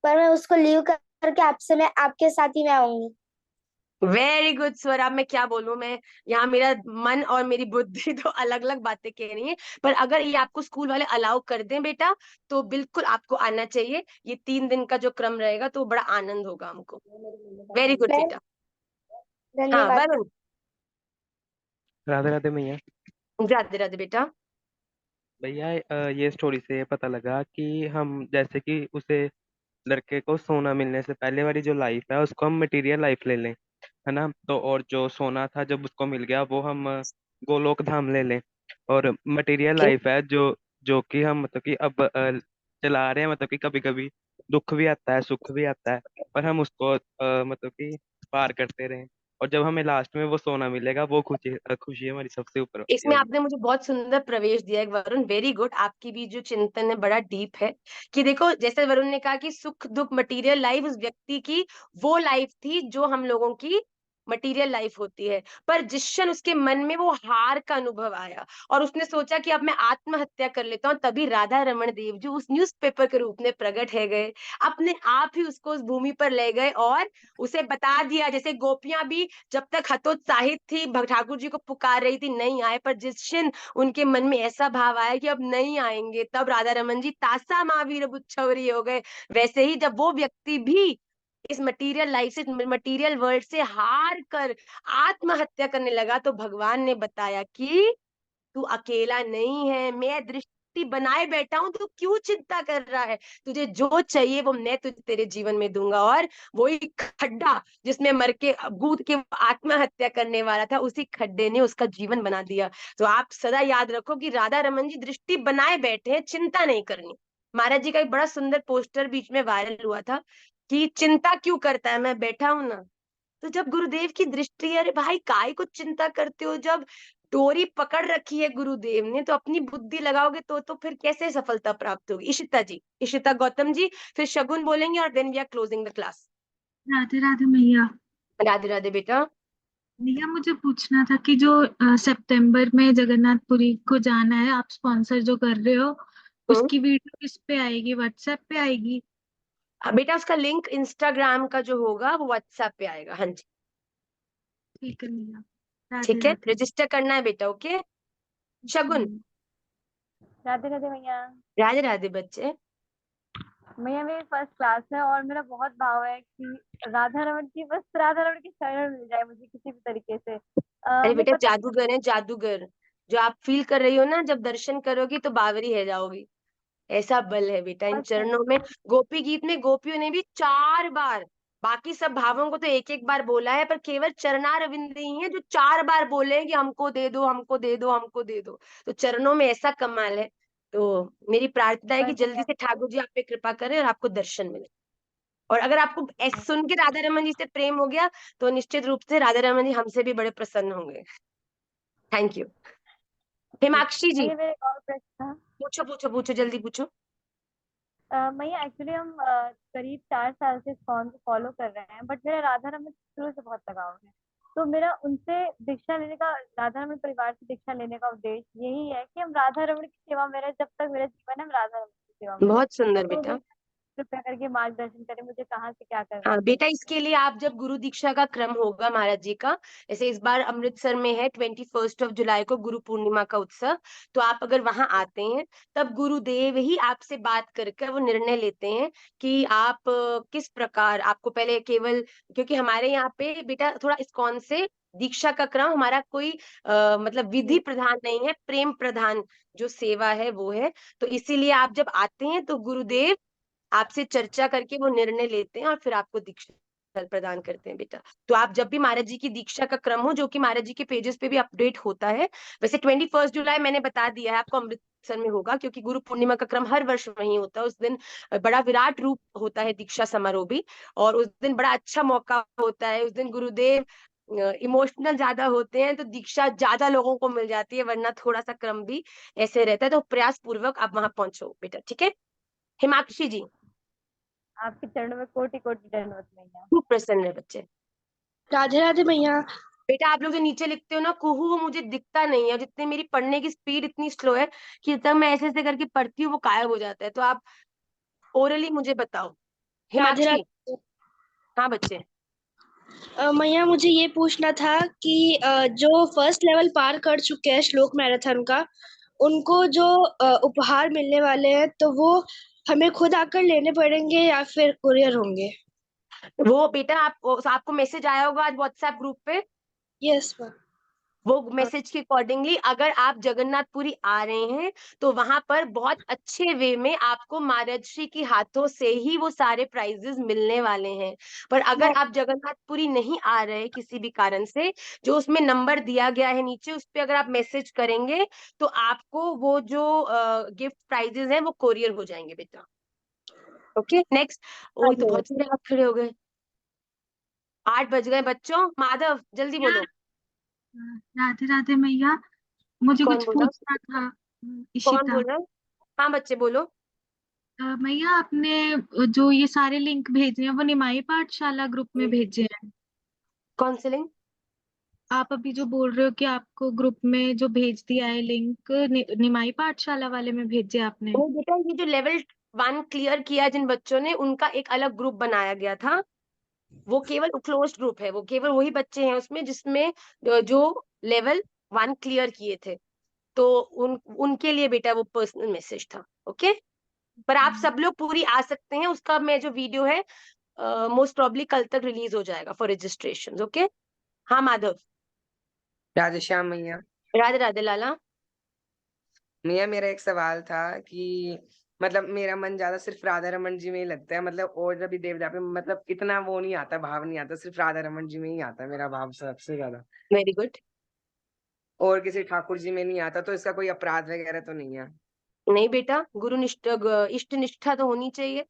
Speaker 7: पर मैं उसको लीव करके मैं आपके साथ ही मैं आऊंगी।
Speaker 1: Very good sir. अब मैं क्या बोलूं, मैं यहाँ मेरा मन और मेरी बुद्धि तो अलग अलग बातें कह रही है। पर अगर ये आपको स्कूल वाले अलाउ कर दें बेटा तो बिल्कुल आपको आना चाहिए। ये 3 दिन का जो क्रम रहेगा तो बड़ा आनंद होगा हमको। वेरी गुड
Speaker 7: मैं
Speaker 1: बेटा। हाँ
Speaker 7: धन्यवाद।
Speaker 1: वरुण।
Speaker 8: राधे राधे मैया।
Speaker 1: राधे राधे बेटा।
Speaker 8: भैया ये स्टोरी से ये पता लगा कि हम जैसे कि उसे लड़के को सोना मिलने से पहले वाली जो लाइफ है उसको हम मटेरियल लाइफ ले लें, है ना। तो और जो सोना था जब उसको मिल गया वो हम गोलोक धाम ले लें। और मटेरियल
Speaker 1: ओके,
Speaker 8: लाइफ है जो जो कि हम मतलब कि अब चला रहे हैं, मतलब कि कभी कभी दुख भी आता है सुख भी आता है, पर हम उसको मतलब कि पार करते रहें। और जब हमें लास्ट में वो सोना मिलेगा वो खुशी खुशी हमारी सबसे ऊपर होती
Speaker 1: इसमें
Speaker 8: होगी।
Speaker 1: आपने मुझे बहुत सुंदर प्रवेश दिया है वरुण, वेरी गुड। आपकी भी जो चिंतन है बड़ा डीप है। कि देखो, जैसे वरुण ने कहा कि सुख दुख मटेरियल लाइफ उस व्यक्ति की वो लाइफ थी जो हम लोगों की मटेरियल लाइफ होती है। पर जिस क्षण उसके मन में वो हार का अनुभव आया और उसने सोचा कि अब मैं आत्महत्या कर लेता हूँ, तभी राधा रमन देव जो उस न्यूज़पेपर के रूप में प्रकट है गए, अपने आप ही उसको उस भूमि पर ले गए और उसे बता दिया। जैसे गोपियां भी जब तक हतोत्साहित थी, ठाकुर जी को पुकार रही थी, नहीं आए, पर जिस क्षण उनके मन में ऐसा भाव आया कि अब नहीं आएंगे, तब राधा रमन जी तासा महावीर बुच्छवरी हो गए। वैसे ही जब वो व्यक्ति भी इस मटेरियल लाइफ से, मटेरियल वर्ल्ड से हार कर आत्महत्या करने लगा, तो भगवान ने बताया कि तू अकेला नहीं है, मैं दृष्टि बनाए बैठा हूं, तू क्यों चिंता कर रहा है? तुझे जो चाहिए वो मैं तुझे तेरे जीवन में दूंगा। और वही खड्डा जिसमें मर के कूद के आत्महत्या करने वाला था, उसी खड्डे ने उसका जीवन बना दिया। तो आप सदा याद रखो कि राधा रमन जी दृष्टि बनाए बैठे हैं, चिंता नहीं करनी। महाराज जी का एक बड़ा सुंदर पोस्टर बीच में वायरल हुआ था कि चिंता क्यों करता है, मैं बैठा हूं ना। तो जब गुरुदेव की दृष्टि है, अरे भाई काय को चिंता करते हो? जब डोरी पकड़ रखी है गुरुदेव ने, तो अपनी बुद्धि लगाओगे तो फिर कैसे सफलता प्राप्त होगी? इशिता जी, इशिता गौतम जी, फिर शगुन बोलेंगे और then we are closing the class.
Speaker 9: Radhe Radhe मैया।
Speaker 1: राधे राधे बेटा।
Speaker 9: मैया मुझे पूछना था कि जो सितंबर में जगन्नाथपुरी को जाना है, आप स्पॉन्सर जो कर रहे हो,
Speaker 1: हम्म।
Speaker 9: उसकी वीडियो किस पे आएगी? व्हाट्सएप पे आएगी?
Speaker 1: बेटा उसका लिंक इंस्टाग्राम का जो होगा वो व्हाट्सएप पे आएगा। हाँ जी,
Speaker 9: ठीक है मैया। राधे
Speaker 1: ठीक है,
Speaker 9: राधे।
Speaker 1: रजिस्टर करना है बेटा। ओके शगुन।
Speaker 9: मैया।
Speaker 2: राधे राधे भैया।
Speaker 1: राधे राधे बच्चे।
Speaker 2: भैया मेरी फर्स्ट क्लास है और मेरा बहुत भाव है कि राधा रमन की, बस राधा रमन की शरण मिल जाए मुझे किसी भी तरीके से।
Speaker 1: अरे
Speaker 2: मैं
Speaker 1: बेटा
Speaker 2: पता
Speaker 1: जादूगर है, जादूगर। जो आप फील कर रही हो ना, जब दर्शन करोगी तो बावरी है जाओगी। ऐसा बल है बेटा इन
Speaker 2: बस
Speaker 1: चरणों में। गोपी गीत में गोपियों ने भी 4 बार, बाकी सब भावों को तो एक एक बार बोला है, पर केवल चरणारविंद ही है जो 4 बार बोले हैं कि हमको दे दो, हमको दे दो, हमको दे दो। तो चरणों में ऐसा कमाल है। तो मेरी प्रार्थना है कि
Speaker 2: वही
Speaker 1: जल्दी से ठाकुर जी आप पे कृपा करें और आपको दर्शन मिले। और अगर आपको सुन के राधा रमन जी से प्रेम हो गया, तो निश्चित रूप से राधा रमन जी हमसे भी बड़े प्रसन्न होंगे। Thank you. हिमाक्षी जी,
Speaker 2: भैया मेरा एक और प्रश्न था।
Speaker 1: पूछो पूछो पूछो, जल्दी पूछो।
Speaker 2: भैया एक्चुअली हम करीब 4 साल से इस्कॉन को फॉलो कर रहे हैं, बट मेरा राधा रमन शुरू से बहुत लगाव है। तो मेरा उनसे दीक्षा लेने का, राधा रमन परिवार से दीक्षा लेने का उद्देश्य यही है कि हम राधा रमन की सेवा में रहे, जब तक मेरा जीवन है हम राधा रमन की सेवा में रहे।
Speaker 1: बहुत सुंदर
Speaker 2: तो
Speaker 1: बेटा।
Speaker 2: भैया कृपया करके मार्गदर्शन करें, मुझे कहाँ से क्या करना
Speaker 1: हाँ
Speaker 2: चाहिए।
Speaker 1: बेटा, इसके लिए आप जब गुरु दीक्षा का क्रम होगा महाराज जी का, जैसे इस बार अमृतसर में है 21 जुलाई को गुरु पूर्णिमा का उत्सव, तो आप अगर वहां आते हैं, तब गुरुदेव ही आपसे बात करके वो निर्णय लेते हैं कि आप किस प्रकार आपको पहले केवल, क्योंकि हमारे यहाँ पे बेटा थोड़ा इस्कॉन से दीक्षा का क्रम हमारा कोई मतलब विधि प्रधान नहीं है, प्रेम प्रधान जो सेवा है वो है। तो इसीलिए आप जब आते हैं तो गुरुदेव आपसे चर्चा करके वो निर्णय लेते हैं और फिर आपको दीक्षा प्रदान करते हैं बेटा। तो आप जब भी महाराज जी की दीक्षा का क्रम हो, जो कि महाराज जी के पेजेस पे भी अपडेट होता है, वैसे 21 जुलाई मैंने बता दिया है आपको अमृतसर में होगा, क्योंकि गुरु पूर्णिमा का क्रम हर वर्ष वहीं होता है। उस दिन बड़ा विराट रूप होता है दीक्षा समारोह भी, और उस दिन बड़ा अच्छा मौका होता है। उस दिन गुरुदेव इमोशनल ज्यादा होते हैं, तो दीक्षा ज्यादा लोगों को मिल जाती है, वरना थोड़ा सा क्रम भी ऐसे रहता है। तो प्रयास पूर्वक आप वहां पहुंचो बेटा, ठीक है। हिमाक्षी जी,
Speaker 2: आपके चरणों में कोटि कोटि दंडवत भैया।
Speaker 1: खूब प्रसन्न है बच्चे।
Speaker 7: राधे राधे मैया।
Speaker 1: बेटा आप लोग जो नीचे लिखते हो ना कुहू, वो मुझे दिखता नहीं है। जितनी मेरी पढ़ने की स्पीड इतनी स्लो है कि जब मैं ऐसे ऐसे करके पढ़ती हूँ वो गायब हो जाता है। तो आप ओरली मुझे बताओ।
Speaker 7: राधे
Speaker 1: हिमाक्षी।
Speaker 7: राधे।
Speaker 1: हाँ बच्चे।
Speaker 7: मैया मुझे ये पूछना था कि जो फर्स्ट लेवल पार कर चुके हैं श्लोक मैराथन का, उनको जो उपहार मिलने वाले हैं, तो वो हमें खुद आकर लेने पड़ेंगे या फिर कुरियर होंगे?
Speaker 1: वो बेटा आपको मैसेज आया होगा आज व्हाट्सएप ग्रुप पे।
Speaker 7: Yes ma'am.
Speaker 1: वो मैसेज के अकॉर्डिंगली अगर आप जगन्नाथपुरी आ रहे हैं तो वहां पर बहुत अच्छे वे में आपको महाराज की हाथों से ही वो सारे प्राइजेस मिलने वाले हैं। पर अगर आप जगन्नाथपुरी नहीं आ रहे किसी भी कारण से, जो उसमें नंबर दिया गया है नीचे, उस पे अगर आप मैसेज करेंगे तो आपको वो जो गिफ्ट प्राइजेस हैं वो कोरियर हो जाएंगे बेटा। Okay next. ओ, ये तो बहुत सारे हाथ खड़े हो गए। 8 बज गए बच्चों। माधव जल्दी बोलो।
Speaker 9: राधे राधे मैया, मुझे
Speaker 1: कौन
Speaker 9: कुछ
Speaker 1: बोला?
Speaker 9: पूछना था।
Speaker 1: कौन
Speaker 9: इशिता।
Speaker 1: बोल रहा है? हाँ बच्चे बोलो।
Speaker 9: मैया, आपने जो ये सारे लिंक भेजे हैं वो निमाई पाठशाला ग्रुप में भेजे हैं?
Speaker 1: कौन से लिंक?
Speaker 9: आप अभी जो बोल रहे हो कि आपको ग्रुप में जो भेज दिया है लिंक, निमाई पाठशाला वाले में भेजे आपने?
Speaker 1: वो बेटा ये जो लेवल 1 क्लियर किया जिन बच्चों ने, उनका एक अलग ग्रुप बनाया गया था। वो केवल क्लोज्ड ग्रुप है, वो केवल वही बच्चे हैं उसमें जिसमें जो लेवल 1 क्लियर किए थे। तो उनके लिए बेटा वो पर्सनल मैसेज था। ओके। पर आप सब लोग पूरी आ सकते हैं। उसका मैं जो वीडियो है मोस्ट प्रॉब्ली कल तक रिलीज हो जाएगा फॉर रजिस्ट्रेशन। ओके। हाँ माधव।
Speaker 10: राधे श्याम मैया।
Speaker 1: राधे राधे लाला।
Speaker 10: मैया मेरा एक सवाल था कि मतलब मेरा मन ज्यादा सिर्फ राधा रमन जी में ही लगता है, मतलब और भी देवता पे मतलब इतना वो नहीं आता, भाव नहीं आता, सिर्फ राधा रमन जी में ही आता है मेरा भाव सबसे ज्यादा।
Speaker 1: Very good.
Speaker 10: और किसी ठाकुर जी में नहीं आता, तो इसका कोई अपराध वगैरह तो नहीं है?
Speaker 1: नहीं बेटा, गुरु निष्ठा इष्ट निष्ठा तो होनी चाहिए।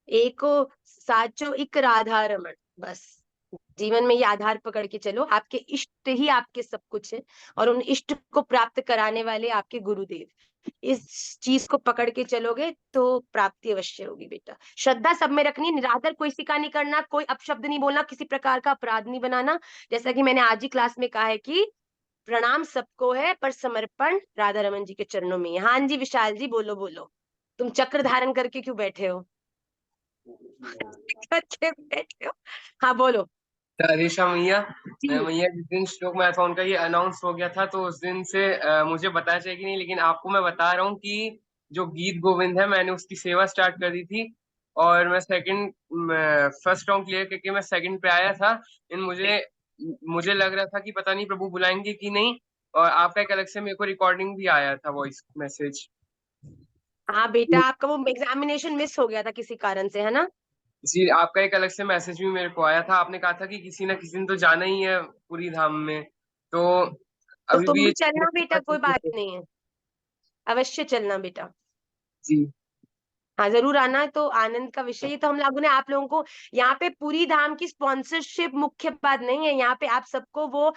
Speaker 1: एको साचो इक राधा रमन, बस जीवन में ये आधार पकड़ के चलो। आपके इष्ट ही आपके सब कुछ है, और उन इष्ट को प्राप्त कराने वाले आपके गुरुदेव। इस चीज को पकड़ के चलोगे तो प्राप्ति अवश्य होगी बेटा। श्रद्धा सब में रखनी, निरादर कोई सिका नहीं करना, कोई अपशब्द नहीं बोलना, किसी प्रकार का अपराध नहीं बनाना। जैसा कि मैंने आज ही क्लास में कहा है कि प्रणाम सबको है पर समर्पण राधा रमन जी के चरणों में है। हाँ जी विशाल जी बोलो बोलो। तुम चक्र धारण करके क्यों बैठे हो? करके बैठे हो। हाँ बोलो।
Speaker 11: ऋषा मैया,
Speaker 1: जी।
Speaker 11: मैया जिस दिन श्लोक मैराथन का ये अनाउंस हो गया था तो उस दिन से मुझे पता चाहिए कि नहीं, लेकिन आपको मैं बता रहा हूँ कि जो गीत गोविंद है मैंने उसकी सेवा स्टार्ट कर दी थी। और मैं फर्स्ट राउंड क्लियर करके मैं सेकंड पे आया था। इन मुझे मुझे लग रहा था कि पता नहीं प्रभु बुलाएंगे कि नहीं। और आपका एक अलग से मेरे को रिकॉर्डिंग भी आया था, वॉइस मैसेज।
Speaker 1: हाँ बेटा, आपका वो एग्जामिनेशन मिस हो गया था किसी कारण से, है ना?
Speaker 11: जी, आपका एक अलग से मैसेज भी मेरे को आया था। आपने कहा था कि किसी ना किसी ने तो जाना ही है पूरी धाम में। तो
Speaker 1: तो
Speaker 11: अभी
Speaker 1: तुम
Speaker 11: भी
Speaker 1: भी चलना बेटा, कोई बात नहीं है। अवश्य चलना बेटा।
Speaker 11: जी।
Speaker 1: हाँ जरूर आना। तो आनंद का विषय, ये तो हम लोगों ने आप लोगों को यहाँ पे पूरी धाम की स्पॉन्सरशिप मुख्य बात नहीं है। यहाँ पे आप सबको वो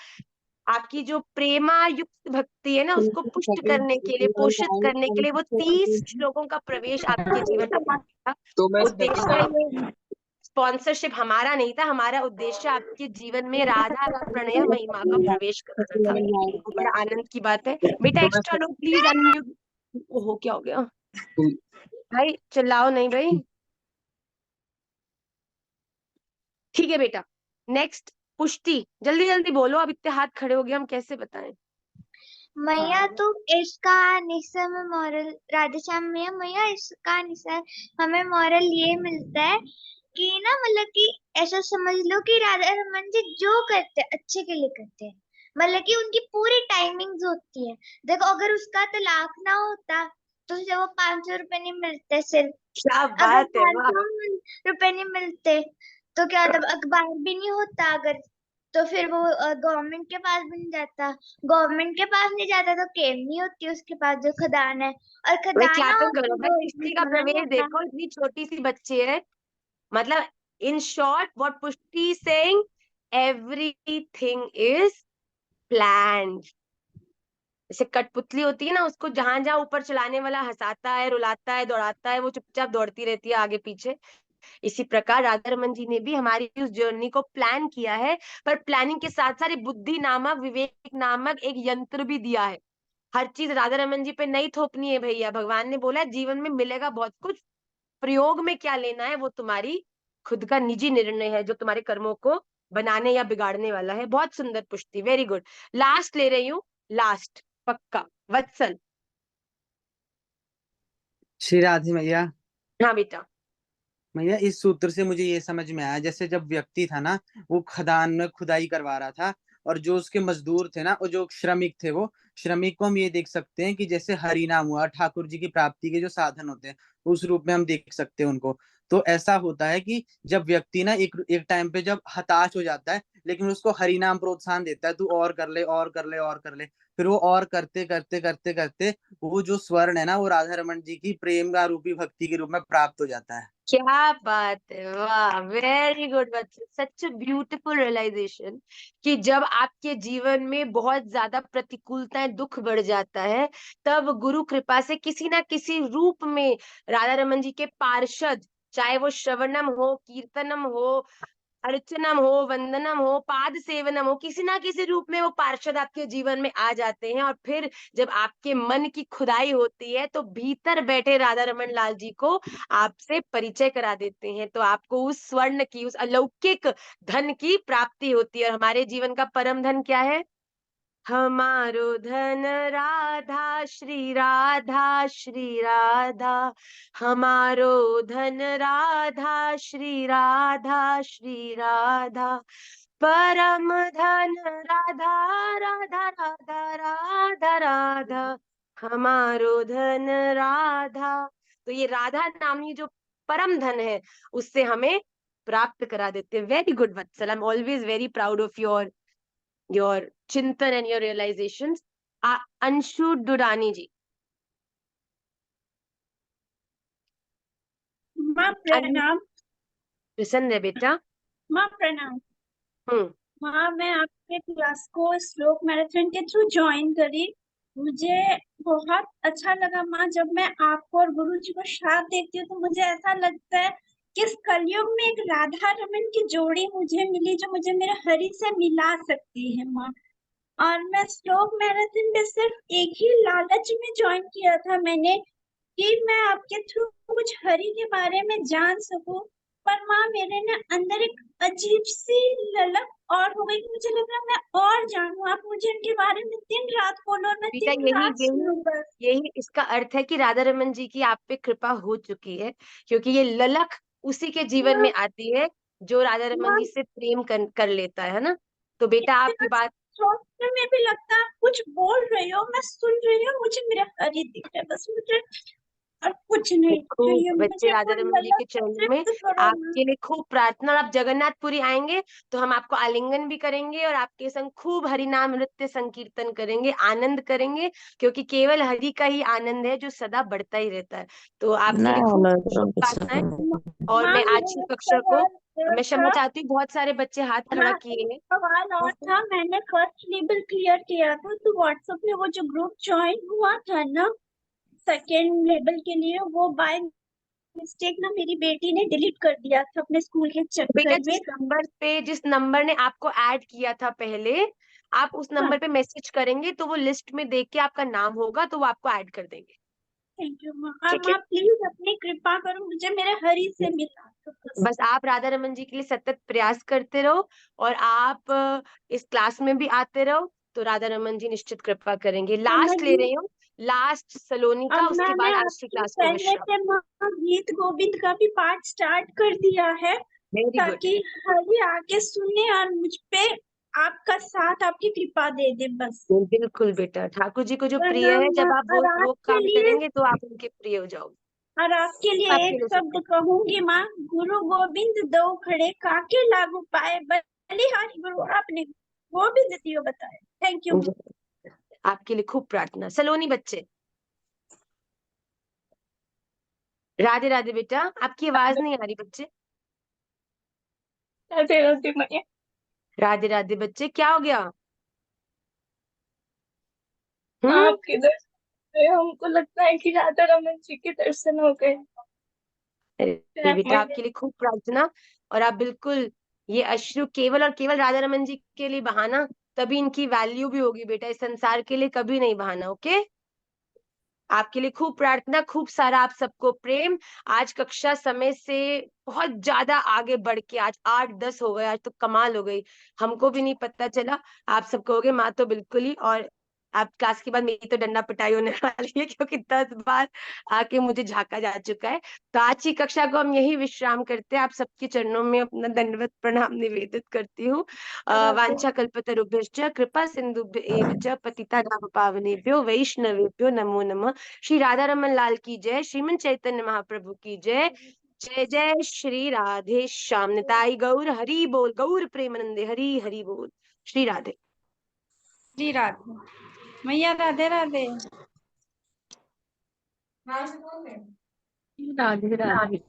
Speaker 1: आपकी जो प्रेमा युक्त भक्ति है ना, उसको पुष्ट करने के लिए, पोषित करने के लिए वो 30 श्लोकों का प्रवेश आपके जीवन में था।
Speaker 11: तो मैं सेकंड
Speaker 1: उद्देश्य ये स्पॉन्सरशिप हमारा नहीं था। हमारा उद्देश्य आपके जीवन में राधा का प्रणय महिमा का प्रवेश कराना था। तो बड़ा आनंद की बात है बेटा।
Speaker 11: तो
Speaker 1: एक्स्ट्रा लोग प्लीज अनम्यूट। ओहो क्या हो गया
Speaker 11: मैं
Speaker 1: भाई, चिल्लाओ नहीं भाई। ठीक है बेटा। नेक्स्ट पुष्टि, जल्दी जल्दी बोलो। अब इतने हाथ खड़े हो गए, हम कैसे बताएं?
Speaker 12: मैया तो इसका निशा में मॉरल, राधेश्याम मैया मैया इसका निशा हमें मॉरल ये मिलता है कि ना, मतलब कि ऐसा समझ लो कि राधा रमन जी जो करते हैं अच्छे के लिए करते हैं। मतलब कि उनकी पूरी टाइमिंग्स होती है। देखो अगर उसका तलाक ना होता तो उसे वो 500 रुपए नहीं मिलते सिर्फ।
Speaker 1: क्या
Speaker 12: अगर
Speaker 1: बात है, वाह।
Speaker 12: 500 रुपए नहीं मिलते तो क्या तब अखबार भी नहीं होता। अगर तो फिर वो गवर्नमेंट के पास भी नहीं जाता। गवर्नमेंट के पास नहीं जाता तो केम नहीं होती उसके पास जो खदान है। और
Speaker 1: भाई
Speaker 12: खदान ना
Speaker 1: क्लैपिंग
Speaker 12: होती
Speaker 1: करो भाई,
Speaker 12: तो
Speaker 1: पुष्टि
Speaker 12: इसमें
Speaker 1: का
Speaker 12: खाना नहीं
Speaker 1: प्रवेश
Speaker 12: होता।
Speaker 1: देखो, इतनी छोटी सी बच्ची है। मतलब इन शॉर्ट व्हाट पुष्टि सेइंग, एवरीथिंग इज प्लान्ड। जैसे कठपुतली होती है ना, उसको जहां जहां ऊपर चलाने वाला हंसाता है, रुलाता है, दौड़ाता है, वो चुपचाप दौड़ती रहती है आगे पीछे। इसी प्रकार राधा रमन जी ने भी हमारी उस जर्नी को प्लान किया है। पर प्लानिंग के साथ साथ बुद्धि नामक, विवेक नामक एक यंत्र भी दिया है। हर चीज राधा रमन जी पे नहीं थोपनी है भैया। भगवान ने बोला है जीवन में मिलेगा बहुत कुछ, प्रयोग में क्या लेना है वो तुम्हारी खुद का निजी निर्णय है, जो तुम्हारे कर्मों को बनाने या बिगाड़ने वाला है। बहुत सुंदर पुष्टि, वेरी गुड। लास्ट ले रही हूँ, लास्ट पक्का। वत्सल।
Speaker 13: श्री राधे मैया।
Speaker 1: हाँ बेटा।
Speaker 13: मैया इस सूत्र से मुझे ये समझ में आया, जैसे जब व्यक्ति था ना, वो खदान में खुदाई करवा रहा था, और जो उसके मजदूर थे ना, और जो श्रमिक थे, वो श्रमिक को हम ये देख सकते हैं कि जैसे हरि नाम हुआ, ठाकुर जी की प्राप्ति के जो साधन होते हैं, उस रूप में हम देख सकते हैं उनको। तो ऐसा होता है कि जब व्यक्ति ना एक एक टाइम पे जब हताश हो जाता है, लेकिन उसको हरि नाम प्रोत्साहन देता है, तू और कर ले, और कर ले, और कर ले, फिर वो और करते करते करते करते वो जो स्वर्ण है ना, वो राधा रमन जी की प्रेम का रूपी भक्ति के रूप में प्राप्त हो जाता है।
Speaker 1: क्या बात है, वाह, वेरी गुड बच्चे, सच अ ब्यूटीफुल रियलाइजेशन कि जब आपके जीवन में बहुत ज्यादा प्रतिकूलताएं, दुख बढ़ जाता है, तब गुरु कृपा से किसी ना किसी रूप में राधा रमन जी के पार्षद, चाहे वो श्रवणम हो, कीर्तनम हो, अर्चनम हो, वंदनम हो, पाद सेवनम हो, किसी ना किसी रूप में वो पार्षद आपके जीवन में आ जाते हैं। और फिर जब आपके मन की खुदाई होती है तो भीतर बैठे राधा रमन लाल जी को आपसे परिचय करा देते हैं, तो आपको उस स्वर्ण की, उस अलौकिक धन की प्राप्ति होती है। और हमारे जीवन का परम धन क्या है? हमारो धन राधा श्री राधा श्री राधा, हमारो धन राधा श्री राधा श्री राधा, परम धन राधा राधा राधा राधा राधा, हमारो धन राधा। तो ये राधा नामी जो परम धन है, उससे हमें प्राप्त करा देते हैं। Very good Vatsal, I am always very proud of your chintan and your realizations. Anshu Durani ji.
Speaker 14: माँ प्रणाम।
Speaker 1: प्रसन्न है बेटा।
Speaker 14: माँ प्रणाम।
Speaker 1: हम्म।
Speaker 14: माँ, मैं आपके क्लास को श्लोक मैराथन के थ्रू ज्वाइन करी। मुझे बहुत अच्छा लगा माँ। जब मैं आपको और गुरु जी को साथ देखती हूँ तो मुझे ऐसा लगता है कि इस कलयुग में एक राधा रमन की जोड़ी मुझे मिली जो मुझे मेरे हरि से मिला सकती है माँ। और मैं श्लोक मैराथन पे सिर्फ एक ही लालच में ज्वाइन किया था मैंने कि मैं आपके थ्रू कुछ हरि के बारे में जान सकूं। पर माँ, मेरे ना अंदर एक अजीब सी ललक और हो गई कि मुझे लग रहा है मैं और जानूं। आप मुझे इनके बारे में दिन रात बोलो, मैं
Speaker 1: बेटा
Speaker 14: दिन रात सुनूं बस।
Speaker 1: यही इसका अर्थ है कि राधा रमन जी की आप पे कृपा हो चुकी है, क्योंकि ये ललक उसी के जीवन में आती है जो राधा रमन जी से प्रेम कर लेता है ना। तो बेटा आपकी बात
Speaker 14: सोचने में भी लगता है आप कुछ बोल रहे हो, मैं सुन रही हूँ, मुझे मेरा हरि दिख रहा है, बस मुझे और कुछ नहीं चाहिए।
Speaker 1: खूब बच्चे
Speaker 14: मुझे
Speaker 1: राधा
Speaker 14: वो
Speaker 1: रमन जी के
Speaker 14: ललक
Speaker 1: चरणों में
Speaker 14: तृप्त करो ना।
Speaker 1: आपके लिए खूब प्रार्थना। और आप जगन्नाथपुरी आएंगे तो हम आपको आलिंगन भी करेंगे और आपके संग खूब हरिनाम नृत्य संकीर्तन करेंगे, आनंद करेंगे, क्योंकि केवल हरि का ही आनंद है जो सदा बढ़ता ही रहता है। तो आपके लिए खूब शुभकामनाएं। और
Speaker 14: माँ,
Speaker 1: मैं आज
Speaker 14: मेरा
Speaker 1: की
Speaker 14: एक
Speaker 1: कक्षा को,
Speaker 14: सवाल
Speaker 1: मैं क्षमा
Speaker 14: था।
Speaker 1: चाहती हूँ, बहुत सारे बच्चे हाथ खड़ा
Speaker 14: माँ,
Speaker 1: किए
Speaker 14: एक
Speaker 1: हैं।
Speaker 14: सवाल और था। मैंने फर्स्ट लेवल क्लियर किया था तो व्हाट्सएप में वो जो ग्रुप ज्वाइन हुआ था ना सेकेंड लेवल के लिए, वो बाय मिस्टेक ना मेरी बेटी ने डिलीट कर दिया था अपने स्कूल के
Speaker 1: बेटा
Speaker 14: चक्कर में।
Speaker 1: जिस नंबर ने आपको ऐड किया था पहले, आप उस नंबर पे मैसेज करेंगे तो वो लिस्ट में देख के आपका नाम होगा तो वो आपको ऐड कर देंगे।
Speaker 14: थैंक यू माँ। और
Speaker 1: ठीक है,
Speaker 14: माँ प्लीज अपनी कृपा करो, मुझे मेरे हरि से मिला दो बस।
Speaker 1: बस आप राधा रमन जी के लिए सतत प्रयास करते रहो और आप इस क्लास में भी आते रहो, तो राधा रमन जी निश्चित कृपा करेंगे। लास्ट ले रही हूँ, लास्ट सलोनी का,
Speaker 14: अब
Speaker 1: उसके
Speaker 14: मैंने
Speaker 1: बाद आज की
Speaker 14: आपसे
Speaker 1: क्लास को
Speaker 14: पहले
Speaker 1: विश्राम।
Speaker 14: से माँ गीत गोविंद का भी पाठ स्टार्ट कर दिया है
Speaker 1: वेरी गुड,
Speaker 14: ताकि हरि आके सुने और मुझ पे आपका साथ, आपकी कृपा दे दे बस।
Speaker 1: बिल्कुल बेटा, ठाकुर जी को जो प्रिय है,
Speaker 14: प्रणाम
Speaker 1: जब
Speaker 14: माँ।
Speaker 1: आप
Speaker 14: और
Speaker 1: वो
Speaker 14: आपके
Speaker 1: काम
Speaker 14: लिए
Speaker 1: करेंगे तो आप उनके प्रिय हो जाओगे।
Speaker 14: और आपके लिए
Speaker 1: आपके
Speaker 14: एक
Speaker 1: लिए
Speaker 14: शब्द
Speaker 1: सब
Speaker 14: कहूंगी माँ। गुरु गोविंद दो खड़े काके लागू पाए, बलिहारी गुरु आपने गोविंद दियो बताए। थैंक यू माँ।
Speaker 1: आपके लिए खूब प्रार्थना। सलोनी बच्चे, राधे राधे बेटा, आपकी आवाज नहीं आ रही बच्चे।
Speaker 14: राधे राधे मैया।
Speaker 1: राधे राधे बच्चे, क्या हो गया?
Speaker 14: आपके दर्शन से हमको लगता है कि राधा रमन जी के दर्शन हो गए।
Speaker 1: अरे बेटा, आपके लिए खूब प्रार्थना। और आप बिल्कुल, ये अश्रु केवल और केवल राधा रमन जी के लिए बहाना, तभी इनकी वैल्यू भी होगी बेटा, इस संसार के लिए कभी नहीं बहाना। ओके, आपके लिए खूब प्रार्थना, खूब सारा आप सबको प्रेम। आज कक्षा समय से बहुत ज्यादा आगे बढ़ के आज 8-10 हो गए, आज तो कमाल हो गई, हमको भी नहीं पता चला। आप सबको हो गए, माँ तो बिल्कुल ही। और आप क्लास के बाद मेरी तो डंडा पिटाई होने वाली है, क्योंकि 10 बार आके मुझे झाका जा चुका है। तो आज की कक्षा को हम यही विश्राम करते हैं। आप सबके चरणों में अपना दंडवत प्रणाम निवेदित करती हूँ। वांछा कल्पतरुभ्यश्च कृपा सिंधुभ्य एव च पतितानां पावनेभ्यो वैष्णवेभ्यो नमो नमः। श्री राधा रमन लाल की जय, श्रीमन चैतन्य महाप्रभु की जय। जय जय श्री राधे श्याम, निताई गौर हरि बोल, गौर प्रेमानंदे हरि हरि बोल। श्री राधे।
Speaker 14: श्री राधे मैया, राधे राधे।
Speaker 4: राधे राधे।